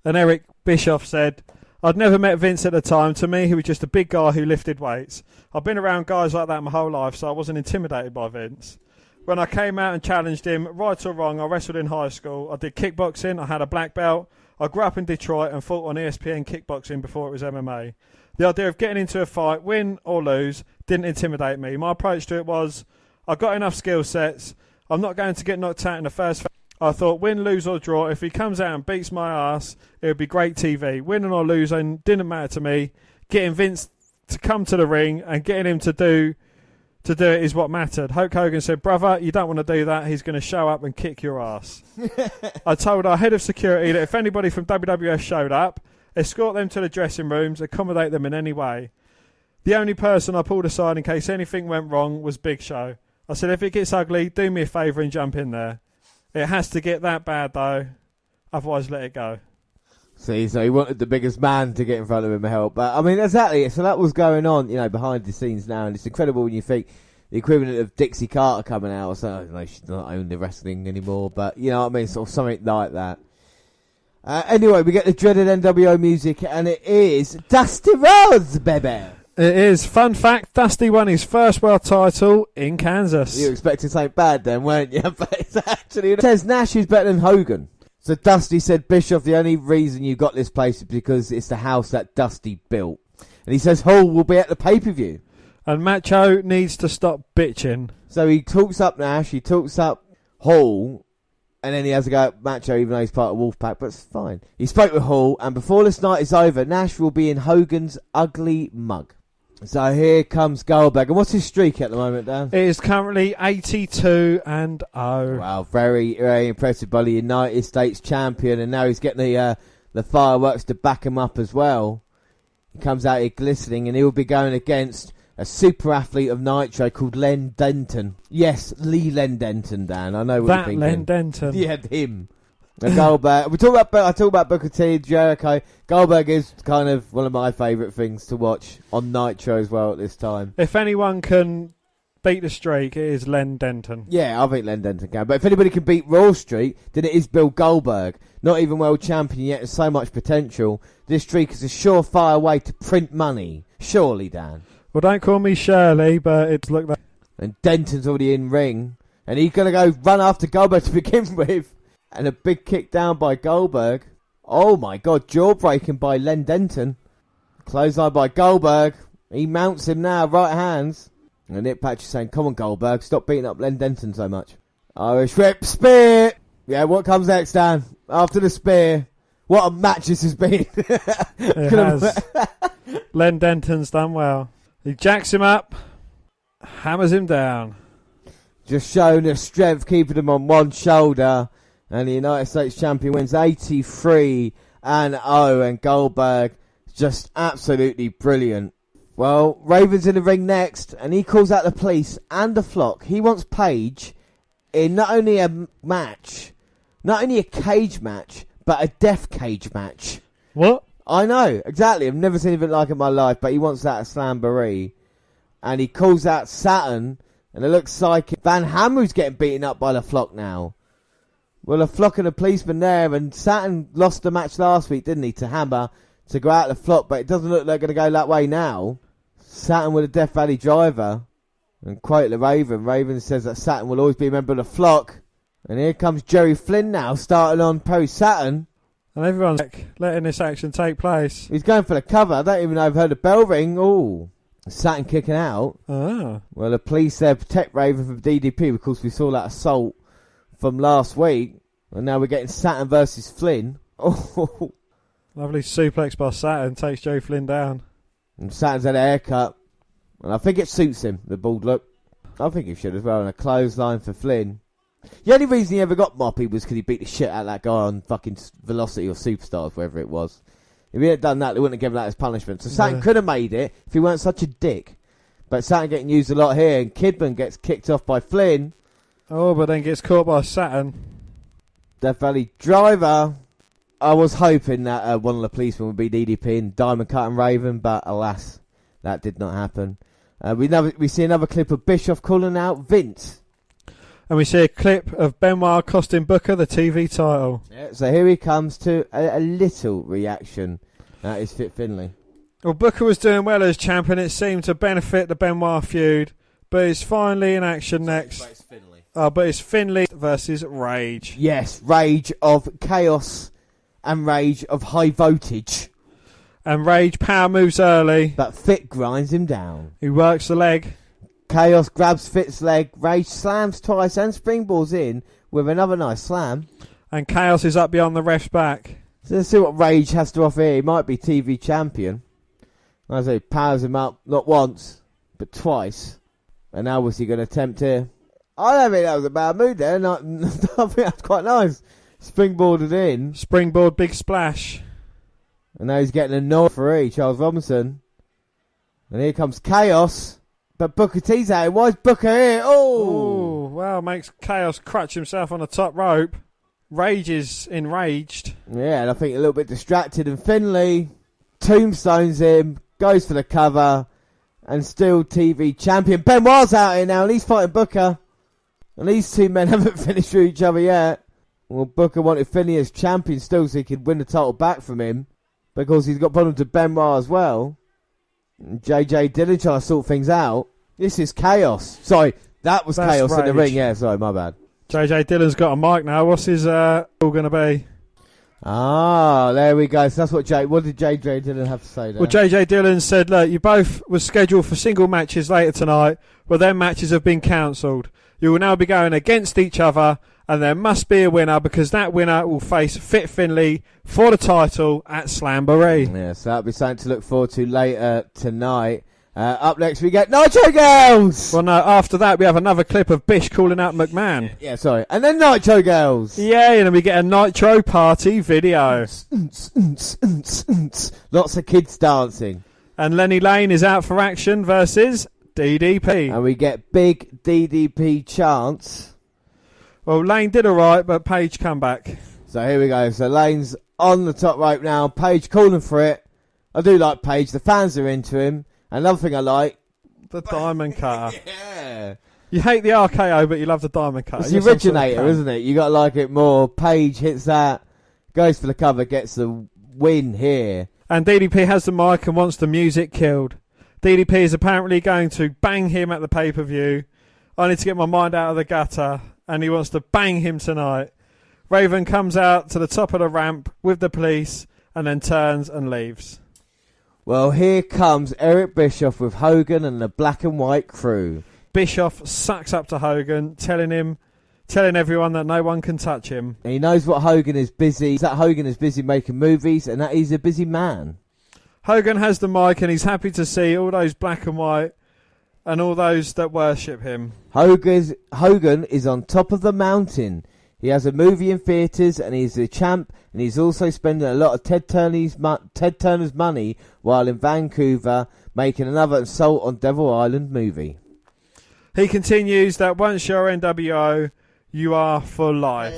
and Eric Bischoff said, "I'd never met Vince at the time. To me, he was just a big guy who lifted weights. I've been around guys like that my whole life, so I wasn't intimidated by Vince. When I came out and challenged him, right or wrong, I wrestled in high school. I did kickboxing. I had a black belt. I grew up in Detroit and fought on ESPN kickboxing before it was MMA. The idea of getting into a fight, win or lose, didn't intimidate me. My approach to it was, I got enough skill sets. I'm not going to get knocked out in the first. I thought, win, lose or draw. If he comes out and beats my ass, it would be great TV. Winning or losing didn't matter to me. Getting Vince to come to the ring and getting him to do it is what mattered. Hulk Hogan said, brother, you don't want to do that. He's going to show up and kick your ass. I told our head of security that if anybody from WWF showed up, escort them to the dressing rooms, accommodate them in any way. The only person I pulled aside in case anything went wrong was Big Show. I said, if it gets ugly, do me a favour and jump in there. It has to get that bad, though. Otherwise, let it go. See, so he wanted the biggest man to get in front of him and help. But, I mean, exactly. So that was going on, behind the scenes now. And it's incredible when you think the equivalent of Dixie Carter coming out. So, she's not owned the wrestling anymore. But, you know what I mean? Sort of something like that. Anyway, we get the dreaded NWO music. And it is Dusty Rhodes, baby. It is. Fun fact, Dusty won his first world title in Kansas. You were expecting something bad then, weren't you? But it's actually... It says Nash is better than Hogan. So Dusty said, Bischoff, the only reason you got this place is because it's the house that Dusty built. And he says Hall will be at the pay-per-view. And Macho needs to stop bitching. So he talks up Nash, he talks up Hall, and then he has to go at Macho even though he's part of Wolfpac, but it's fine. He spoke with Hall, and before this night is over, Nash will be in Hogan's ugly mug. So here comes Goldberg. And what's his streak at the moment, Dan? It is currently 82-0. Wow, very, very impressive by the United States champion. And now he's getting the fireworks to back him up as well. He comes out here glistening, and he will be going against a super athlete of Nitro called Len Denton. Yes, Lee Len Denton, Dan. I know what you're thinking. Len Denton. Yeah, him. Goldberg. I talk about Booker T, Jericho. Goldberg is kind of one of my favourite things to watch on Nitro as well at this time. If anyone can beat the streak, it is Len Denton. Yeah, I think Len Denton can. But if anybody can beat Raw Streak, then it is Bill Goldberg. Not even world champion yet, there's so much potential. This streak is a surefire way to print money. Surely, Dan. Well, don't call me Shirley, but it's look like... And Denton's already in ring. And he's going to go run after Goldberg to begin with. And a big kick down by Goldberg. Oh my God, jaw-breaking by Len Denton. Clothesline by Goldberg. He mounts him now, right hands. And Nick Patch is saying, come on Goldberg, stop beating up Len Denton so much. Irish whip, spear. Yeah, what comes next, Dan? After the spear. What a match this has been. It has. Len Denton's done well. He jacks him up, hammers him down. Just showing the strength, keeping him on one shoulder. And the United States champion wins 83-0. And Goldberg just absolutely brilliant. Well, Raven's in the ring next, and he calls out the police and the flock. He wants Paige in not only a match, not only a cage match, but a death cage match. What? I know, exactly. I've never seen anything like it in my life, but he wants that at Slamboree. And he calls out Saturn, and it looks like Van Hammer's getting beaten up by the flock now. Well, a flock and a policeman there, and Saturn lost the match last week, didn't he, to Hammer, to go out the flock, but it doesn't look like they're going to go that way now. Saturn with a Death Valley driver. And quote the Raven. Raven says that Saturn will always be a member of the flock. And here comes Jerry Flynn now, starting on Perry Saturn. And everyone's letting this action take place. He's going for the cover. I don't even know if I've heard a bell ring. Oh, Saturn kicking out. Oh. Well, the police there protect Raven from DDP. Of course, we saw that assault from last week. And now we're getting Saturn versus Flynn. Oh. Lovely suplex by Saturn. Takes Joe Flynn down. And Saturn's had a haircut. And I think it suits him, the bald look. I think he should as well. And a clothesline for Flynn. The only reason he ever got moppy was because he beat the shit out of that guy on fucking Velocity or Superstars, wherever it was. If he hadn't done that, they wouldn't have given that as punishment. So Saturn could have made it if he weren't such a dick. But Saturn getting used a lot here, and Kidman gets kicked off by Flynn. Oh, but then gets caught by Saturn. Death Valley Driver. I was hoping that one of the policemen would be DDP and Diamond Cut and Raven, but alas, that did not happen. We see another clip of Bischoff calling out Vince. And we see a clip of Benoit costing Booker the TV title. Yeah, so here he comes to a little reaction. That is Fit Finlay. Well, Booker was doing well as champion. It seemed to benefit the Benoit feud. But it's finally in action next. But it's Finlay. But it's Finlay versus Rage. Yes, Rage of Chaos and Rage of High Voltage. And Rage power moves early. But Fit grinds him down. He works the leg. Chaos grabs Fit's leg. Rage slams twice and springboards in with another nice slam. And Chaos is up beyond the ref's back. So let's see what Rage has to offer here. He might be TV champion. As he powers him up not once, but twice. And now what's he going to attempt here? I don't think that was a bad move there. I think that's quite nice. Springboarded in. Springboard big splash. And now he's getting a nod for E, Charles Robinson. And here comes Chaos. But Booker T's out. Why is Booker here? Oh! Wow, makes Chaos crutch himself on the top rope. Rage is enraged. Yeah, and I think a little bit distracted. And Finlay tombstones him, goes for the cover, and still TV champion. Benoit's out here now, and he's fighting Booker. And these two men haven't finished with each other yet. Well, Booker wanted Finlay as champion still so he could win the title back from him. Because he's got problems with Benoit as well. JJ Dillon trying to sort things out. This is Chaos. Sorry, that was Chaos Rage. in the ring. Yeah, sorry, my bad. JJ Dillon's got a mic now. What's his all going to be? Ah, there we go. So that's what did JJ Dillon have to say there? Well, JJ Dillon said, look, you both were scheduled for single matches later tonight, but their matches have been cancelled. You will now be going against each other, and there must be a winner because that winner will face Fit Finlay for the title at Slamboree. Yeah, so that'll be something to look forward to later tonight. Up next we get Nitro Girls! Well, no, after that we have another clip of Bish calling out McMahon. Yeah, sorry. And then Nitro Girls! Yeah, and then we get a Nitro Party video. Lots of kids dancing. And Lenny Lane is out for action versus DDP. And we get big DDP chants. Well, Lane did alright, but Page come back. So here we go. So Lane's on the top rope now. Page calling for it. I do like Page. The fans are into him. Another thing I like. The Diamond Cutter. Yeah. You hate the RKO, but you love the Diamond Cutter. It's the originator, isn't it? You got to like it more. Page hits that. Goes for the cover. Gets the win here. And DDP has the mic and wants the music killed. DDP is apparently going to bang him at the pay-per-view. I need to get my mind out of the gutter. And he wants to bang him tonight. Raven comes out to the top of the ramp with the police and then turns and leaves. Well, here comes Eric Bischoff with Hogan and the Black and White Crew. Bischoff sucks up to Hogan, telling everyone that no one can touch him. And he knows what Hogan is busy. That Hogan is busy making movies and that he's a busy man. Hogan has the mic and he's happy to see all those black and white and all those that worship him. Hogan is on top of the mountain. He has a movie in theatres and he's a champ, and he's also spending a lot of Ted Turner's money while in Vancouver making another Assault on Devil Island movie. He continues that once you're NWO, you are for life.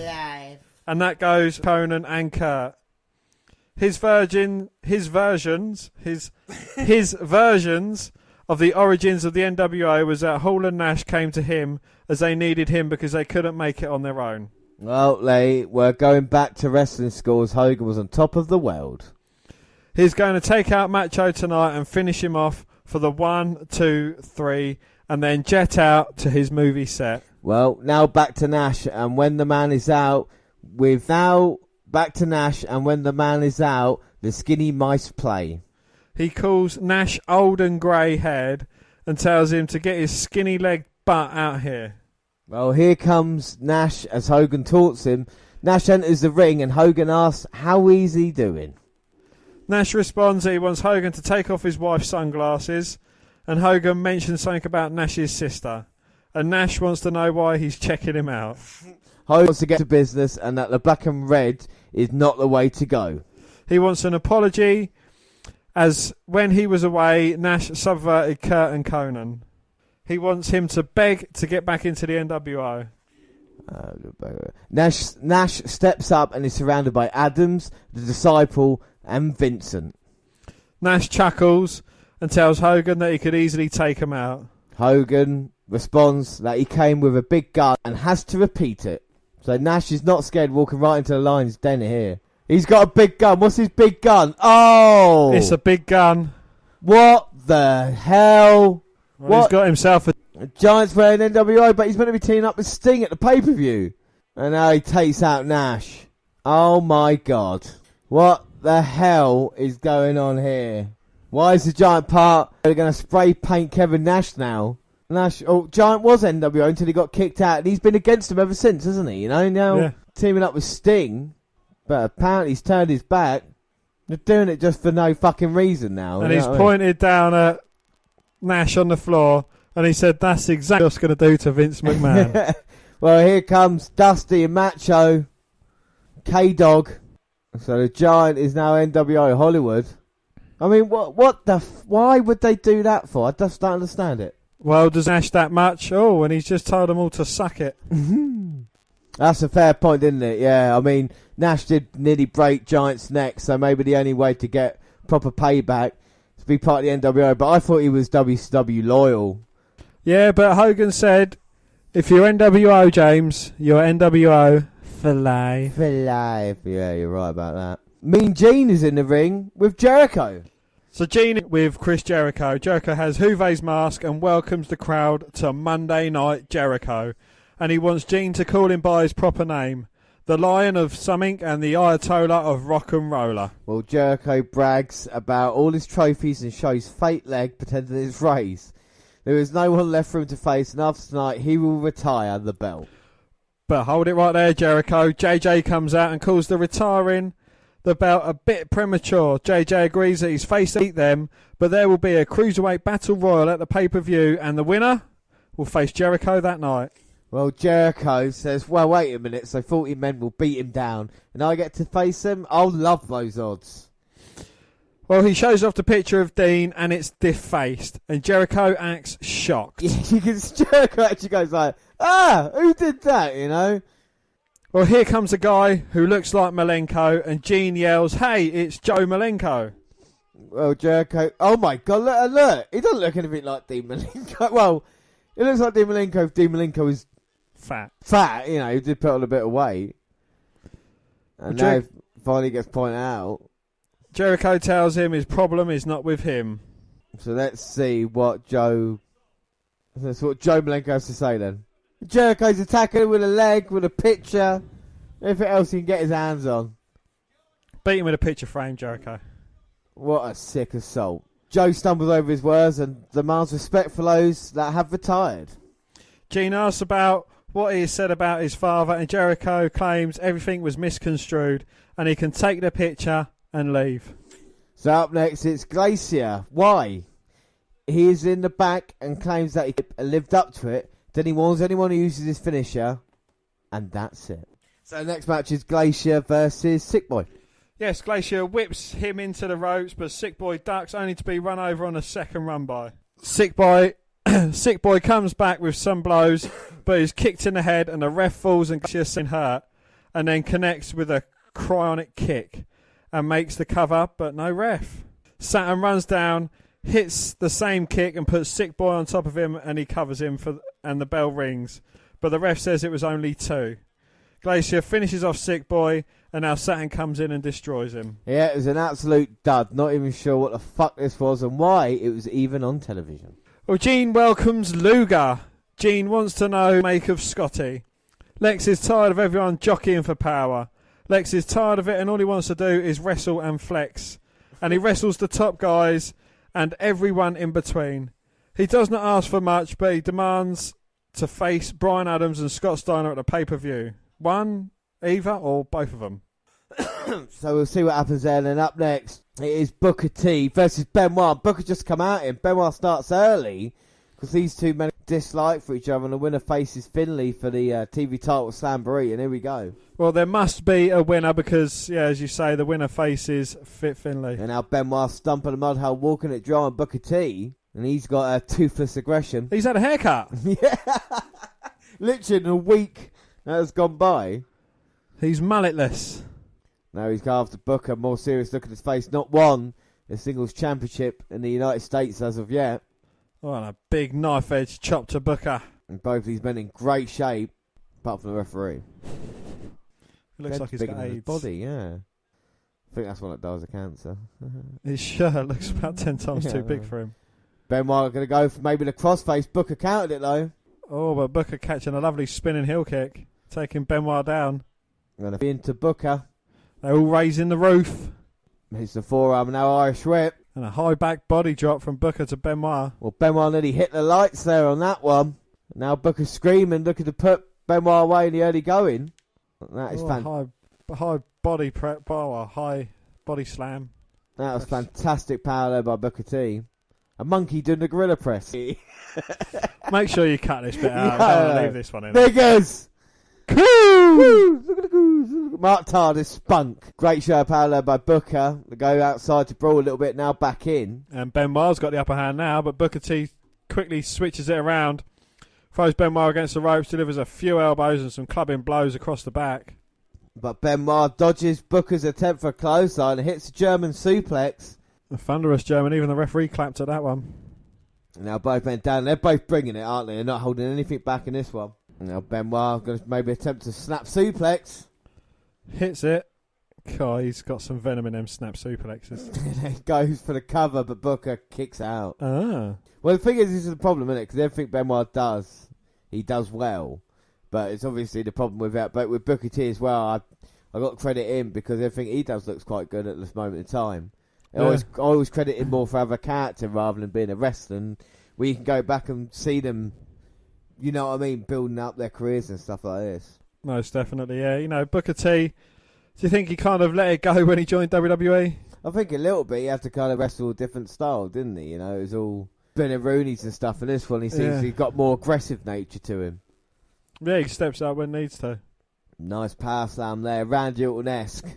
And that goes Conan and Kurt. His versions of the origins of the NWO was that Hall and Nash came to him as they needed him because they couldn't make it on their own. Well, they were going back to wrestling school as Hogan was on top of the world. He's going to take out Macho tonight and finish him off for the 1, 2, 3 and then jet out to his movie set. Well, now back to Nash, and when the man is out with now back to Nash, and when the man is out, the skinny mice play. He calls Nash old and grey-haired and tells him to get his skinny-legged butt out here. Well, here comes Nash as Hogan taunts him. Nash enters the ring and Hogan asks, how is he doing? Nash responds that he wants Hogan to take off his wife's sunglasses, and Hogan mentions something about Nash's sister. And Nash wants to know why he's checking him out. Hogan wants to get to business and that the black and red is not the way to go. He wants an apology, as when he was away, Nash subverted Kurt and Conan. He wants him to beg to get back into the NWO. Nash steps up and is surrounded by Adams, the Disciple, and Vincent. Nash chuckles and tells Hogan that he could easily take him out. Hogan responds that he came with a big gun and has to repeat it. So Nash is not scared walking right into the lion's den here. He's got a big gun. What's his big gun? Oh! It's a big gun. What the hell? Well, he's got himself a Giant's wearing NWO, but he's meant to be teaming up with Sting at the pay-per-view. And now he takes out Nash. Oh my God. What the hell is going on here? Why is the Giant part? They're going to spray paint Kevin Nash now. Giant was NWO until he got kicked out, and he's been against him ever since, hasn't he? You know, now teaming up with Sting, but apparently he's turned his back. They're doing it just for no fucking reason now. And he's pointed down at Nash on the floor, and he said that's exactly what it's going to do to Vince McMahon. Well, here comes Dusty and Macho, K-Dog. So the Giant is now NWO Hollywood. I mean, why would they do that for? I just don't understand it. Well, does Nash that much? Oh, and he's just told them all to suck it. That's a fair point, isn't it? Yeah, I mean, Nash did nearly break Giant's neck, so maybe the only way to get proper payback is to be part of the NWO, but I thought he was WCW loyal. Yeah, but Hogan said, if you're NWO, James, you're NWO for life. For life. Yeah, you're right about that. Mean Gene is in the ring with Jericho. So Gene with Chris Jericho. Jericho has Juve's mask and welcomes the crowd to Monday Night Jericho. And he wants Gene to call him by his proper name. The Lion of Something and the Ayatollah of Rock and Roller. Well, Jericho brags about all his trophies and shows fake leg pretending it's Ray's. There is no one left for him to face, and after tonight he will retire the belt. But hold it right there, Jericho. JJ comes out and calls the retiring the belt a bit premature. JJ agrees that he's faced to beat them, but there will be a Cruiserweight Battle Royal at the pay-per-view, and the winner will face Jericho that night. Well, Jericho says, well, wait a minute, so 40 men will beat him down, and I get to face him? I'll love those odds. Well, he shows off the picture of Dean, and it's defaced, and Jericho acts shocked. Yeah, because Jericho actually goes like, who did that, you know? Well, here comes a guy who looks like Malenko, and Gene yells, hey, it's Joe Malenko. Well, Jericho, oh my God, look, he doesn't look anything like Dean Malenko. Well, it looks like Dean Malenko if Dean Malenko was fat, you know, he did put on a bit of weight. And now finally gets pointed out. Jericho tells him his problem is not with him. So let's see what Joe Malenko has to say then. Jericho's attacking him with a leg, with a picture, anything else he can get his hands on. Beat him with a picture frame, Jericho. What a sick assault. Joe stumbles over his words and demands respect for those that have retired. Gene asks about what he said about his father, and Jericho claims everything was misconstrued and he can take the picture and leave. So up next it's Glacier. Why? He is in the back and claims that he lived up to it. Then he warns anyone who uses his finisher, and that's it. So the next match is Glacier versus Sick Boy. Yes, Glacier whips him into the ropes, but Sick Boy ducks, only to be run over on a second run by. Sick Boy comes back with some blows, but is kicked in the head, and the ref falls and Glacier hurt, and then connects with a cryonic kick and makes the cover, but no ref. Saturn runs down, hits the same kick and puts Sick Boy on top of him, and he covers him and the bell rings, but the ref says it was only 2. Glacier finishes off Sick Boy, and now Saturn comes in and destroys him. Yeah, it was an absolute dud. Not even sure what the fuck this was and why it was even on television. Well, Gene welcomes Luger. Gene wants to know what to make of Scotty. Lex is tired of everyone jockeying for power. Lex is tired of it and all he wants to do is wrestle and flex. And he wrestles the top guys and everyone in between. He does not ask for much, but he demands to face Bryan Adams and Scott Steiner at the pay-per-view. One, either, or both of them. So we'll see what happens there. And then up next, it is Booker T versus Benoit. Booker just come out in. Benoit starts early because these two men dislike for each other, and the winner faces Finlay for the TV title Slamboree. And here we go. Well, there must be a winner because, yeah, as you say, the winner faces Fit Finlay. And now Benoit stumping the mud hole, walking it dry on Booker T, and he's got a toothless aggression. He's had a haircut. Yeah, literally in a week that has gone by. He's mulletless. Now he's got after Booker, more serious look at his face. Not won the singles championship in the United States as of yet. Oh, and a big knife edge chop to Booker. And both these men in great shape, apart from the referee. It looks like he's got AIDS. His body, yeah. I think that's one that dies of cancer. His shirt looks about 10 times too big for him. Benoit going to go for maybe the crossface. Booker countered it though. Oh, but Booker catching a lovely spinning heel kick, taking Benoit down. Going to be into Booker. They're all raising the roof. It's the forearm, now Irish whip. And a high back body drop from Booker to Benoit. Well, Benoit nearly hit the lights there on that one. Now Booker's screaming, looking to put Benoit away in the early going. That is high body power, high body slam. That was fantastic power there by Booker T. A monkey doing the gorilla press. Make sure you cut this bit out. I don't leave this one in. Biggers! Coos! Look at the coos! Mark Tardis spunk. Great show of power there by Booker. They go outside to brawl a little bit, now back in. And Benoit's got the upper hand now, but Booker T quickly switches it around. Throws Benoit against the ropes, delivers a few elbows and some clubbing blows across the back. But Benoit dodges Booker's attempt for a clothesline and hits a German suplex. A thunderous German, even the referee clapped at that one. Now both men down, they're both bringing it, aren't they? They're not holding anything back in this one. Now Benoit going to maybe attempt to snap suplex. Hits it. God, he's got some venom in them snap suplexes. Goes for the cover, but Booker kicks out. Ah. Well, the thing is, this is the problem, isn't it? Because everything Benoit does, he does well. But it's obviously the problem with that. But with Booker T as well, I got credit him because everything he does looks quite good at this moment in time. I always credit him more for having a character rather than being a wrestler. And where you can go back and see them, you know what I mean, building up their careers and stuff like this. Most definitely, yeah. You know, Booker T, do you think he kind of let it go when he joined WWE? I think a little bit. He had to kind of wrestle a different style, didn't he? You know, it was all Ben and Rooney's and stuff. And this one, he seems he's got more aggressive nature to him. Yeah, he steps out when needs to. Nice power slam there, Randy Orton-esque.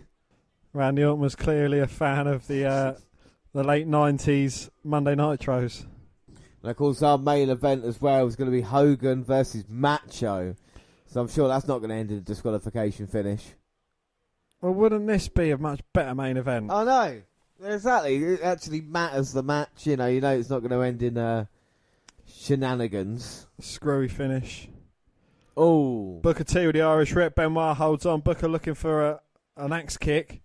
Randy Orton was clearly a fan of the late 90s Monday Nitros. And of course our main event as well is going to be Hogan versus Macho. So I'm sure that's not going to end in a disqualification finish. Well, wouldn't this be a much better main event? I know. Exactly. It actually matters, the match. You know it's not going to end in shenanigans. Screwy finish. Oh. Booker T with the Irish Rip. Benoit holds on. Booker looking for an axe kick.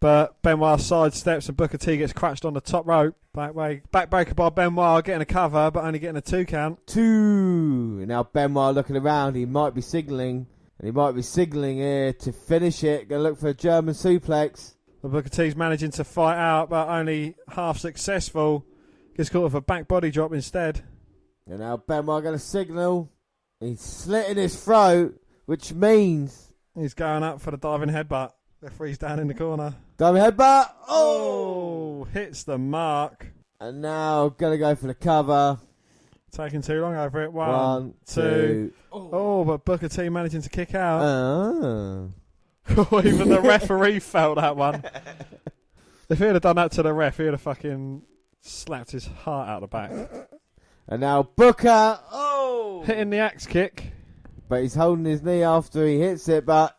But Benoit sidesteps and Booker T gets crushed on the top rope. Backbreaker by Benoit, getting a cover, but only getting a 2 count. 2. Now Benoit looking around. He might be signalling. And he might be signalling here to finish it. Going to look for a German suplex. But Booker T's managing to fight out, but only half successful. Gets caught with a back body drop instead. And now Benoit going to signal. He's slitting his throat, which means he's going up for the diving headbutt. Referee's down in the corner. Diving headbutt. Oh, hits the mark. And now going to go for the cover. Taking too long over it. 1, 2. Oh, but Booker T managing to kick out. Oh. Even the referee felt that one. If he had done that to the ref, he would have fucking slapped his heart out the back. And now Booker. Oh. Hitting the axe kick. But he's holding his knee after he hits it, but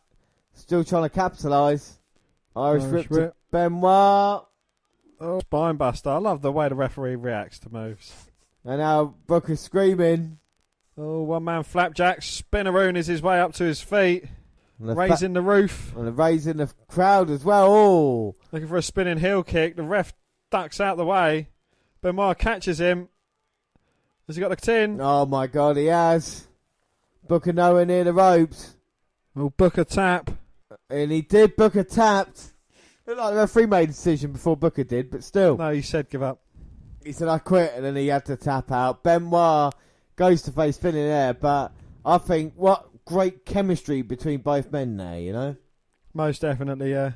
still trying to capitalise. Irish Rip to Benoit. Oh, spine buster. I love the way the referee reacts to moves. And now Booker's screaming. Oh, one man flapjack. Spinneroon is his way up to his feet. Raising the roof. And raising the crowd as well. Oh. Looking for a spinning heel kick. The ref ducks out the way. Benoit catches him. Has he got the tin? Oh my God, he has. Booker nowhere near the ropes. Oh, Booker tap. And he did. Booker tapped. Looked like the referee made a decision before Booker did, but still. No, he said give up. He said, I quit, and then he had to tap out. Benoit goes to face Finn in there, but I think what great chemistry between both men there, you know? Most definitely, yeah.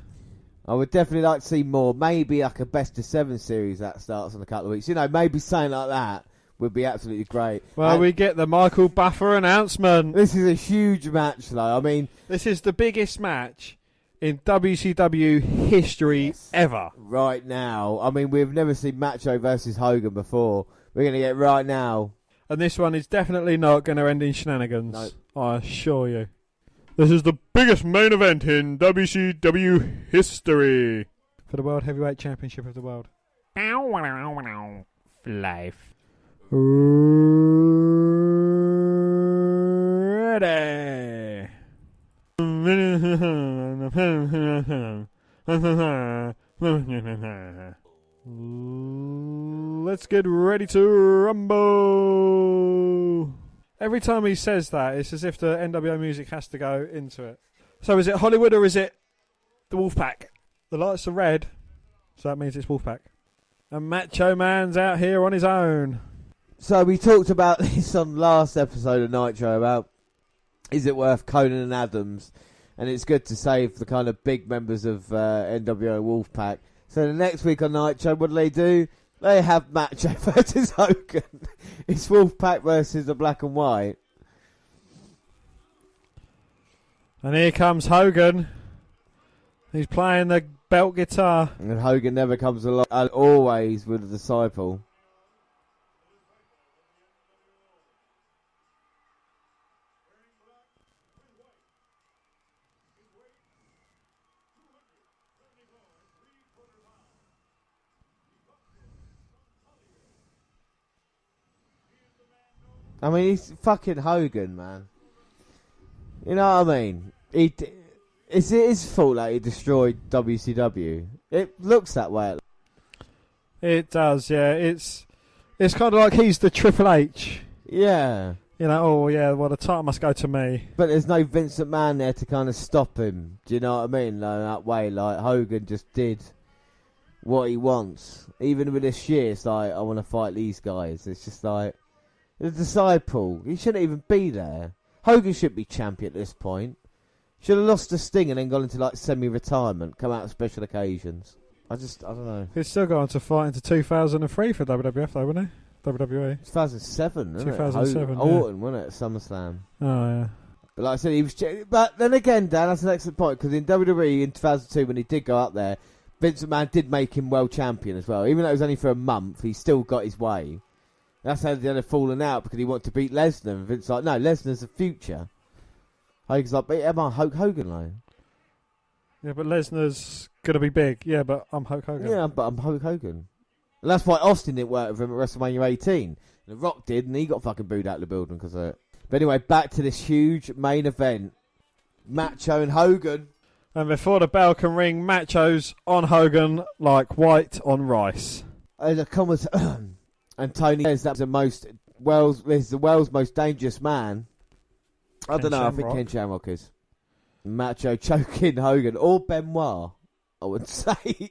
I would definitely like to see more. Maybe like a best of 7 series that starts in a couple of weeks. You know, maybe something like that would be absolutely great. Well, and we get the Michael Buffer announcement. This is a huge match, though. I mean, this is the biggest match in WCW history ever. Right now. I mean, we've never seen Macho versus Hogan before. We're going to get right now. And this one is definitely not going to end in shenanigans. No. I assure you. This is the biggest main event in WCW history. For the World Heavyweight Championship of the World. Life. Ready. Let's get ready to rumble. Every time he says that, it's as if the NWO music has to go into it. So is it Hollywood or is it the Wolfpac? The lights are red, so that means it's Wolfpac. And Macho Man's out here on his own. So we talked about this on last episode of Nitro about is it worth Conan and Adams, and it's good to save the kind of big members of NWO Wolfpac. So the next week on Nitro, what do? They have Macho versus Hogan. It's Wolfpac versus the Black and White. And here comes Hogan. He's playing the belt guitar. And Hogan never comes along, and always with a disciple. I mean, he's fucking Hogan, man. You know what I mean? It's his fault that he destroyed WCW. It looks that way. It does, yeah. It's kind of like he's the Triple H. Yeah. You know, oh yeah, well the title must go to me. But there's no Vince McMahon there to kind of stop him. Do you know what I mean? Like, that way, like Hogan just did what he wants. Even with this shit, it's like, I want to fight these guys. It's just like, the disciple. He shouldn't even be there. Hogan should be champion at this point. Should have lost the Sting and then gone into like semi-retirement. Come out on special occasions. I don't know. He's still going to fight into 2003 for WWF though, wouldn't he? WWE. 2007, wasn't 2007, it? yeah. Orton, wasn't it? SummerSlam. Oh yeah. But like I said, he was. But then again, Dan, that's an excellent point, because in WWE in 2002, when he did go up there, Vince McMahon did make him world champion as well. Even though it was only for a month, he still got his way. That's how they had fallen out, because he wanted to beat Lesnar. And Vince's like, no, Lesnar's the future. Hogan's like, but am I Hulk Hogan, though? Yeah, but Lesnar's gonna be big. Yeah, but I'm Hulk Hogan. Yeah, but I'm Hulk Hogan. And that's why Austin didn't work with him at WrestleMania 18. And The Rock did, and he got fucking booed out of the building because of it. But anyway, back to this huge main event. Macho and Hogan. And before the bell can ring, Macho's on Hogan like white on rice. And the comments, and Tony says that's the world's most dangerous man. I don't know, I think Ken Shamrock is. Macho choking Hogan, or Benoit, I would say.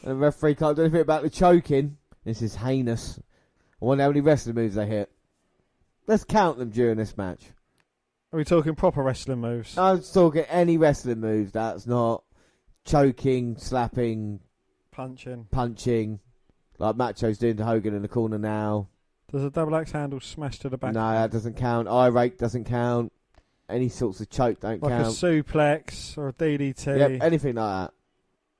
And the referee can't do anything about the choking. This is heinous. I wonder how many wrestling moves they hit. Let's count them during this match. Are we talking proper wrestling moves? I'm talking any wrestling moves that's not choking, slapping, punching, like Macho's doing to Hogan in the corner now. Does a double axe handle smash to the back? No, that doesn't count. Eye rake doesn't count. Any sorts of choke don't count. Like a suplex or a DDT. Yep, anything like that.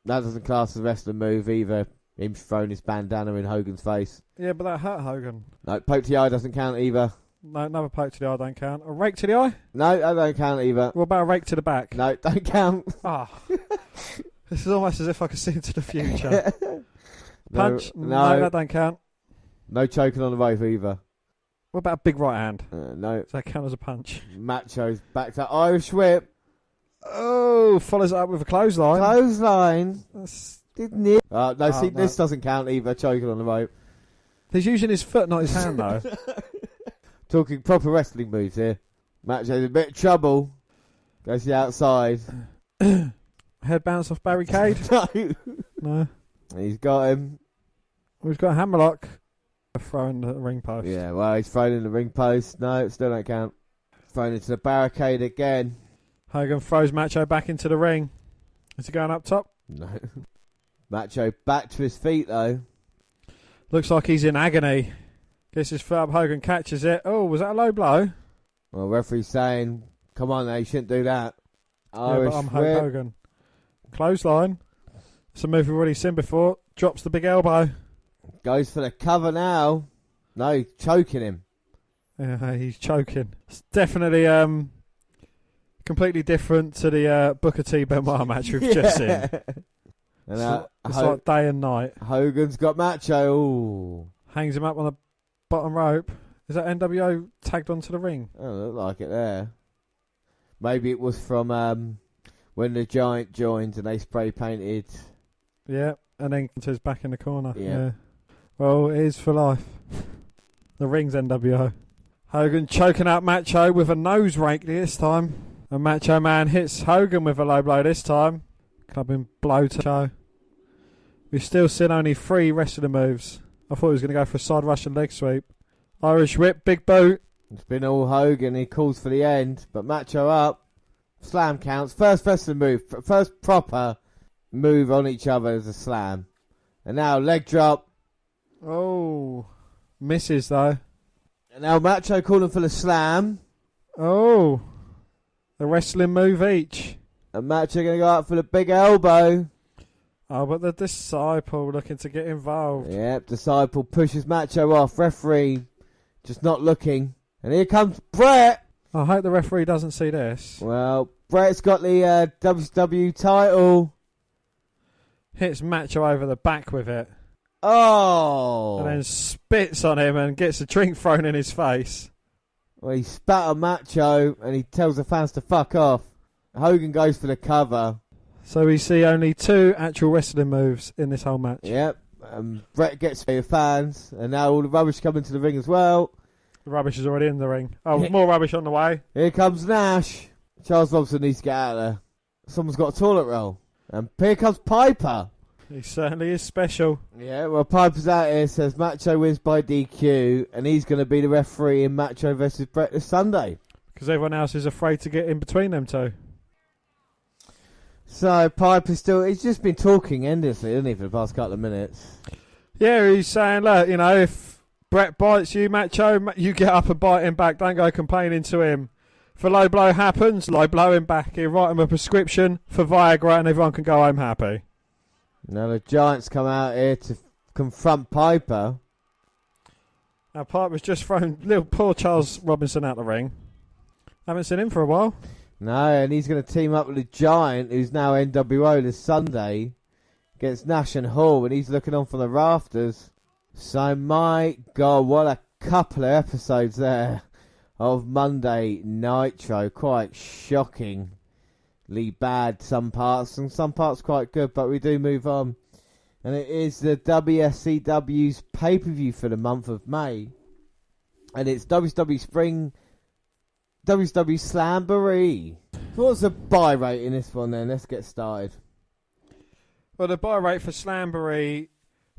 That doesn't class as a wrestling move either. Him throwing his bandana in Hogan's face. Yeah, but that hurt Hogan. No, poke to the eye doesn't count either. No, another poke to the eye don't count. A rake to the eye? No, that don't count either. What about a rake to the back? No, don't count. Ah. This is almost as if I could see into the future. Punch? No, that don't count. No choking on the rope either. What about a big right hand? No. Does that count as a punch? Macho's back to Irish whip. Oh, follows it up with a clothesline. Clothesline. Didn't it? No, see, no. This doesn't count either, choking on the rope. He's using his foot, not his hand, though. Talking proper wrestling moves here. Macho's in a bit of trouble. Goes to the outside. Head bounce off barricade? No. No. He's got him. We've got a hammerlock thrown the ring post. Yeah, well, he's thrown in the ring post. No, still don't count. Thrown into the barricade again. Hogan throws Macho back into the ring. Is he going up top? No. Macho back to his feet, though. Looks like he's in agony. Gets his foot up. Hogan catches it. Oh, was that a low blow? Well, referee's saying, come on, now, you shouldn't do that. Yeah, but I'm Hulk Hogan. Clothesline. It's a move we've already seen before. Drops the big elbow. Goes for the cover now. No, choking him. Yeah, he's choking. It's definitely completely different to the Booker T Benoit match we've just seen. And, it's like day and night. Hogan's got Macho. Ooh. Hangs him up on the bottom rope. Is that NWO tagged onto the ring? Oh, look like it there. Maybe it was from when the Giant joined and they spray painted. Yeah, and then his back in the corner. Yeah. Well, it is for life. The ring's NWO. Hogan choking out Macho with a nose rake this time. And Macho Man hits Hogan with a low blow this time. Clubbing blow to Macho. We've still seen only 3 wrestling moves. I thought he was going to go for a side Russian leg sweep. Irish whip, big boot. It's been all Hogan. He calls for the end, but Macho up. Slam counts. First wrestling move. First proper move on each other as a slam. And now leg drop. Oh. Misses though. And now Macho calling for the slam. Oh. The wrestling move each. And Macho going to go up for the big elbow. Oh, but the Disciple looking to get involved. Yep, Disciple pushes Macho off. Referee just not looking. And here comes Brett. I hope the referee doesn't see this. Well, Brett's got the WCW title. Hits Macho over the back with it. Oh. And then spits on him and gets a drink thrown in his face. Well, he spat on Macho and he tells the fans to fuck off. Hogan goes for the cover. So we see only 2 actual wrestling moves in this whole match. Yep. Brett gets for the fans. And now all the rubbish come into the ring as well. The rubbish is already in the ring. Oh, more rubbish on the way. Here comes Nash. Charles Robinson needs to get out of there. Someone's got a toilet roll. And here comes Piper. He certainly is special. Yeah, well, Piper's out here, says Macho wins by DQ, and he's going to be the referee in Macho versus Brett this Sunday. Because everyone else is afraid to get in between them two. So Piper's he's just been talking endlessly, hasn't he, for the past couple of minutes? Yeah, he's saying, look, you know, if Brett bites you, Macho, you get up and bite him back. Don't go complaining to him. If a low blow happens, low blow him back. He'll write him a prescription for Viagra and everyone can go home happy. Now the Giants come out here to confront Piper. Now Piper's just thrown little poor Charles Robinson out the ring. Haven't seen him for a while. No, and he's going to team up with the Giant, who's now NWO this Sunday, against Nash and Hall, and he's looking on from the rafters. So my God, what a couple of episodes there of Monday Nitro. Quite shockingly bad some parts, and some parts quite good, but we do move on. And it is the WCW's pay-per-view for the month of May. And it's WCW Spring, WCW Slamboree. What's the buy rate in this one then? Let's get started. Well, the buy rate for Slamboree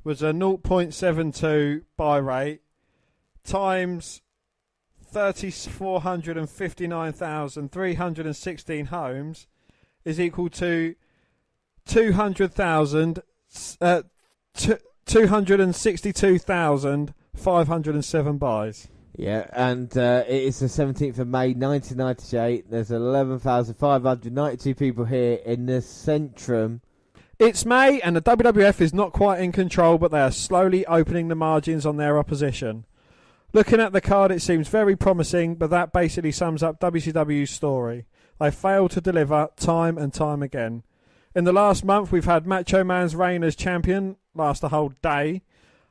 was a 0.72 buy rate times 459,316 homes is equal to 262,507 buys. Yeah, and it is the 17th of May 1998. There's 11,592 people here in the Centrum. It's May, and the WWF is not quite in control, but they are slowly opening the margins on their opposition. Looking at the card, it seems very promising, but that basically sums up WCW's story. They failed to deliver time and time again. In the last month, we've had Macho Man's reign as champion last a whole day.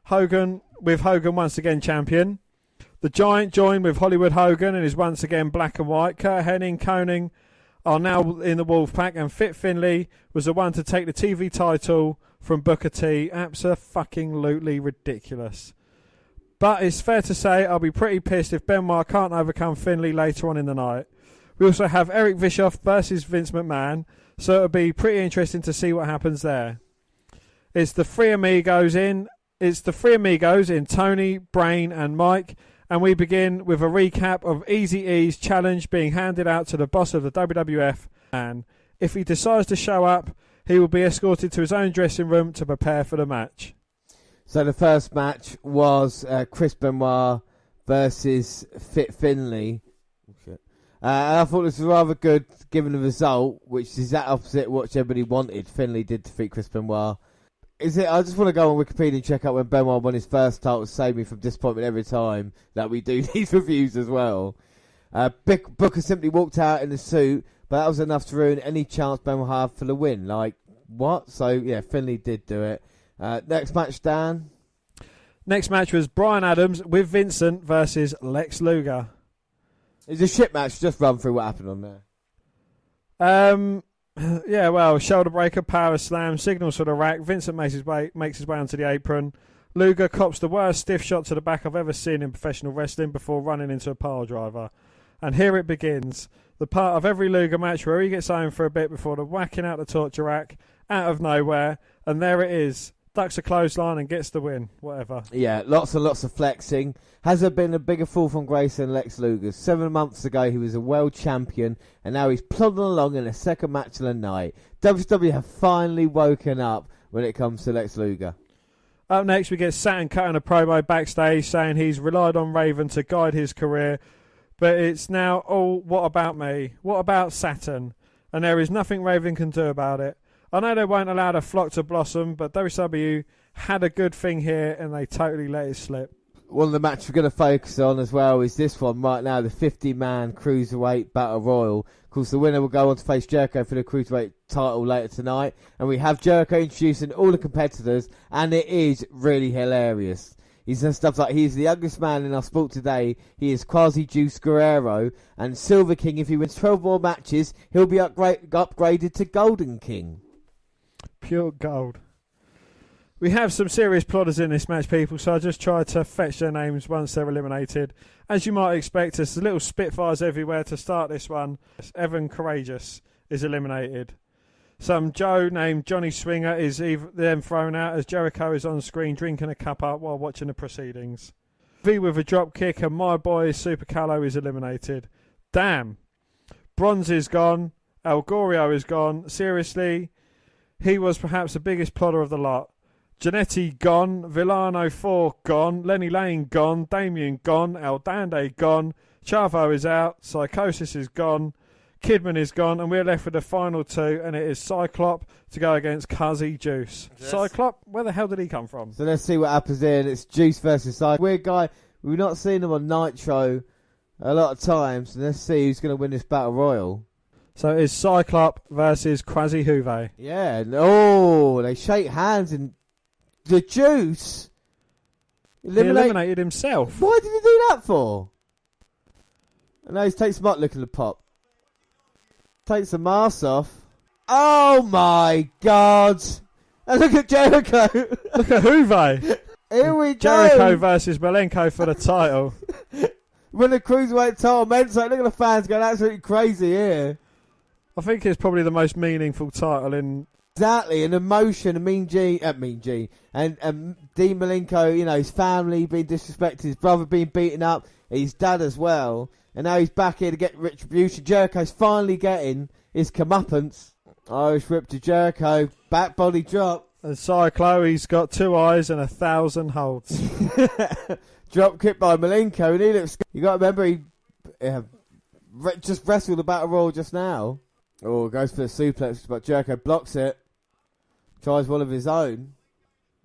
Hogan once again champion. The Giant joined with Hollywood Hogan and is once again black and white. Kurt Hennig, Koning are now in the Wolfpac, and Fit Finlay was the one to take the TV title from Booker T. Abso-fucking-lutely ridiculous. But it's fair to say I'll be pretty pissed if Benoit can't overcome Finlay later on in the night. We also have Eric Bischoff versus Vince McMahon, so it'll be pretty interesting to see what happens there. It's the three amigos in Tony, Brain and Mike, and we begin with a recap of Eazy-E's challenge being handed out to the boss of the WWF, and if he decides to show up, he will be escorted to his own dressing room to prepare for the match. So the first match was Chris Benoit versus Fit Finlay. And I thought this was rather good, given the result, which is that opposite what everybody wanted. Finlay did defeat Chris Benoit. I just want to go on Wikipedia and check out when Benoit won his first title, save me from disappointment every time that we do these reviews as well. Booker simply walked out in the suit, but that was enough to ruin any chance Benoit had for the win. Like, what? So, yeah, Finlay did do it. Next match, Dan? Next match was Bryan Adams with Vincent versus Lex Luger. It's a shit match. Just run through what happened on there. Yeah, well, shoulder breaker, power slam, signals for the rack. Vincent makes his way onto the apron. Luger cops the worst stiff shot to the back I've ever seen in professional wrestling before running into a pile driver. And here it begins. The part of every Luger match where he gets home for a bit before the whacking out the torture rack out of nowhere. And there it is. Ducks a clothesline and gets the win. Whatever. Yeah, lots and lots of flexing. Has there been a bigger fall from grace than Lex Luger? 7 months ago he was a world champion, and now he's plodding along in the second match of the night. WWE have finally woken up when it comes to Lex Luger. Up next we get Saturn cutting a promo backstage saying he's relied on Raven to guide his career, but it's now all, what about me? What about Saturn? And there is nothing Raven can do about it. I know they won't allow the flock to blossom, but WCW had a good thing here and they totally let it slip. One of the matches we're going to focus on as well is this one right now, the 50-man Cruiserweight Battle Royal. Of course, the winner will go on to face Jericho for the Cruiserweight title later tonight. And we have Jericho introducing all the competitors, and it is really hilarious. He says stuff like, he's the youngest man in our sport today, he is Quasi-Juice Guerrero, and Silver King, if he wins 12 more matches, he'll be upgraded to Golden King. Pure gold. We have some serious plotters in this match, people, so I just tried to fetch their names once they're eliminated. As you might expect, there's little spitfires everywhere to start this one. Evan Courageous is eliminated. Some Joe named Johnny Swinger is then thrown out as Jericho is on screen drinking a cuppa while watching the proceedings. V with a drop kick and my boy Super Callow is eliminated. Damn. Bronze is gone. El Gorio is gone. Seriously, he was perhaps the biggest plotter of the lot. Janetti gone, Villano 4 gone, Lenny Lane gone, Damien gone, El Dande gone, Chavo is out, Psychosis is gone, Kidman is gone, and we're left with the final two, and it is Cyclop to go against Cuzzy Juice. Yes. Cyclop, where the hell did he come from? So let's see what happens here. It's Juice versus Cyclop. Weird guy, we've not seen him on Nitro a lot of times, and let's see who's going to win this Battle Royal. So it's Cyclop versus Quasi Juve. Yeah, they shake hands and the Juice he eliminated himself. Why did he do that for? And now he takes some look at the pop. Takes the mask off. Oh my God! And look at Jericho. Look at Juve. Here we go. Jericho versus Malenko for the title. When the Cruiserweight title meant so, look at the fans going absolutely crazy here. I think it's probably the most meaningful title in... Exactly, and emotion, and Mean Gene, and Dean Malenko, his family being disrespected, his brother being beaten up, his dad as well, and now he's back here to get retribution. Jericho's finally getting his comeuppance. Irish whip to Jericho, back body drop. And Cyclo, he's got 2 eyes and 1,000 holds. Drop kick by Malenko, and he looks... You got to remember, he just wrestled the Battle Royal just now. Oh, goes for the suplex, but Jericho blocks it. Tries one of his own.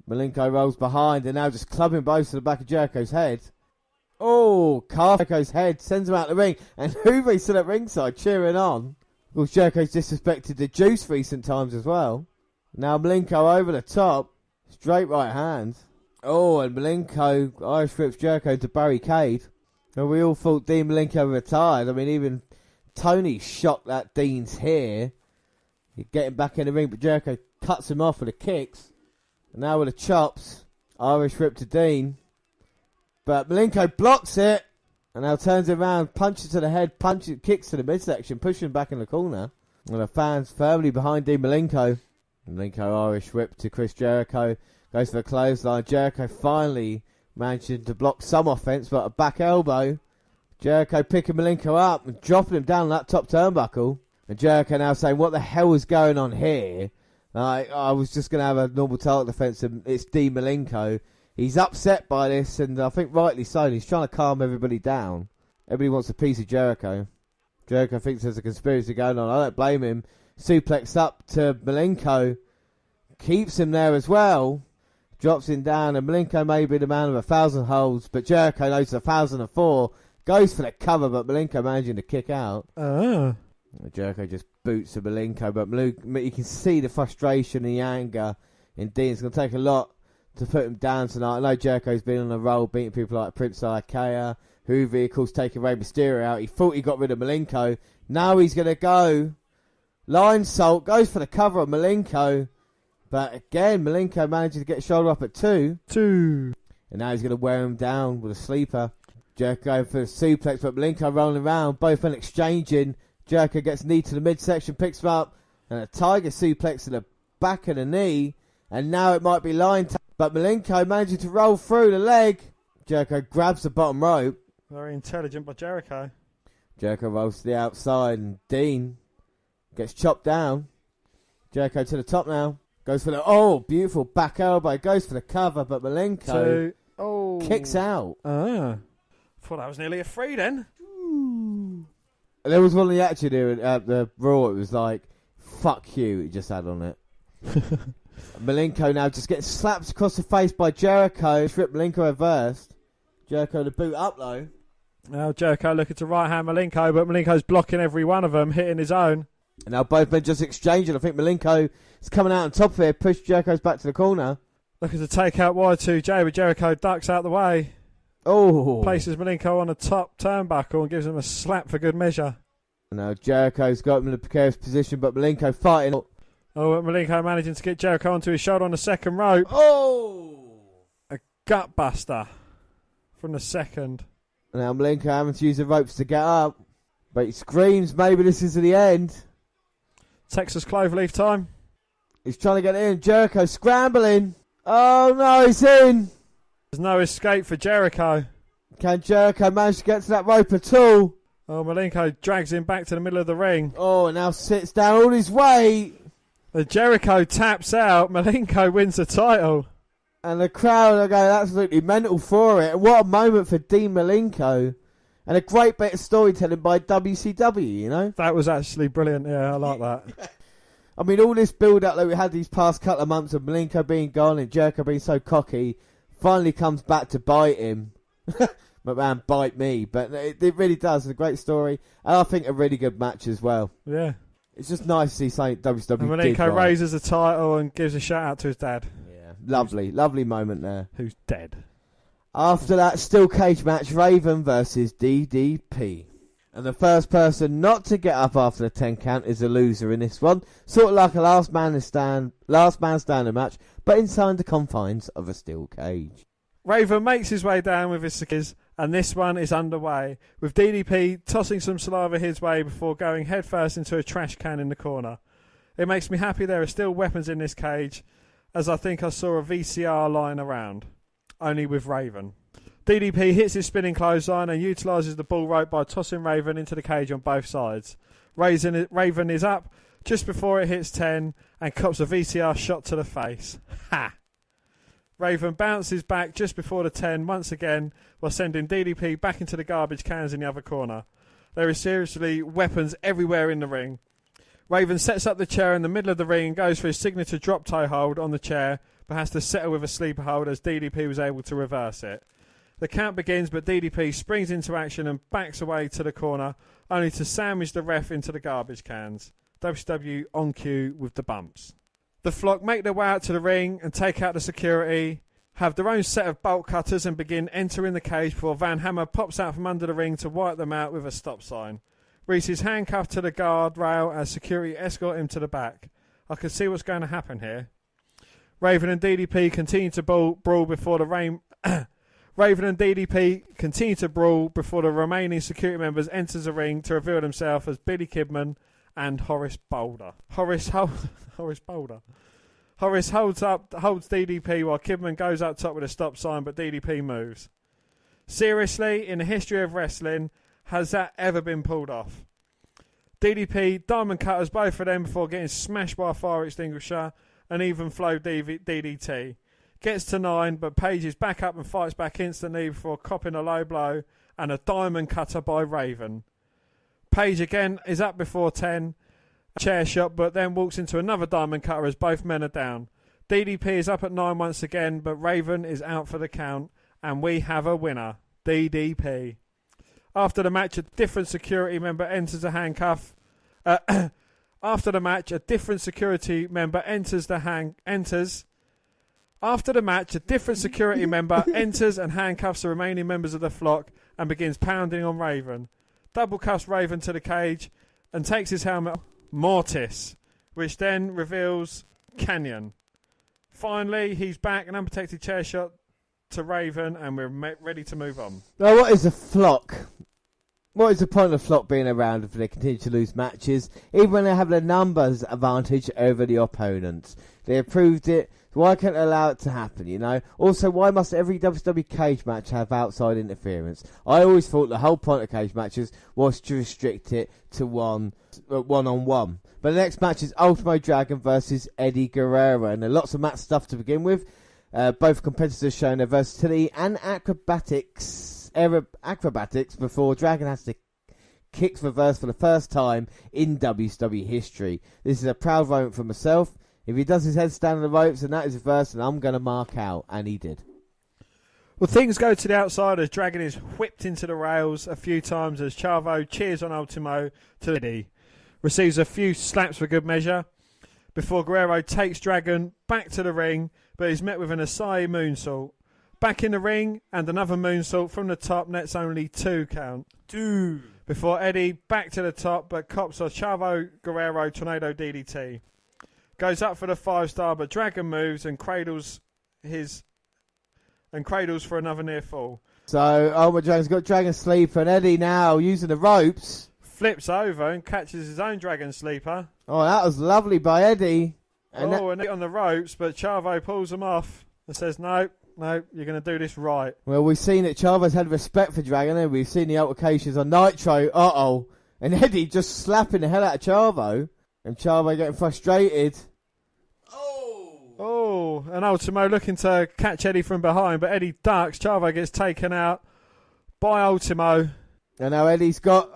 Malenko rolls behind and now just clubbing both to the back of Jericho's head. Oh, Jericho's head sends him out the ring. And Juve's still at ringside cheering on. Of course, Jericho's disrespected the Juice recent times as well. Now Malenko over the top. Straight right hand. Oh, and Malenko Irish whips Jericho to barricade. And we all thought Dean Malenko retired. I mean, even Tony shot that Dean's hair. He's getting back in the ring, but Jericho cuts him off with the kicks. And now with the chops. Irish whip to Dean. But Malenko blocks it. And now turns around, punches to the head, kicks to the midsection, pushing him back in the corner. And the fans firmly behind Dean Malenko. Malenko Irish whip to Chris Jericho. Goes for the clothesline. Jericho finally managing to block some offense, but a back elbow. Jericho picking Malenko up and dropping him down that top turnbuckle. And Jericho now saying, what the hell is going on here? I was just going to have a normal title defense, and it's Dean Malenko. He's upset by this, and I think rightly so. He's trying to calm everybody down. Everybody wants a piece of Jericho. Jericho thinks there's a conspiracy going on. I don't blame him. Suplex up to Malenko. Keeps him there as well. Drops him down, and Malenko may be the man of 1,000 holds, but Jericho knows 1,004. Goes for the cover, but Malenko managing to kick out. Jericho just boots to Malenko, but you can see the frustration and the anger in Dean. It's going to take a lot to put him down tonight. I know Jericho's been on a roll, beating people like Prince Ikea, Hoovy, of course, taking Rey Mysterio out. He thought he got rid of Malenko. Now he's going to go. Line salt, goes for the cover of Malenko. But again, Malenko manages to get shoulder up at 2. And now he's going to wear him down with a sleeper. Jericho going for a suplex, but Malenko rolling around. Both men exchanging. Jericho gets knee to the midsection, picks him up. And a tiger suplex to the back of the knee. And now it might be line tap. But Malenko managing to roll through the leg. Jericho grabs the bottom rope. Very intelligent by Jericho. Jericho rolls to the outside, and Dean gets chopped down. Jericho to the top now. Goes for the, beautiful back elbow. Goes for the cover, but Malenko kicks out. Thought that was nearly a 3 then. There was one of the action here at the Raw. It was like, fuck you, it just had on it. Malenko now just gets slapped across the face by Jericho. Strip Malenko reversed. Jericho to boot up though. Now Jericho looking to right hand Malenko, but Malenko's blocking every one of them, hitting his own. And now both men just exchanging. I think Malenko is coming out on top of here. Push Jericho's back to the corner. Looking to take out Y2J, but Jericho ducks out the way. Places Malenko on the top turnbuckle and gives him a slap for good measure. And now Jericho's got him in a precarious position, but Malenko fighting. Malenko managing to get Jericho onto his shoulder on the second rope. A gut buster from the second. Now Malenko having to use the ropes to get up. But he screams, maybe this is the end. Texas Cloverleaf time. He's trying to get in. Jericho scrambling. Oh no, he's in. There's no escape for Jericho. Can Jericho manage to get to that rope at all? Malenko drags him back to the middle of the ring. And now sits down all his weight. The Jericho taps out. Malenko wins the title. And the crowd are going absolutely mental for it. And what a moment for Dean Malenko. And a great bit of storytelling by WCW, you know? That was actually brilliant. Yeah, I like that. I mean, all this build-up that we had these past couple of months of Malenko being gone and Jericho being so cocky finally comes back to bite him. McMahon, bite me. But it really does. It's a great story. And I think a really good match as well. Yeah. It's just nice to see something WCW and Malenko raises the title and gives a shout out to his dad. Yeah, lovely moment there. Who's dead. After that steel cage match, Raven versus DDP. And the first person not to get up after the 10 count is a loser in this one. Sort of like a last man standing match, but inside the confines of a steel cage. Raven makes his way down with his skis, and this one is underway, with DDP tossing some saliva his way before going headfirst into a trash can in the corner. It makes me happy there are still weapons in this cage, as I think I saw a VCR lying around, only with Raven. DDP hits his spinning clothesline and utilises the bull rope by tossing Raven into the cage on both sides. Raven is up just before it hits 10 and cops a VCR shot to the face. Ha! Raven bounces back just before the 10 once again while sending DDP back into the garbage cans in the other corner. There is seriously weapons everywhere in the ring. Raven sets up the chair in the middle of the ring and goes for his signature drop toe hold on the chair, but has to settle with a sleeper hold as DDP was able to reverse it. The count begins, but DDP springs into action and backs away to the corner, only to sandwich the ref into the garbage cans. WCW on cue with the bumps. The flock make their way out to the ring and take out the security, have their own set of bolt cutters and begin entering the cage before Van Hammer pops out from under the ring to wipe them out with a stop sign. Reese is handcuffed to the guardrail as security escort him to the back. I can see what's going to happen here. Raven and DDP continue to brawl before the Raven and DDP continue to brawl before the remaining security members enters the ring to reveal themselves as Billy Kidman and Horace Boulder. Horace holds DDP while Kidman goes up top with a stop sign, but DDP moves. Seriously, in the history of wrestling, has that ever been pulled off? DDP diamond cutters both of them before getting smashed by a fire extinguisher and even flow DDT. Gets to 9, but Page is back up and fights back instantly before copping a low blow and a diamond cutter by Raven. Page again is up before 10, chair shot, but then walks into another diamond cutter as both men are down. DDP is up at 9 once again, but Raven is out for the count, and we have a winner, DDP. After the match, a different security member enters the handcuff. After the match, a different security member enters and handcuffs the remaining members of the flock and begins pounding on Raven. Double cuffs Raven to the cage and takes his helmet off. Mortis, which then reveals Canyon. Finally, he's back, an unprotected chair shot to Raven, and we're ready to move on. Now, what is a flock? What is the point of flock being around if they continue to lose matches, even when they have the numbers advantage over the opponents? They approved it. Why can't they allow it to happen, you know? Also, why must every WCW cage match have outside interference? I always thought the whole point of cage matches was to restrict it to one-on-one. But the next match is Ultimo Dragon versus Eddie Guerrero, and there's lots of match stuff to begin with. Both competitors showing their versatility and acrobatics before Dragon has to kick reverse for the first time in WCW history. This is a proud moment for myself. If he does his headstand on the ropes and that is reversed, then I'm going to mark out. And he did. Well, things go to the outside as Dragon is whipped into the rails a few times as Chavo cheers on Ultimo to Eddie. Receives a few slaps for good measure before Guerrero takes Dragon back to the ring, but is met with an Asai moonsault. Back in the ring and another moonsault from the top nets only 2 count. 2. Before Eddie back to the top, but cops a Chavo Guerrero tornado DDT. Goes up for the 5-star, but Dragon moves and cradles for another near fall. So, Ultimo Dragon's got Dragon Sleeper, and Eddie now using the ropes. Flips over and catches his own Dragon Sleeper. Oh, that was lovely by Eddie. And on the ropes, but Chavo pulls him off and says, no, you're going to do this right. Well, we've seen that Chavo's had respect for Dragon, and we've seen the altercations on Nitro. And Eddie just slapping the hell out of Chavo, and Chavo getting frustrated. Oh, and Ultimo looking to catch Eddie from behind, but Eddie ducks. Chavo gets taken out by Ultimo. And now Eddie's got,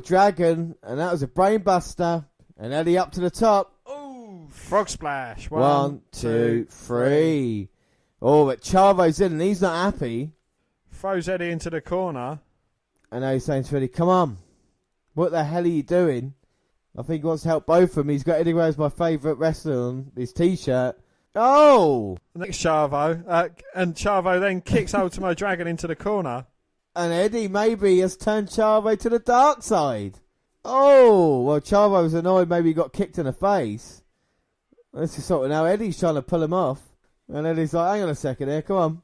Dragon, and that was a brain buster. And Eddie up to the top. Frog splash. 1, 2, 3. Oh, but Chavo's in and he's not happy. Throws Eddie into the corner. And now he's saying to Eddie, come on. What the hell are you doing? I think he wants to help both of them. He's got Eddie Guerrero's my favourite wrestler on his t-shirt. Oh! Next Chavo. And Chavo then kicks Ultimo Dragon into the corner. And Eddie maybe has turned Chavo to the dark side. Oh! Well, Chavo was annoyed maybe he got kicked in the face. This is sort of now Eddie's trying to pull him off. And Eddie's like, hang on a second here, come on.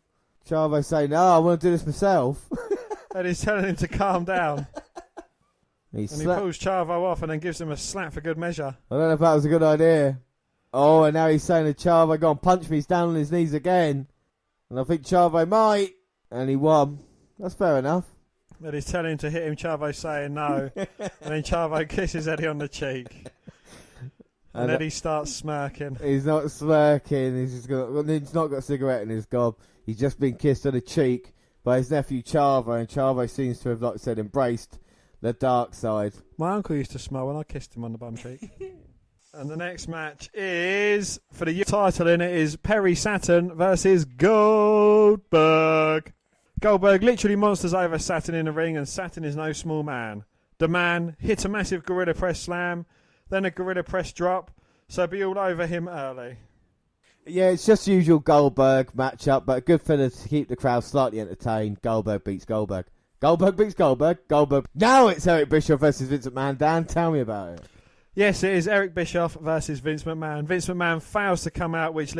Chavo's saying, no, I want to do this myself. Eddie's telling him to calm down. He pulls Chavo off and then gives him a slap for good measure. I don't know if that was a good idea. Oh, and now he's saying to Chavo, go on, punch me. He's down on his knees again. And I think Chavo might. And he won. That's fair enough. Eddie's telling him to hit him, Chavo saying no. And then Chavo kisses Eddie on the cheek. And Eddie starts smirking. He's not smirking. He's not got a cigarette in his gob. He's just been kissed on the cheek by his nephew Chavo. And Chavo seems to have, like I said, embraced the dark side. My uncle used to smile when I kissed him on the bum cheek. And the next match is, for the title in it, is Perry Saturn versus Goldberg. Goldberg literally monsters over Saturn in the ring, and Saturn is no small man. The man hit a massive gorilla press slam, then a gorilla press drop, so be all over him early. Yeah, it's just the usual Goldberg matchup, but a good filler to keep the crowd slightly entertained. Goldberg beats Goldberg. Goldberg beats Goldberg. Goldberg. Now it's Eric Bischoff versus Vince McMahon. Dan, tell me about it. Yes, it is Eric Bischoff versus Vince McMahon. Vince McMahon fails to come out, which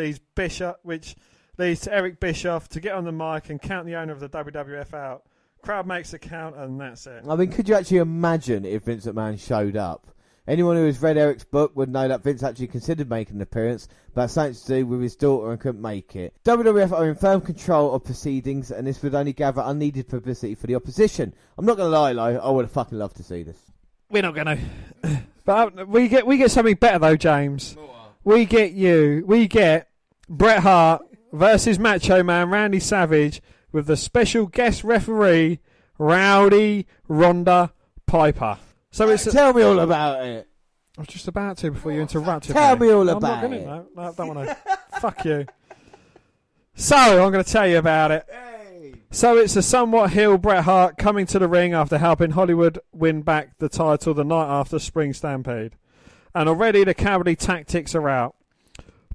leads to Eric Bischoff to get on the mic and count the owner of the WWF out. Crowd makes a count, and that's it. I mean, could you actually imagine if Vince McMahon showed up? Anyone who has read Eric's book would know that Vince actually considered making an appearance, but had something to do with his daughter and couldn't make it. WWF are in firm control of proceedings, and this would only gather unneeded publicity for the opposition. I'm not going to lie, though, I would have fucking loved to see this. We're not going to. But we get something better, though, James. We get Bret Hart versus Macho Man Randy Savage with the special guest referee, Rowdy Ronda Piper. So tell me all about it. I was just about to before you interrupted Tell me all I'm about not gonna, it. No, I don't want to. Fuck you. So, I'm going to tell you about it. Hey. So, it's a somewhat heel Bret Hart coming to the ring after helping Hollywood win back the title the night after Spring Stampede. And already the cowardly tactics are out.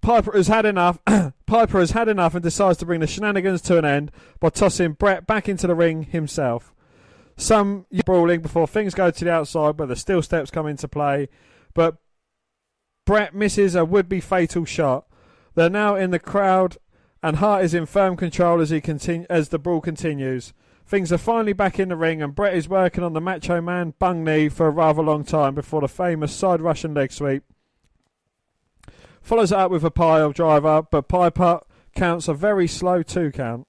Piper has had enough. Piper has had enough and decides to bring the shenanigans to an end by tossing Bret back into the ring himself. Some brawling before things go to the outside where the steel steps come into play, but Bret misses a would-be fatal shot. They're now in the crowd, and Hart is in firm control as the brawl continues. Things are finally back in the ring, and Bret is working on the Macho Man bung knee for a rather long time before the famous side Russian leg sweep. Follows it up with a pile driver, but Piper counts a very slow 2 count.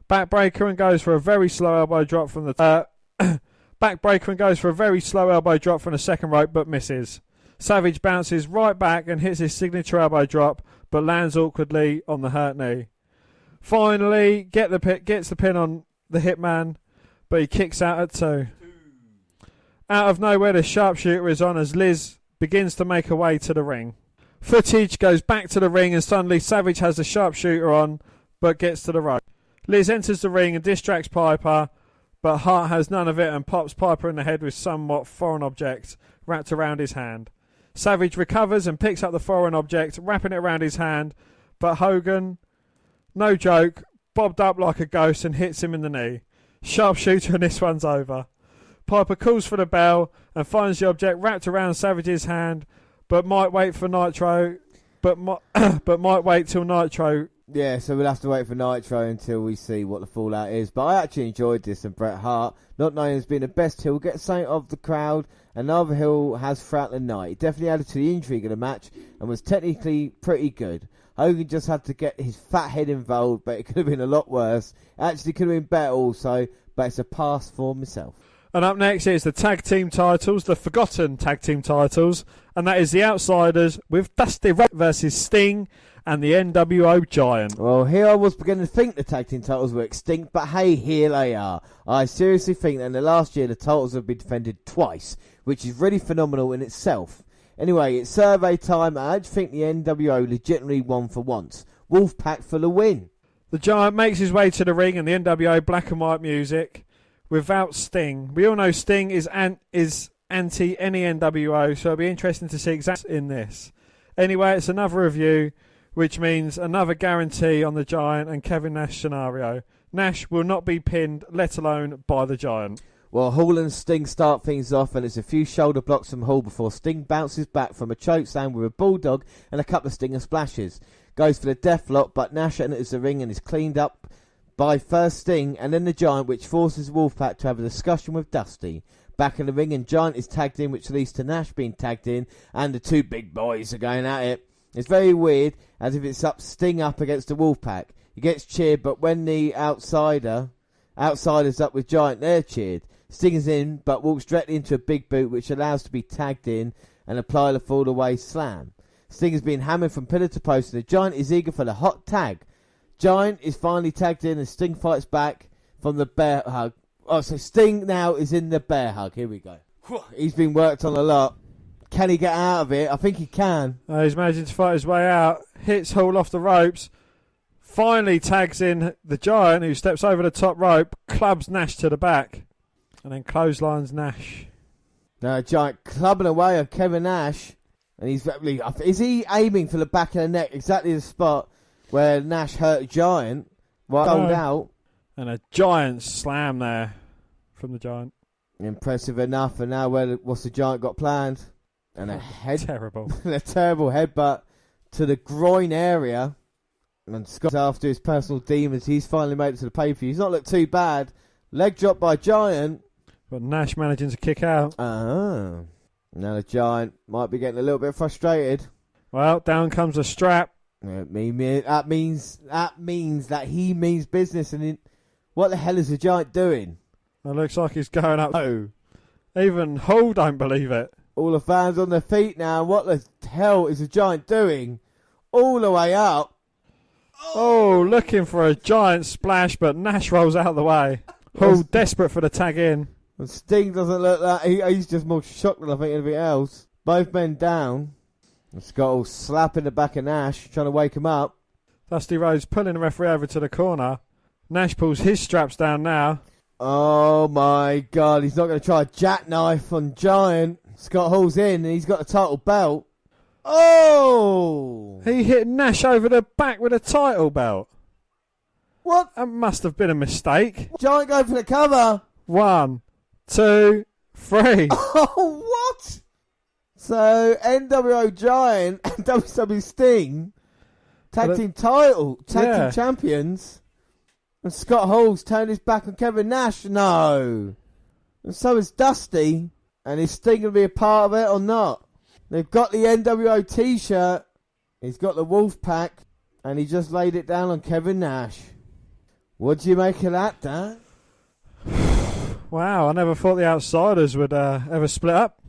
Backbreaker and goes for a very slow elbow drop from the backbreaker and goes for a very slow elbow drop from the second rope, but misses. Savage bounces right back and hits his signature elbow drop, but lands awkwardly on the hurt knee. Finally, gets the pin on the Hitman, but he kicks out at 2. Out of nowhere, the sharpshooter is on as Liz begins to make her way to the ring. Footage goes back to the ring, and suddenly Savage has the sharpshooter on, but gets to the rope. Liz enters the ring and distracts Piper, but Hart has none of it and pops Piper in the head with somewhat foreign object wrapped around his hand. Savage recovers and picks up the foreign object, wrapping it around his hand, but Hogan, no joke, bobbed up like a ghost and hits him in the knee. Sharpshooter, and this one's over. Piper calls for the bell and finds the object wrapped around Savage's hand, but might wait for Nitro, but might wait till Nitro. Yeah, so we'll have to wait for Nitro until we see what the fallout is. But I actually enjoyed this, and Bret Hart, not knowing as being the best heel, gets something of the crowd, and another heel has throughout the night. It definitely added to the intrigue of the match, and was technically pretty good. Hogan just had to get his fat head involved, but it could have been a lot worse. Actually could have been better also, but it's a pass for myself. And up next is the tag team titles, the forgotten tag team titles, and that is the Outsiders with Dusty Rhodes versus Sting and the NWO Giant. Well, here I was beginning to think the tag team titles were extinct, but hey, here they are. I seriously think that in the last year the titles have been defended twice, which is really phenomenal in itself. Anyway, it's survey time, and I think the NWO legitimately won for once. Wolfpac for the win. The Giant makes his way to the ring, and the NWO black and white music without Sting. We all know Sting is anti any NWO, so it'll be interesting to see exactly in this. Anyway, it's another review, which means another guarantee on the Giant and Kevin Nash scenario. Nash will not be pinned, let alone by the Giant. Well, Hall and Sting start things off, and it's a few shoulder blocks from Hall before Sting bounces back from a chokeslam with a bulldog and a couple of Stinger splashes. Goes for the deathlock, but Nash enters the ring and is cleaned up by first Sting and then the Giant, which forces Wolfpac to have a discussion with Dusty. Back in the ring, and Giant is tagged in, which leads to Nash being tagged in, and the two big boys are going at it. It's very weird, as if it's Sting up against the Wolfpac. He gets cheered, but when the outsiders up with Giant, they're cheered. Sting is in, but walks directly into a big boot, which allows to be tagged in and apply the fall away slam. Sting is being hammered from pillar to post, and the Giant is eager for the hot tag. Giant is finally tagged in, and Sting fights back from the bear hug. Oh, so Sting now is in the bear hug. Here we go. He's been worked on a lot. Can he get out of it? I think he can. He's managing to fight his way out. Hits Hall off the ropes. Finally tags in the Giant, who steps over the top rope, clubs Nash to the back, and then clotheslines Nash. Now Giant clubbing away on Kevin Nash, and is he aiming for the back of the neck, exactly the spot where Nash hurt Giant? Rolled out. And a Giant slam there from the Giant. Impressive enough, and now what's the Giant got planned? And a terrible. A terrible headbutt to the groin area. And Scott, after his personal demons, he's finally made it to the pay-per-view. He's not looked too bad. Leg drop by Giant. But Nash managing to kick out. Now the Giant might be getting a little bit frustrated. Well, down comes the strap. That means that he means business. And what the hell is the Giant doing? It looks like he's going up. Oh, even Hall don't believe it. All the fans on their feet now. What the hell is the Giant doing? All the way up. Oh, looking for a giant splash, but Nash rolls out of the way. Hall desperate for the tag in. And Sting doesn't look that. He's just more shocked than I think anything else. Both men down. And Scott all slapping the back of Nash, trying to wake him up. Dusty Rhodes pulling the referee over to the corner. Nash pulls his straps down now. Oh my God, he's not going to try a jackknife on Giant. Scott Hall's in and he's got the title belt. Oh! He hit Nash over the back with a title belt. What? That must have been a mistake. Giant going for the cover. 1, 2, 3. Oh, what? So, NWO Giant and WCW Sting, tag team champions, and Scott Hall's turned his back on Kevin Nash. No. And so is Dusty. And is Sting going to be a part of it or not? They've got the NWO t-shirt. He's got the Wolfpac. And he just laid it down on Kevin Nash. What do you make of that, Dan? Wow, I never thought the Outsiders would ever split up.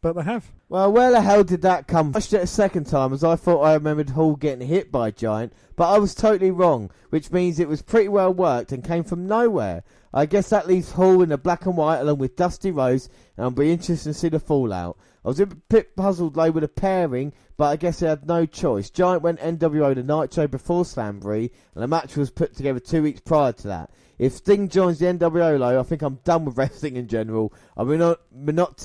But they have. Well, where the hell did that come from? I watched it a second time as I thought I remembered Hall getting hit by Giant. But I was totally wrong. Which means it was pretty well worked and came from nowhere. I guess that leaves Hall in the black and white along with Dusty Rhodes, and I'll be interested to see the fallout. I was a bit puzzled though with the pairing, but I guess they had no choice. Giant went NWO the night show before Slamboree, and the match was put together 2 weeks prior to that. If Sting joins the NWO though, I think I'm done with wrestling in general. I will not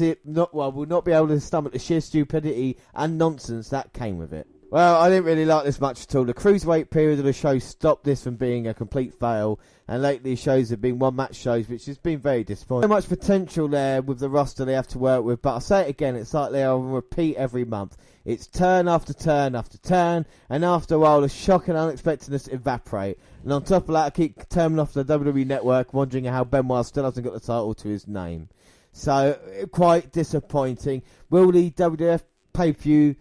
be able to stomach the sheer stupidity and nonsense that came with it. Well, I didn't really like this match at all. The Cruiserweight period of the show stopped this from being a complete fail, and lately shows have been one-match shows, which has been very disappointing. So much potential there with the roster they have to work with, but I'll say it again, it's like they are on repeat every month. It's turn after turn after turn, and after a while the shock and unexpectedness evaporate. And on top of that, I keep turning off the WWE Network, wondering how Benoit still hasn't got the title to his name. So, quite disappointing. Will the WWF pay-per-view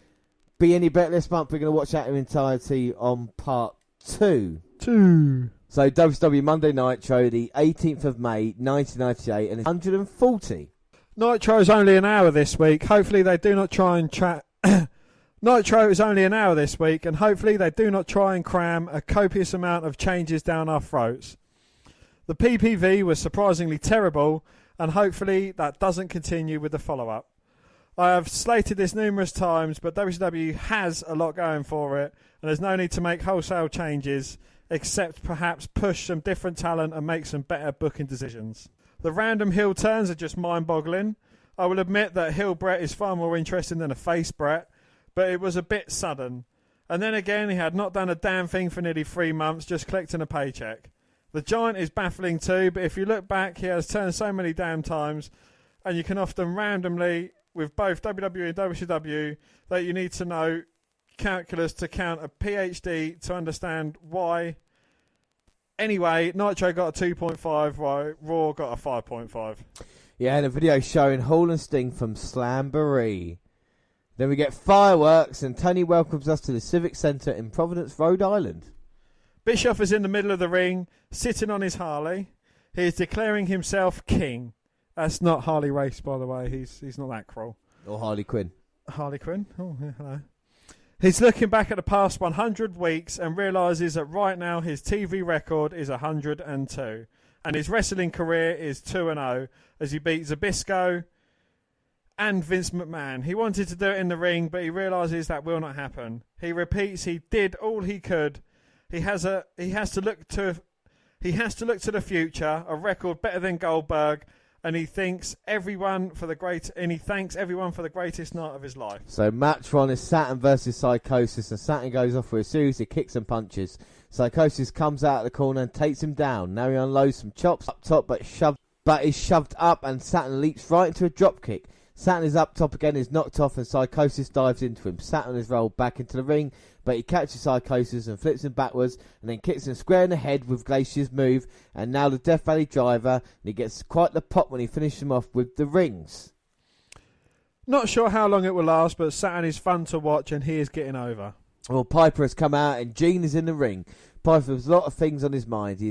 be any better this month? We're going to watch that in entirety on part 2. So WCW Monday Nitro, the 18th of May, 1998, and it's 140. Nitro's only an hour this week. Hopefully they do not try and Nitro is only an hour this week, and hopefully they do not try and cram a copious amount of changes down our throats. The PPV was surprisingly terrible, and hopefully that doesn't continue with the follow-up. I have slated this numerous times, but WCW has a lot going for it, and there's no need to make wholesale changes, except perhaps push some different talent and make some better booking decisions. The random heel turns are just mind-boggling. I will admit that heel Brett is far more interesting than a face Brett, but it was a bit sudden. And then again, he had not done a damn thing for nearly 3 months, just collecting a paycheck. The Giant is baffling too, but if you look back, he has turned so many damn times, and you can often randomly, with both WWE and WCW, that you need to know calculus to count a PhD to understand why. Anyway, Nitro got a 2.5, Raw got a 5.5. Yeah, and a video showing Hall and Sting from Slamboree. Then we get fireworks, and Tony welcomes us to the Civic Centre in Providence, Rhode Island. Bischoff is in the middle of the ring, sitting on his Harley. He is declaring himself king. That's not Harley Race, by the way. He's not that cruel. Or Harley Quinn. Harley Quinn? Oh, yeah, hello. He's looking back at the past 100 weeks and realises that right now his TV record is 102. And his wrestling career is 2-0 as he beat Zbyszko and Vince McMahon. He wanted to do it in the ring, but he realises that will not happen. He repeats he did all he could. He has to look to the future, a record better than Goldberg, and he thanks everyone for the greatest night of his life. So match one is Saturn versus Psychosis, and Saturn goes off with a series of kicks and punches. Psychosis comes out of the corner and takes him down. Now he unloads some chops up top, but is shoved up, and Saturn leaps right into a drop kick. Saturn is up top again, is knocked off, and Psychosis dives into him. Saturn is rolled back into the ring, but he catches Psychosis and flips him backwards, and then kicks him square in the head with Glacier's move, and now the Death Valley driver, and he gets quite the pop when he finishes him off with the rings. Not sure how long it will last, but Saturn is fun to watch, and he is getting over. Well, Piper has come out, and Gene is in the ring. Piper has a lot of things on his mind.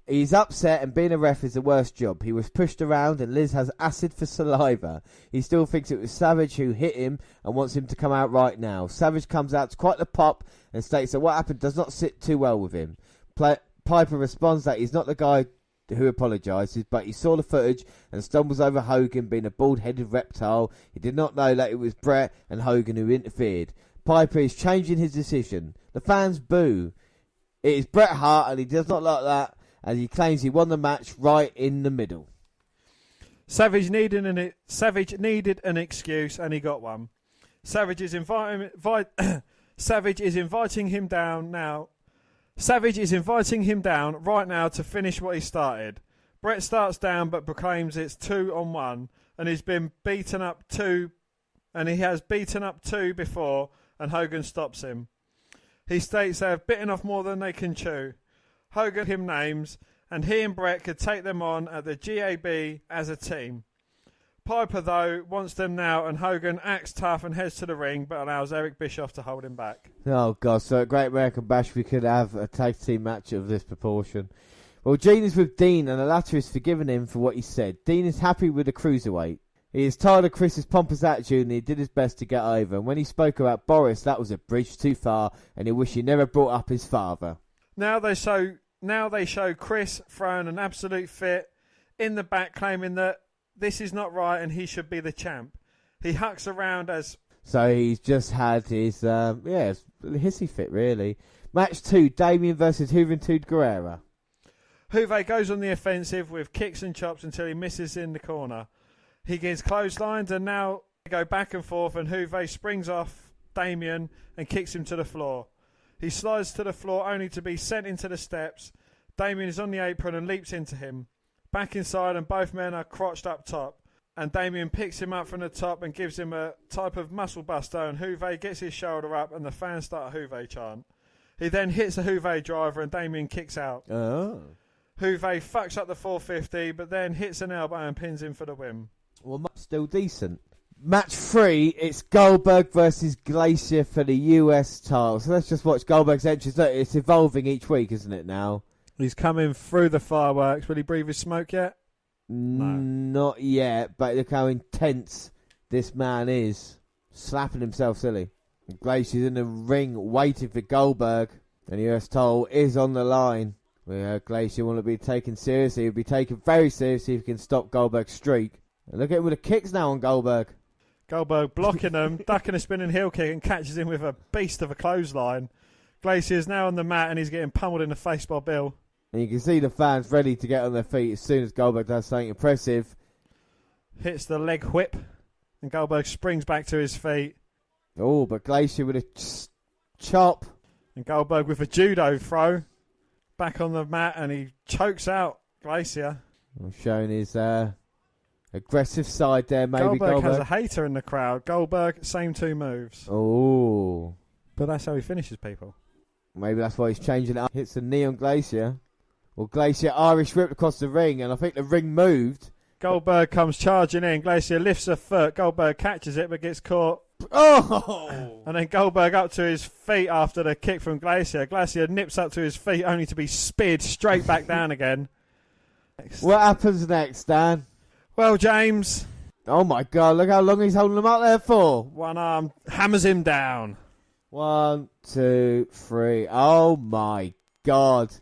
He's upset, and being a ref is the worst job. He was pushed around, and Liz has acid for saliva. He still thinks it was Savage who hit him and wants him to come out right now. Savage comes out to quite the pop and states that what happened does not sit too well with him. Piper responds that he's not the guy who apologises, but he saw the footage and stumbles over Hogan being a bald-headed reptile. He did not know that it was Bret and Hogan who interfered. Piper is changing his decision. The fans boo. It is Bret Hart, and he does not like that, as he claims he won the match right in the middle. Savage needed an excuse, and he got one. Savage is inviting him down now. Savage is inviting him down right now to finish what he started. Bret starts down, but proclaims it's 2-on-1, and he's been beaten up two, and he has beaten up two before, and Hogan stops him. He states they have bitten off more than they can chew. Hogan him names, and he and Bret could take them on at the GAB as a team. Piper, though, wants them now, and Hogan acts tough and heads to the ring, but allows Eric Bischoff to hold him back. Oh, God, so at Great American Bash we could have a tag team match of this proportion. Well, Gene is with Dean, and the latter is forgiving him for what he said. Dean is happy with the Cruiserweight. He is tired of Chris's pompous attitude, and he did his best to get over. And when he spoke about Boris, that was a bridge too far, and he wished he never brought up his father. Now they show Chris throwing an absolute fit in the back, claiming that this is not right and he should be the champ. He hucks around as... So he's just had his, hissy fit, really. Match 2, Damien versus Juventud Guerrera. Juve goes on the offensive with kicks and chops until he misses in the corner. He gets clotheslines, and now they go back and forth, and Juve springs off Damien and kicks him to the floor. He slides to the floor only to be sent into the steps. Damien is on the apron and leaps into him. Back inside, and both men are crotched up top. And Damien picks him up from the top and gives him a type of muscle buster, and Juve gets his shoulder up, and the fans start a Juve chant. He then hits a Juve driver, and Damien kicks out. Oh. Juve fucks up the 450, but then hits an elbow and pins him for the win. Well, still decent. Match 3, it's Goldberg versus Glacier for the US title. So let's just watch Goldberg's entrance. Look, it's evolving each week, isn't it now? He's coming through the fireworks. Will he breathe his smoke yet? No. Not yet, but look how intense this man is. Slapping himself silly. Glacier's in the ring waiting for Goldberg. And the US title is on the line. We heard Glacier want to be taken seriously. He'll be taken very seriously if he can stop Goldberg's streak. And look at him with the kicks now on Goldberg. Goldberg blocking them, ducking a spinning heel kick, and catches him with a beast of a clothesline. Glacier's now on the mat, and he's getting pummeled in the face by Bill. And you can see the fans ready to get on their feet as soon as Goldberg does something impressive. Hits the leg whip, and Goldberg springs back to his feet. Oh, but Glacier with a chop. And Goldberg with a judo throw. Back on the mat, and he chokes out Glacier. Showing his aggressive side there, maybe. Goldberg has a hater in the crowd. Goldberg, same two moves. Oh. But that's how he finishes people. Maybe that's why he's changing it up. Hits the knee on Glacier. Well, Glacier Irish whipped across the ring, and I think the ring moved. Goldberg comes charging in. Glacier lifts a foot. Goldberg catches it, but gets caught. Oh! And then Goldberg up to his feet after the kick from Glacier. Glacier nips up to his feet, only to be speared straight back down again. What happens next, Dan? Well, James. Oh, my God. Look how long he's holding him up there for. One arm hammers him down. 1, 2, 3. Oh, my God.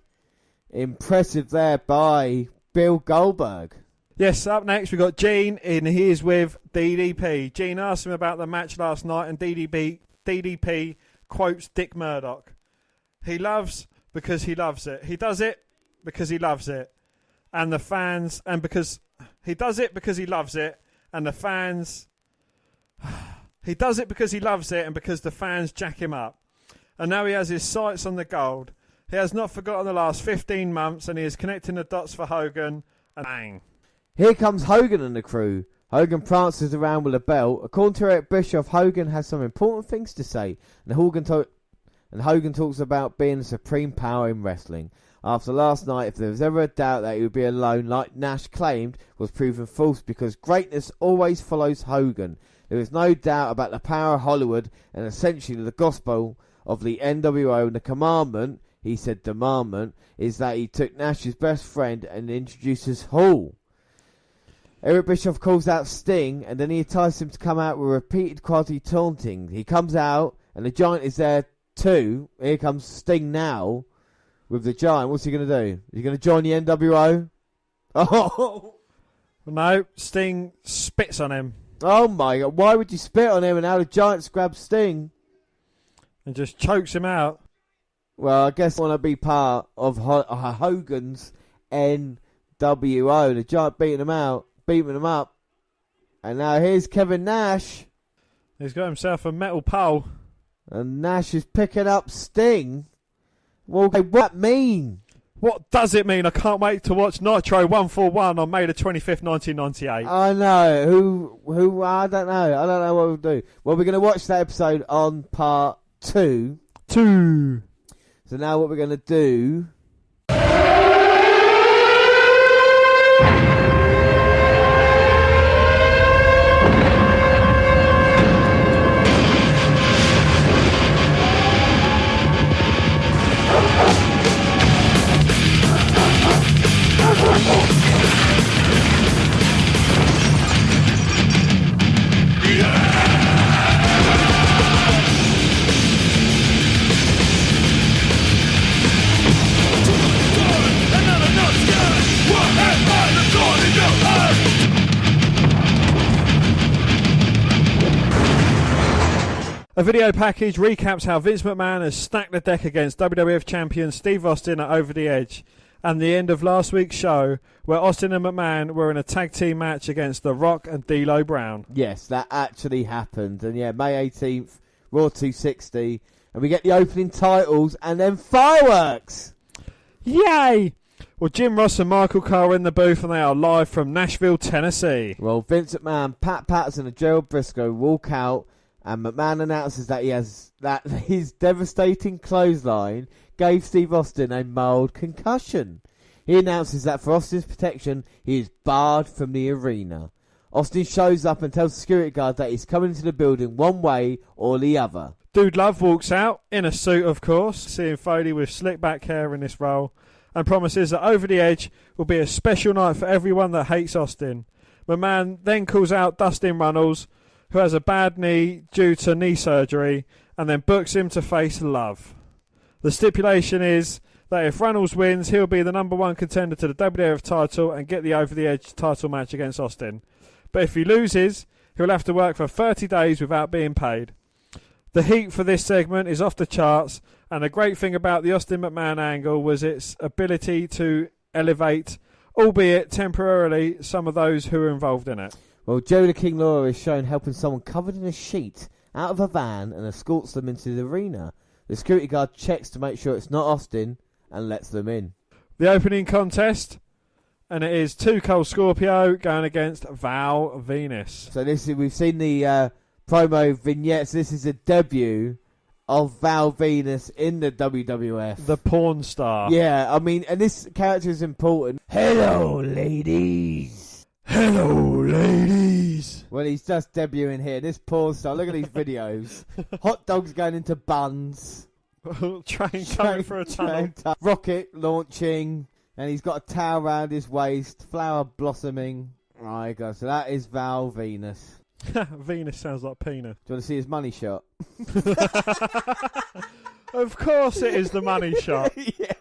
Impressive there by Bill Goldberg. Yes, up next we've got Gene, and he is with DDP. Gene asked him about the match last night, and DDP quotes Dick Murdoch. He loves because he loves it. He does it because he loves it. And the fans, and because he does it because he loves it, and the fans, he does it because he loves it, and because the fans jack him up. And now he has his sights on the gold. He has not forgotten the last 15 months, and he is connecting the dots for Hogan, and bang. Here comes Hogan and the crew. Hogan prances around with a belt. According to Eric Bischoff, Hogan has some important things to say, and Hogan talks about being the supreme power in wrestling. After last night, if there was ever a doubt that he would be alone, like Nash claimed, was proven false because greatness always follows Hogan. There is no doubt about the power of Hollywood and essentially the gospel of the NWO, and the commandment, he said demandment, is that he took Nash's best friend and introduces Hall. Eric Bischoff calls out Sting, and then he entices him to come out with repeated quasi-taunting. He comes out, and the Giant is there too. Here comes Sting now with the Giant. What's he going to do? Is he going to join the NWO? Oh! No, Sting spits on him. Oh my God, why would you spit on him and how the Giants grab Sting? And just chokes him out. Well, I guess I want to be part of Hogan's NWO. The Giant beating him up. And now here's Kevin Nash. He's got himself a metal pole. And Nash is picking up Sting. Well, what does that mean? What does it mean? I can't wait to watch Nitro 141 on May the 25th, 1998. I know. Who? I don't know. I don't know what we'll do. Well, we're going to watch that episode on part 2. So now what we're going to do... A video package recaps how Vince McMahon has stacked the deck against WWF champion Steve Austin at Over the Edge, and the end of last week's show where Austin and McMahon were in a tag team match against The Rock and D'Lo Brown. Yes, that actually happened. And yeah, May 18th, Raw 260, and we get the opening titles and then fireworks! Yay! Well, Jim Ross and Michael Cole are in the booth and they are live from Nashville, Tennessee. Well, Vince McMahon, Pat Patterson and Gerald Briscoe walk out, and McMahon announces that his devastating clothesline gave Steve Austin a mild concussion. He announces that for Austin's protection, he is barred from the arena. Austin shows up and tells the security guard that he's coming into the building one way or the other. Dude Love walks out, in a suit of course, seeing Foley with slick back hair in this role, and promises that Over the Edge will be a special night for everyone that hates Austin. McMahon then calls out Dustin Runnels, who has a bad knee due to knee surgery, and then books him to face Love. The stipulation is that if Runnels wins, he'll be the number one contender to the WWF title and get the Over the Edge title match against Austin. But if he loses, he'll have to work for 30 days without being paid. The heat for this segment is off the charts, and the great thing about the Austin McMahon angle was its ability to elevate, albeit temporarily, some of those who were involved in it. Well, Joe the King Lawler is shown helping someone covered in a sheet out of a van and escorts them into the arena. The security guard checks to make sure it's not Austin and lets them in. The opening contest, and it is Too Cold Scorpio going against Val Venis. So we've seen the promo vignettes. This is a debut of Val Venis in the WWF. The porn star. Yeah, I mean, and this character is important. Hello, ladies. Hello, ladies. Well, he's just debuting here. This porn star. Look at these videos. Hot dogs going into buns. Train coming for a tunnel. Rocket launching. And he's got a towel around his waist. Flower blossoming. Right, guys. So that is Val Venis. Venus sounds like penis. Do you want to see his money shot? Of course it is the money shot. Yeah.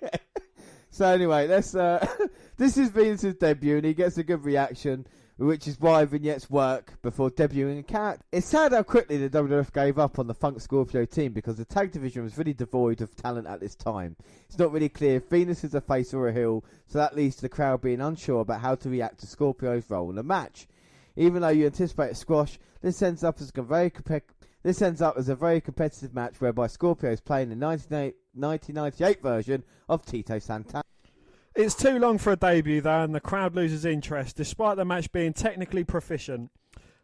So anyway, let's. This is Venus' debut, and he gets a good reaction, which is why vignettes work before debuting a character. It's sad how quickly the WWF gave up on the Funk Scorpio team because the tag division was really devoid of talent at this time. It's not really clear if Venus is a face or a heel, so that leads to the crowd being unsure about how to react to Scorpio's role in the match. Even though you anticipate a squash, this ends up as a very competitive match whereby Scorpio is playing the 1998 version of Tito Santana. It's too long for a debut, though, and the crowd loses interest, despite the match being technically proficient.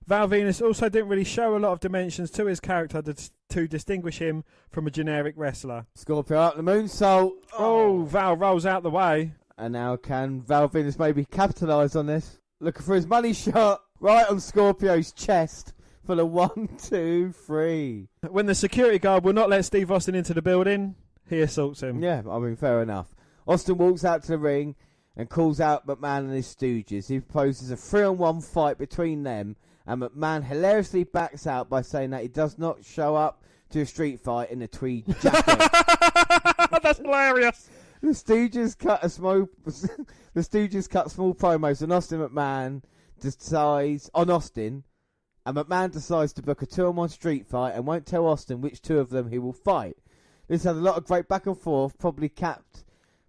Val Venis also didn't really show a lot of dimensions to his character to distinguish him from a generic wrestler. Scorpio up the moonsault. Oh, Val rolls out the way. And now can Val Venis maybe capitalise on this? Looking for his money shot right on Scorpio's chest for the 1, 2, 3. When the security guard will not let Steve Austin into the building, he assaults him. Yeah, I mean, fair enough. Austin walks out to the ring and calls out McMahon and his Stooges. He proposes a 3-on-1 fight between them, and McMahon hilariously backs out by saying that he does not show up to a street fight in a tweed jacket. That's hilarious. The Stooges cut small promos, and Austin, and McMahon decides to book a 2-on-1 street fight and won't tell Austin which two of them he will fight. This had a lot of great back and forth, probably capped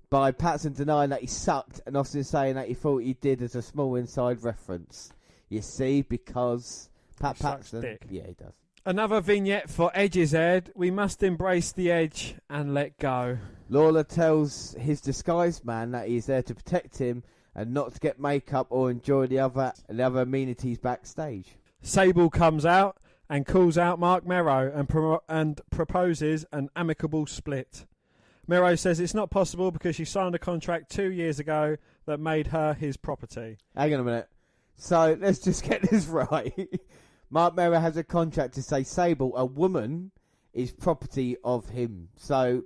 by Patson denying that he sucked and Austin saying that he thought he did as a small inside reference. You see, because Pat Patson... Dick. Yeah, he does. Another vignette for Edge's head. We must embrace the Edge and let go. Lawler tells his disguised man that he's there to protect him and not to get makeup or enjoy the other amenities backstage. Sable comes out and calls out Mark Mero and proposes an amicable split. Mero says it's not possible because she signed a contract 2 years ago that made her his property. Hang on a minute. So let's just get this right. Mark Mero has a contract to say Sable, a woman, is property of him. So,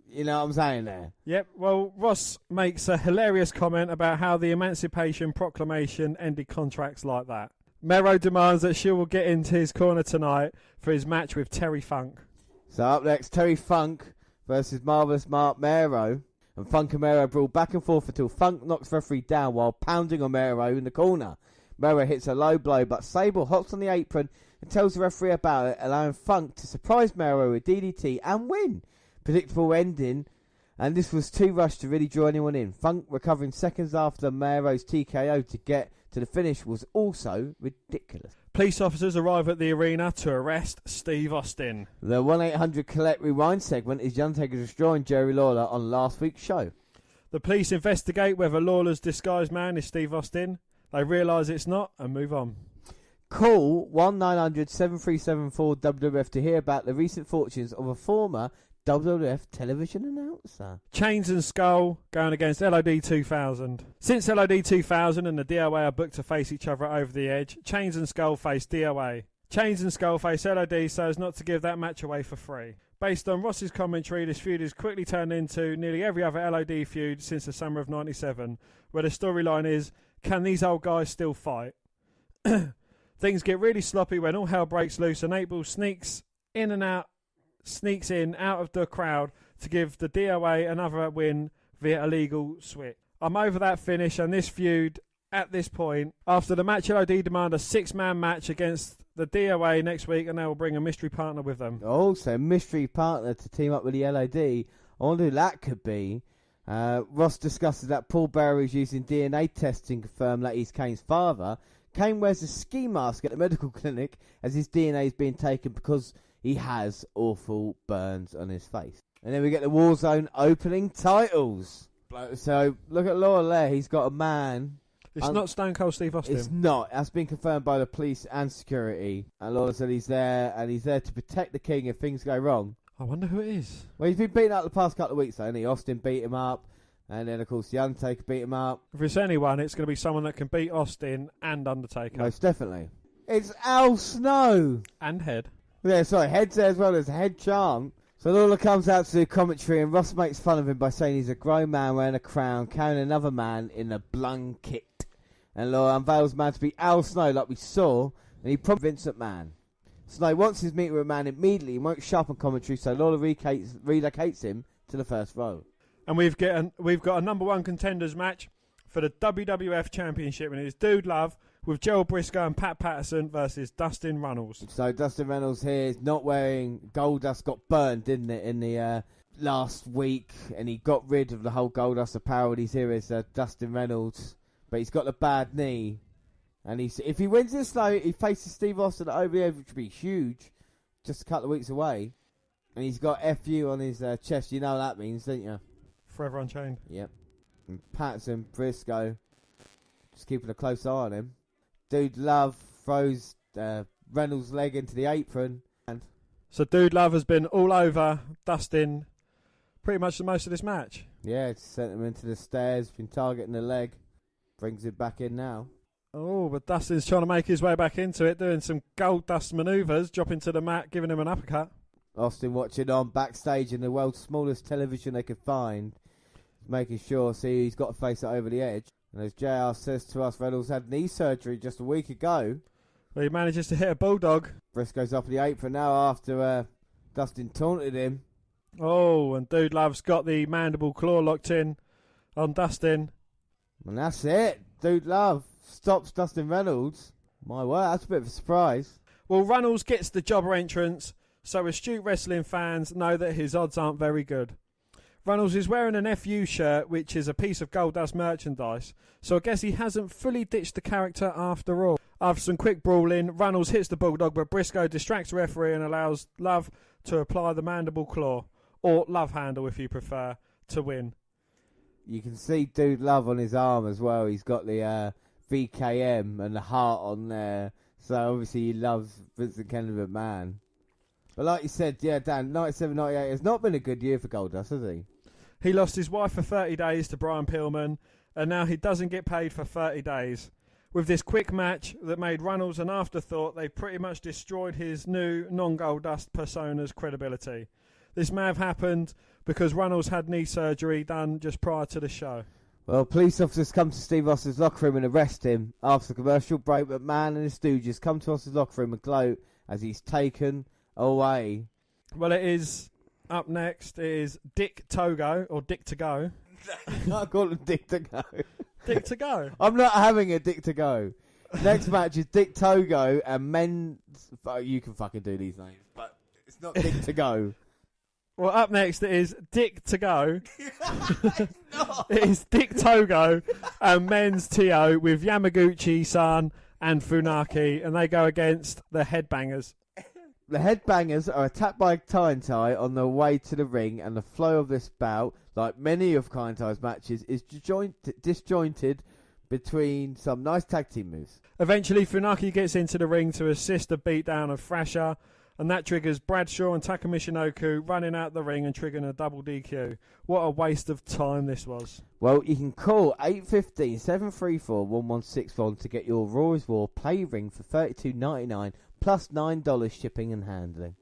you know what I'm saying there? Yep. Well, Ross makes a hilarious comment about how the Emancipation Proclamation ended contracts like that. Mero demands that she will get into his corner tonight for his match with Terry Funk. So up next, Terry Funk versus Marvelous Mark Mero. And Funk and Mero brawl back and forth until Funk knocks referee down while pounding on Mero in the corner. Mero hits a low blow, but Sable hops on the apron and tells the referee about it, allowing Funk to surprise Mero with DDT and win. Predictable ending, and this was too rushed to really draw anyone in. Funk recovering seconds after Mero's TKO to get to the finish was also ridiculous. Police officers arrive at the arena to arrest Steve Austin. The 1-800 Collect Rewind segment is The Undertaker destroying Jerry Lawler on last week's show. The police investigate whether Lawler's disguised man is Steve Austin. They realise it's not and move on. Call 1-900-7374-WWF to hear about the recent fortunes of a former WWF television announcer. Chains and Skull going against LOD 2000. Since LOD 2000 and the DOA are booked to face each other over the edge, Chains and Skull face DOA. Chains and Skull face LOD so as not to give that match away for free. Based on Ross's commentary, this feud has quickly turned into nearly every other LOD feud since the summer of '97, where the storyline is, can these old guys still fight? Things get really sloppy when all hell breaks loose and April sneaks in out of the crowd to give the DOA another win via a legal switch. I'm over that finish and this feud at this point. After the match, LOD demand a 6-man match against the DOA next week, and they will bring a mystery partner with them. Also, mystery partner to team up with the LOD. I wonder who that could be. Ross discusses that Paul Bearer is using DNA testing to confirm that he's Kane's father. Kane wears a ski mask at the medical clinic as his DNA is being taken because he has awful burns on his face. And then we get the Warzone opening titles. So look at Lawler there. He's got a man. It's not Stone Cold Steve Austin. It's not. That's been confirmed by the police and security. And Lawler said he's there, and he's there to protect the king if things go wrong. I wonder who it is. Well, he's been beaten up the past couple of weeks, though, hasn't he? Austin beat him up, and then, of course, the Undertaker beat him up. If it's anyone, it's going to be someone that can beat Austin and Undertaker. Most definitely. It's Al Snow. And Head. Yeah, sorry, Head's there as well. There's a Head charm. So Lawler comes out to do commentary, and Ross makes fun of him by saying he's a grown man wearing a crown, carrying another man in a blanket. And Lawler unveils man to be Al Snow, like we saw, and he probably Vince McMahon. Snow wants his meeting with man immediately and won't sharpen commentary, so Lawler relocates him to the first row. And we've got a number one contenders match for the WWF Championship, and it's Dude Love with Gerald Briscoe and Pat Patterson versus Dustin Runnels. So Dustin Runnels here is not wearing Goldust, got burned, didn't it, in the last week, and he got rid of the whole Goldust apparel. He's here as Dustin Reynolds, but he's got a bad knee. And if he wins this though, he faces Steve Austin at OVO, which would be huge, just a couple of weeks away. And he's got FU on his chest. You know what that means, don't you? Forever Unchained. Yep. And Patterson, Briscoe, just keeping a close eye on him. Dude Love throws Reynolds' leg into the apron. So Dude Love has been all over Dustin pretty much the most of this match. Yeah, it's sent him into the stairs, been targeting the leg. Brings it back in now. Oh, but Dustin's trying to make his way back into it, doing some gold dust manoeuvres, dropping to the mat, giving him an uppercut. Austin watching on backstage in the world's smallest television they could find, making sure, see, he's got to face it over the edge. And as JR says to us, Reynolds had knee surgery just a week ago. Well, he manages to hit a bulldog. Briscoe's up in the apron now after Dustin taunted him. Oh, and Dude Love's got the mandible claw locked in on Dustin. And that's it. Dude Love stops Dustin Reynolds. My word, that's a bit of a surprise. Well, Reynolds gets the jobber entrance, so astute wrestling fans know that his odds aren't very good. Reynolds is wearing an FU shirt, which is a piece of Gold Dust merchandise, so I guess he hasn't fully ditched the character after all. After some quick brawling, Reynolds hits the bulldog, but Briscoe distracts the referee and allows Love to apply the mandible claw, or love handle if you prefer, to win. You can see Dude Love on his arm as well. He's got the VKM and the heart on there, so obviously he loves Vincent Kennedy McMahon. But like you said, yeah, Dan, 97-98 has not been a good year for Goldust, has he? He lost his wife for 30 days to Brian Pillman, and now he doesn't get paid for 30 days. With this quick match that made Reynolds an afterthought, they pretty much destroyed his new non-Goldust persona's credibility. This may have happened because Reynolds had knee surgery done just prior to the show. Well, police officers come to Steve Austin's locker room and arrest him. After the commercial break, McMahon and the Stooges come to Austin's locker room and gloat as he's taken away. Well, it is up next. It is Dick Togo, or Dick to Go. I call him Dick to Go. Dick to Go. I'm not having a Dick to Go. Next match is Dick Togo and men's... You can fucking do these names, but it's not Dick to Go. Well, up next it is Dick to Go. It is Dick Togo and men's TO with Yamaguchi-san and Funaki, and they go against the Headbangers. The Headbangers are attacked by Kai Tai on their way to the ring, and the flow of this bout, like many of Kai Tai's matches, is disjointed between some nice tag team moves. Eventually, Funaki gets into the ring to assist the beatdown of Thrasher, and that triggers Bradshaw and Taka Michinoku running out the ring and triggering a double DQ. What a waste of time this was. Well, you can call 815-734-1161 to get your Raw is War play ring for $32.99 plus $9 shipping and handling.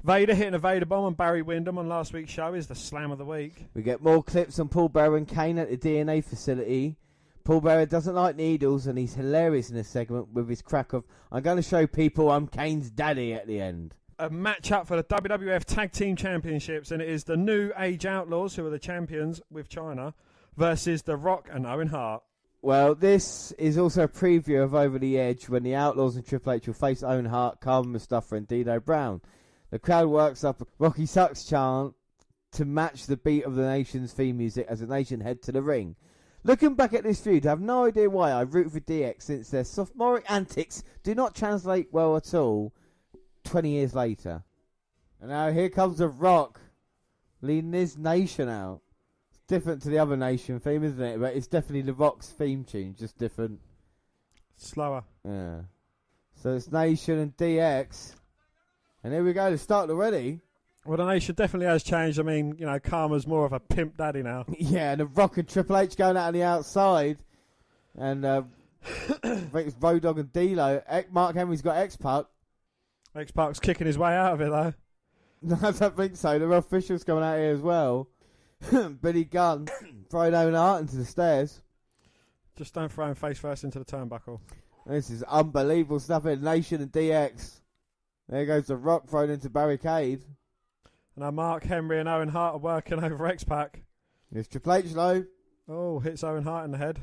Vader hitting a Vader bomb on Barry Windham on last week's show is the slam of the week. We get more clips on Paul Bearer and Kane at the DNA facility. Paul Bearer doesn't like needles, and he's hilarious in this segment with his crack of, I'm going to show people I'm Kane's daddy at the end. A match up for the WWF Tag Team Championships, and it is the New Age Outlaws, who are the champions with China, versus The Rock and Owen Hart. Well, this is also a preview of Over the Edge when the Outlaws and Triple H will face Owen Hart, Carmen Mustafa and Dino Brown. The crowd works up a Rocky Sucks chant to match the beat of the nation's theme music as the nation head to the ring. Looking back at this feud, I have no idea why I root for DX, since their sophomoric antics do not translate well at all 20 years later. And now here comes The Rock, leading his nation out. It's different to the other nation theme, isn't it? But it's definitely The Rock's theme tune, just different. Slower. Yeah. So it's Nation and DX. And here we go, to start already. Well, the nation definitely has changed. I mean, you know, Karma's more of a pimp daddy now. Yeah, and The Rock and Triple H going out on the outside. And I think it's Road Dogg and D-Lo. Mark Henry's got X-Pac. X-Pac's kicking his way out of it, though. No, I don't think so. The officials coming out here as well. Billy Gunn throwing Owen Hart into the stairs. Just don't throw him face first into the turnbuckle. This is unbelievable stuff in Nation and DX. There goes The Rock thrown into barricade. And now Mark Henry and Owen Hart are working over X-Pac. There's Triple H low. Oh, hits Owen Hart in the head.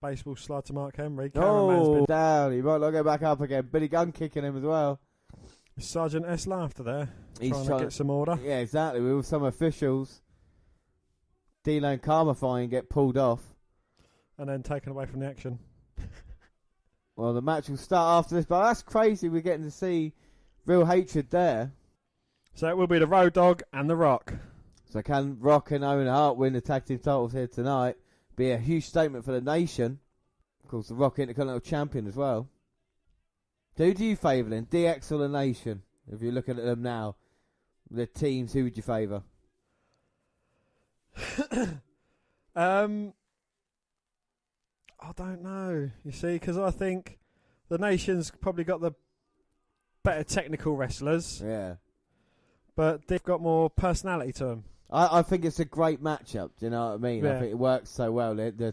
Baseball slide to Mark Henry. Oh, down. He might not go back up again. Billy Gunn kicking him as well. Sergeant S. Laughter there. He's trying to get some order. Yeah, exactly. With some officials. D-Lo and Karma fighting get pulled off. And then taken away from the action. Well, the match will start after this, but that's crazy. We're getting to see real hatred there. So it will be the Road Dogg and The Rock. So can Rock and Owen Hart win the tag team titles here tonight? Be a huge statement for the nation. Of course, the Rock Intercontinental Champion as well. Who do you favour then? DX or the Nation? If you're looking at them now, the teams, who would you favour? I don't know. You see, because I think the Nation's probably got the better technical wrestlers. Yeah. But they've got more personality to them. I think it's a great matchup. Do you know what I mean? Yeah. I think it works so well. They're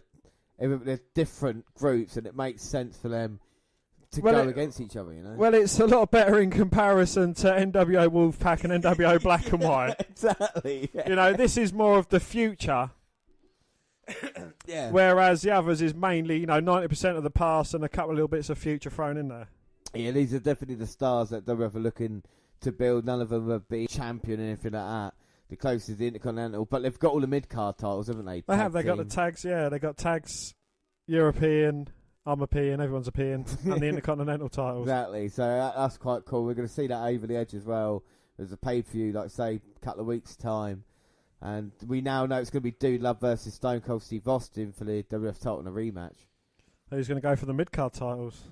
different groups, and it makes sense for them to go against each other, you know? Well, it's a lot better in comparison to NWO Wolfpac and NWO Black and White. Exactly. Yeah. You know, this is more of the future. Yeah. Whereas the others is mainly, 90% of the past and a couple of little bits of future thrown in there. Yeah, these are definitely the stars that WWF are looking to build. None of them have been champion or anything like that. The closest is the Intercontinental, but they've got all the mid-card titles, haven't they? They have. They got the tags, yeah. They got tags, European, I'm a peeing, everyone's a peeing, and the Intercontinental titles. Exactly. So that's quite cool. We're going to see that over the edge as well. There's a pay-per-view, like say, a couple of weeks' time. And we now know it's going to be Dude Love versus Stone Cold Steve Austin for the WWF title in a rematch. Who's going to go for the mid-card titles?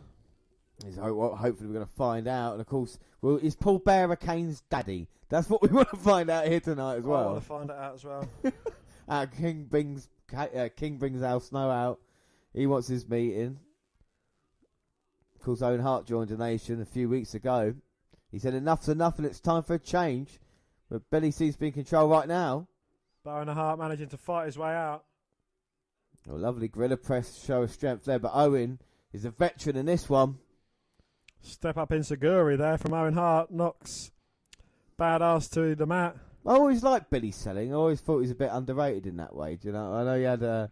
Hopefully we're going to find out. And of course, is Paul Bearer Kane's daddy? That's what we want to find out here tonight as well. I want to find it out as well. King brings Al Snow out. He wants his meeting. Of course, Owen Hart joined the Nation a few weeks ago. He said enough's enough and it's time for a change. But Billy seems to be in control right now. Owen Hart managing to fight his way out. Oh, lovely gorilla press show of strength there. But Owen is a veteran in this one. Step up Inseguri there from Owen Hart. Knocks badass to the mat. I always liked Billy selling. I always thought he was a bit underrated in that way. Do you know? I know he had a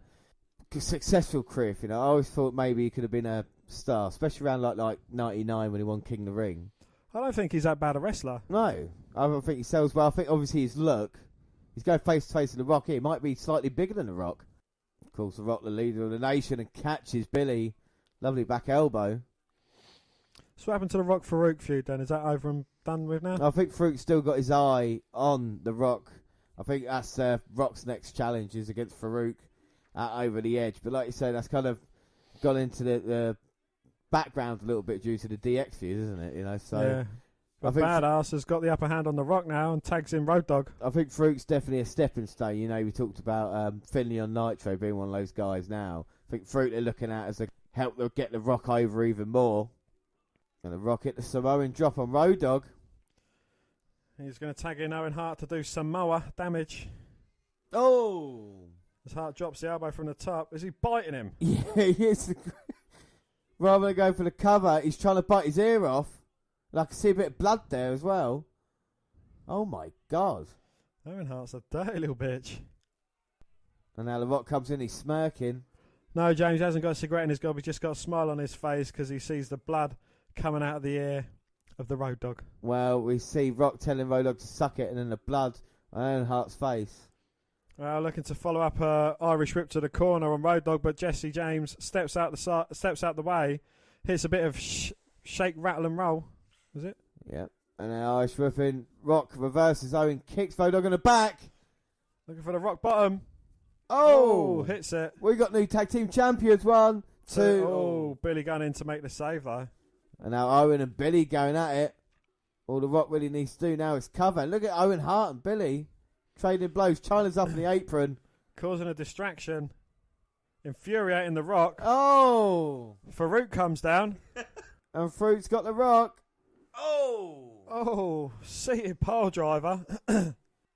successful career. I always thought maybe he could have been a star, especially around like 99 when he won King of the Ring. I don't think he's that bad a wrestler. No, I don't think he sells well. I think obviously his look. He's going face to face with The Rock here. He might be slightly bigger than The Rock. Of course, The Rock, the leader of the nation, and catches Billy. Lovely back elbow. So what happened to the Rock Farouk feud then? Is that over and done with now? I think Farouk's still got his eye on The Rock. I think that's Rock's next challenge is against Farouk over the edge. But like you say, that's kind of gone into the background a little bit due to the DX feud, isn't it? So yeah. I think Badass has got the upper hand on The Rock now and tags in Road Dogg. I think Farouk's definitely a stepping stone. We talked about Finley on Nitro being one of those guys now. I think Farouk they're looking at as a help them get The Rock over even more. And The Rock hit the Samoan drop on Road Dogg. He's going to tag in Owen Hart to do Samoa damage. Oh! As Hart drops the elbow from the top. Is he biting him? Yeah, he is. Rather than go for the cover, he's trying to bite his ear off. And I can see a bit of blood there as well. Oh my God. Owen Hart's a dirty little bitch. And now The Rock comes in, he's smirking. No, James hasn't got a cigarette in his gob. He's just got a smile on his face because he sees the blood coming out of the ear of the Road Dogg. Well, we see Rock telling Road Dogg to suck it and then the blood on Owen Hart's face. Well, looking to follow up Irish whip to the corner on Road Dogg, but Jesse James steps out the way, hits a bit of shake, rattle and roll. Is it? Yep. And now Irish whipping. Rock reverses Owen, kicks Road Dogg in the back. Looking for the rock bottom. Oh! Hits it. We got new tag team champions. 1, 2. Oh, Billy going in to make the save though. And now Owen and Billy going at it. All The Rock really needs to do now is cover. And look at Owen Hart and Billy trading blows. Chyna's up in the apron. Causing a distraction. Infuriating The Rock. Oh! Farouk comes down. And Farouk's got The Rock. Oh, seated pile driver.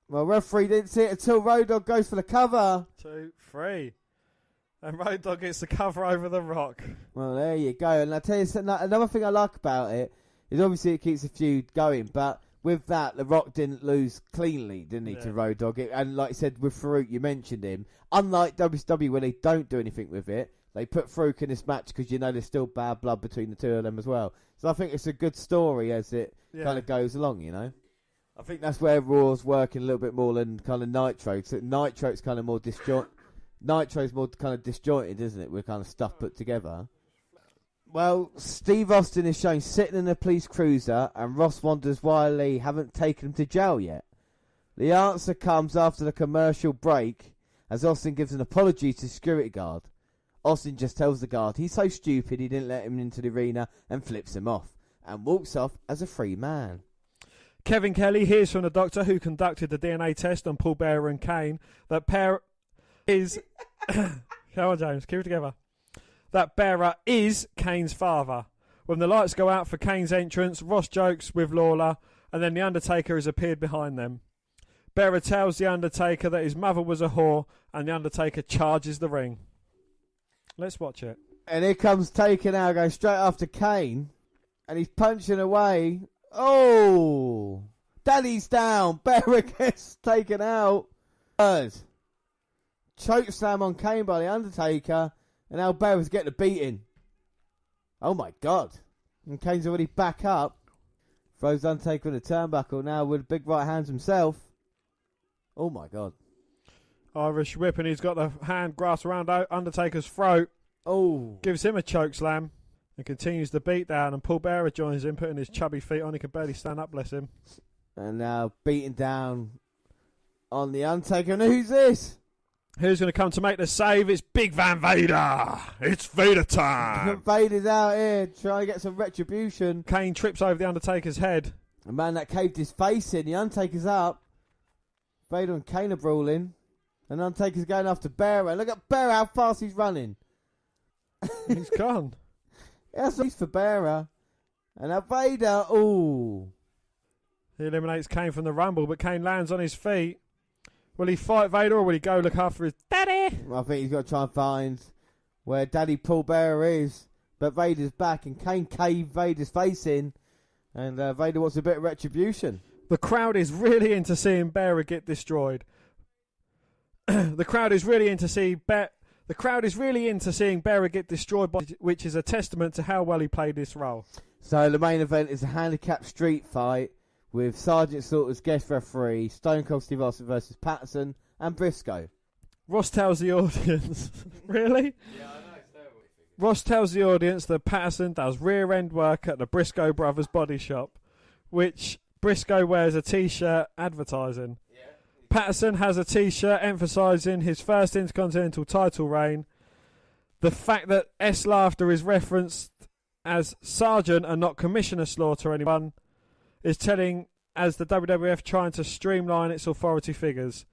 Well, referee didn't see it until Road Dogg goes for the cover. 2, 3. And Road Dogg gets the cover over The Rock. Well, there you go. And I tell you something, another thing I like about it is obviously it keeps the feud going, but with that, The Rock didn't lose cleanly, didn't he, to Road Dogg? And like I said, with Farouk, you mentioned him. Unlike WCW, where they don't do anything with it, they put Farouk in this match because there's still bad blood between the two of them as well. So I think it's a good story as it kind of goes along, I think that's where Raw's working a little bit more than kind of Nitro. So Nitro's kind of more disjointed. Nitro's more kind of disjointed, isn't it? With kind of stuff put together. Well, Steve Austin is shown sitting in a police cruiser, and Ross wonders why Lee haven't taken him to jail yet. The answer comes after the commercial break, as Austin gives an apology to the security guard. Austin just tells the guard he's so stupid he didn't let him into the arena and flips him off and walks off as a free man. Kevin Kelly hears from the doctor who conducted the DNA test on Paul Bearer and Kane that Bearer is... Come on, James, keep it together. That Bearer is Kane's father. When the lights go out for Kane's entrance, Ross jokes with Lawler, and then the Undertaker has appeared behind them. Bearer tells the Undertaker that his mother was a whore, and the Undertaker charges the ring. Let's watch it. And here comes Taker now, going straight after Kane, and he's punching away. Oh! Daddy's down. Bearer gets taken out. Third. Choke slam on Kane by the Undertaker, and now Bearer's getting a beating. Oh my God. And Kane's already back up. Throws Undertaker in the turnbuckle now with big right hands himself. Oh my God. Irish whip, and he's got the hand grasped around Undertaker's throat. Oh. Gives him a choke slam and continues the beat down, and Paul Bearer joins him, putting his chubby feet on. He can barely stand up, bless him. And now beating down on the Undertaker. And who's this? Who's going to come to make the save? It's Big Van Vader. It's Vader time. Vader's out here trying to get some retribution. Kane trips over the Undertaker's head. The man that caved his face in. The Undertaker's up. Vader and Kane are brawling. And Undertaker's going after Bearer. Look at Bearer, how fast he's running. He's gone. That's nice for Bearer. And now Vader, ooh. He eliminates Kane from the Rumble, but Kane lands on his feet. Will he fight Vader, or will he go look after his daddy? I think he's got to try and find where Daddy Paul Bearer is. But Vader's back, and Kane caved Vader's face in. And Vader wants a bit of retribution. The crowd is really into seeing Bearer get destroyed. The crowd is really into seeing Bearer get destroyed, which is a testament to how well he played this role. So the main event is a handicap street fight with Sergeant Slaughter's guest referee, Stone Cold Steve Austin versus Patterson and Briscoe. Ross tells the audience, really? Yeah, I know, it's terrible. Ross tells the audience that Patterson does rear end work at the Briscoe Brothers body shop, which Briscoe wears a t-shirt advertising. Yeah. Patterson has a t-shirt emphasising his first Intercontinental title reign. The fact that S. Laughter is referenced as Sergeant and not Commissioner Slaughter anyone is telling, as the WWF trying to streamline its authority figures.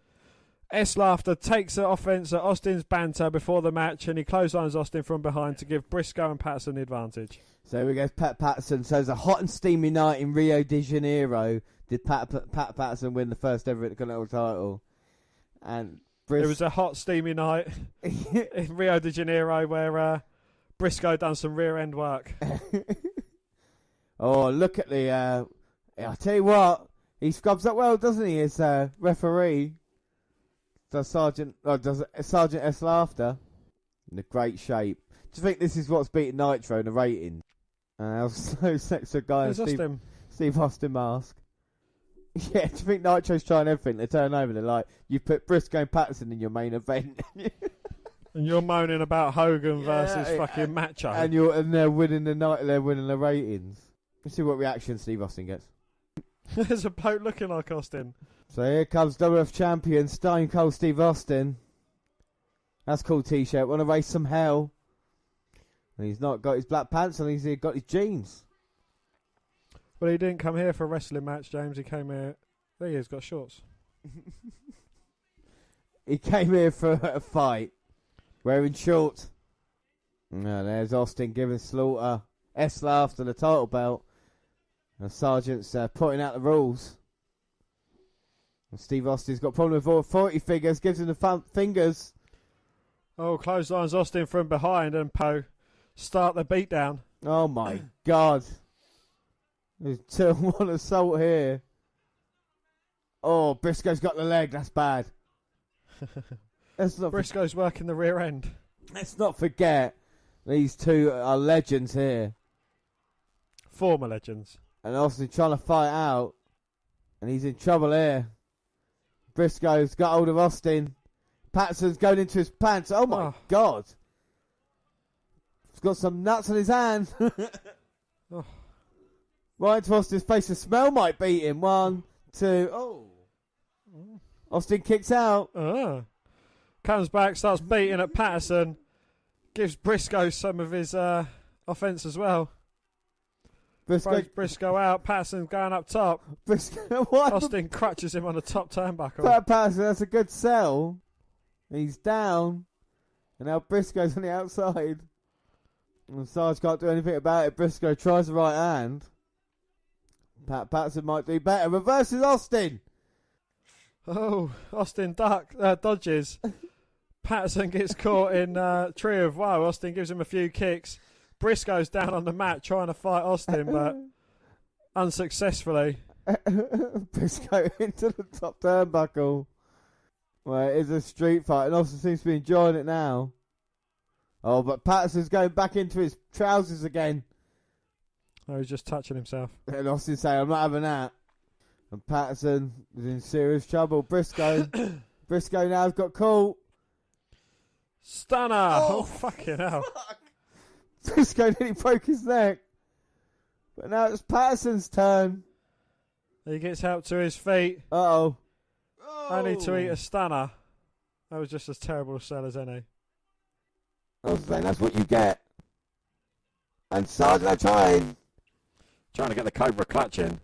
S. Laughter takes the offence at Austin's banter before the match, and he clotheslines Austin from behind to give Briscoe and Patterson the advantage. So here we go, Pat Patterson. So it's a hot and steamy night in Rio de Janeiro. Did Pat Patterson win the first ever Intercontinental title? And it was a hot, steamy night in Rio de Janeiro where Briscoe done some rear end work. Oh, look at the... I'll tell you what, he scrubs up well, doesn't he, as referee? Does Sergeant S. Laughter in a great shape. Do you think this is what's beating Nitro in the ratings? Also, sex a guy in Steve Austin mask. Yeah, do you think Nitro's trying everything? They turn over, they're like, you put Briscoe and Patterson in your main event. And you're moaning about Hogan versus fucking Macho. And they're winning the night, they're winning the ratings. Let's see what reaction Steve Austin gets. There's a bloke looking like Austin. So here comes WWF champion Stone Cold Steve Austin. That's a cool t-shirt. Want to raise some hell. And he's not got his black pants on, he's got his jeans. Well, he didn't come here for a wrestling match, James. He came here... There he is, got shorts. He came here for a fight. Wearing shorts. No, there's Austin giving Slaughter S. Laughter the title belt. And Sergeant's putting out the rules. And Steve Austin's got a problem with authority figures, gives him the fingers. Oh, clotheslines Austin from behind and Poe start the beatdown. Oh my God. There's 2-1 assault here. Oh, Briscoe's got the leg, that's bad. Briscoe's working the rear end. Let's not forget, these two are legends here. Former legends. And Austin trying to fight out. And he's in trouble here. Briscoe's got hold of Austin. Patterson's going into his pants. Oh my God. He's got some nuts on his hand. Oh. Right into Austin's face. The smell might beat him. 1, 2. Oh. Austin kicks out. Comes back, starts beating at Patterson. Gives Briscoe some of his offence as well. Throws Briscoe out. Patterson going up top. Austin crutches him on the top turnbuckle. Patterson, that's a good sell. He's down. And now Briscoe's on the outside. And Sarge can't do anything about it. Briscoe tries the right hand. Patterson might do better. Reverses Austin. Oh, Austin dodges. Patterson gets caught in tree of woe. Austin gives him a few kicks. Briscoe's down on the mat trying to fight Austin, but unsuccessfully. Briscoe into the top turnbuckle. Well, it is a street fight, and Austin seems to be enjoying it now. Oh, but Patterson's going back into his trousers again. Oh, he's just touching himself. And Austin saying, I'm not having that. And Patterson is in serious trouble. Briscoe now's got caught. Stunner! Oh, fucking hell. Fuck. Briscoe nearly broke his neck. But now it's Patterson's turn. He gets help to his feet. Uh-oh. Only to eat a stunner. That was just as terrible a sell as any. I was saying, that's what you get. And Sergeant trying to get the Cobra clutch in.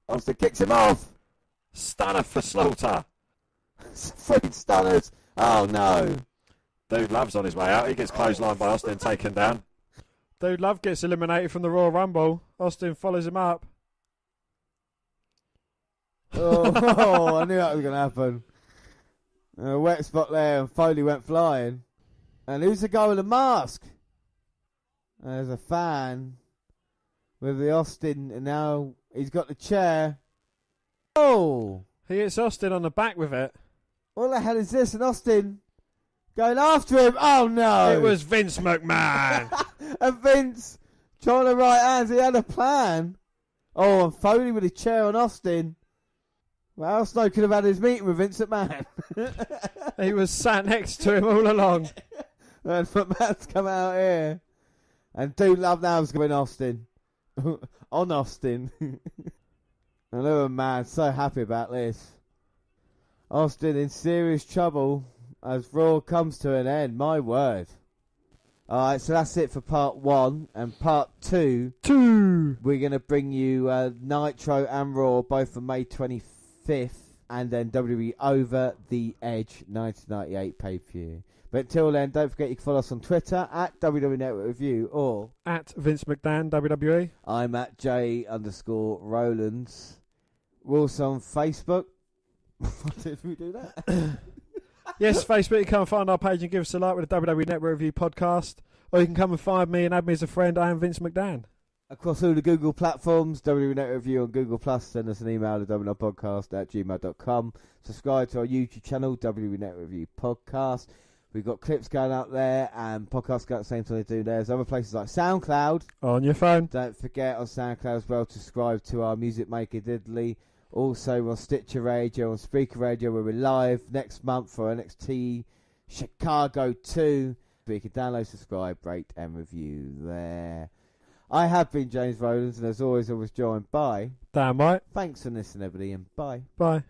Austin kicks him off. Stunner for Slaughter. Freaking stunners. Oh, no. Dude Love's on his way out. He gets clotheslined by Austin, taken down. Dude Love gets eliminated from the Royal Rumble. Austin follows him up. Oh, I knew that was going to happen. A wet spot there, and Foley went flying. And who's the guy with the mask? There's a fan with the Austin, and now he's got the chair. Oh! He hits Austin on the back with it. What the hell is this? And Austin going after him. Oh, no. It was Vince McMahon. And Vince trying to right hands. He had a plan. Oh, and Foley with a chair on Austin. Well, Al Snow could have had his meeting with Vince McMahon. He was sat next to him all along. And McMahon's come out here. And Dude Love now's going Austin. On Austin. And oh man, so happy about this. Austin in serious trouble as Raw comes to an end. My word. Alright, so that's it for part 1. And part 2. We're going to bring you Nitro and Raw, both for May 25th. And then WWE Over the Edge 1998 pay-per-view. But until then, don't forget you can follow us on Twitter at WWE Network Review or at Vince McMahon WWE. I'm at J_Rowlands. We're also on Facebook. Did we do that? Yes, Facebook. You can come and find our page and give us a like with the WWE Network Review podcast. Or you can come and find me and add me as a friend. I am Vince McMahon. Across all the Google platforms, WWE Network Review on Google+. Send us an email to WNRpodcast@gmail.com. Subscribe to our YouTube channel, WWE Network Review Podcast. We've got clips going out there and podcasts going at the same time they do there. There's other places like SoundCloud. On your phone. Don't forget on SoundCloud as well to subscribe to our Music Maker Diddly. Also on Stitcher Radio, on Speaker Radio, where we're live next month for NXT Chicago 2. But you can download, subscribe, rate and review there. I have been James Rowlands, and as always, I was joined by Damn right. Thanks for listening, everybody, and bye. Bye.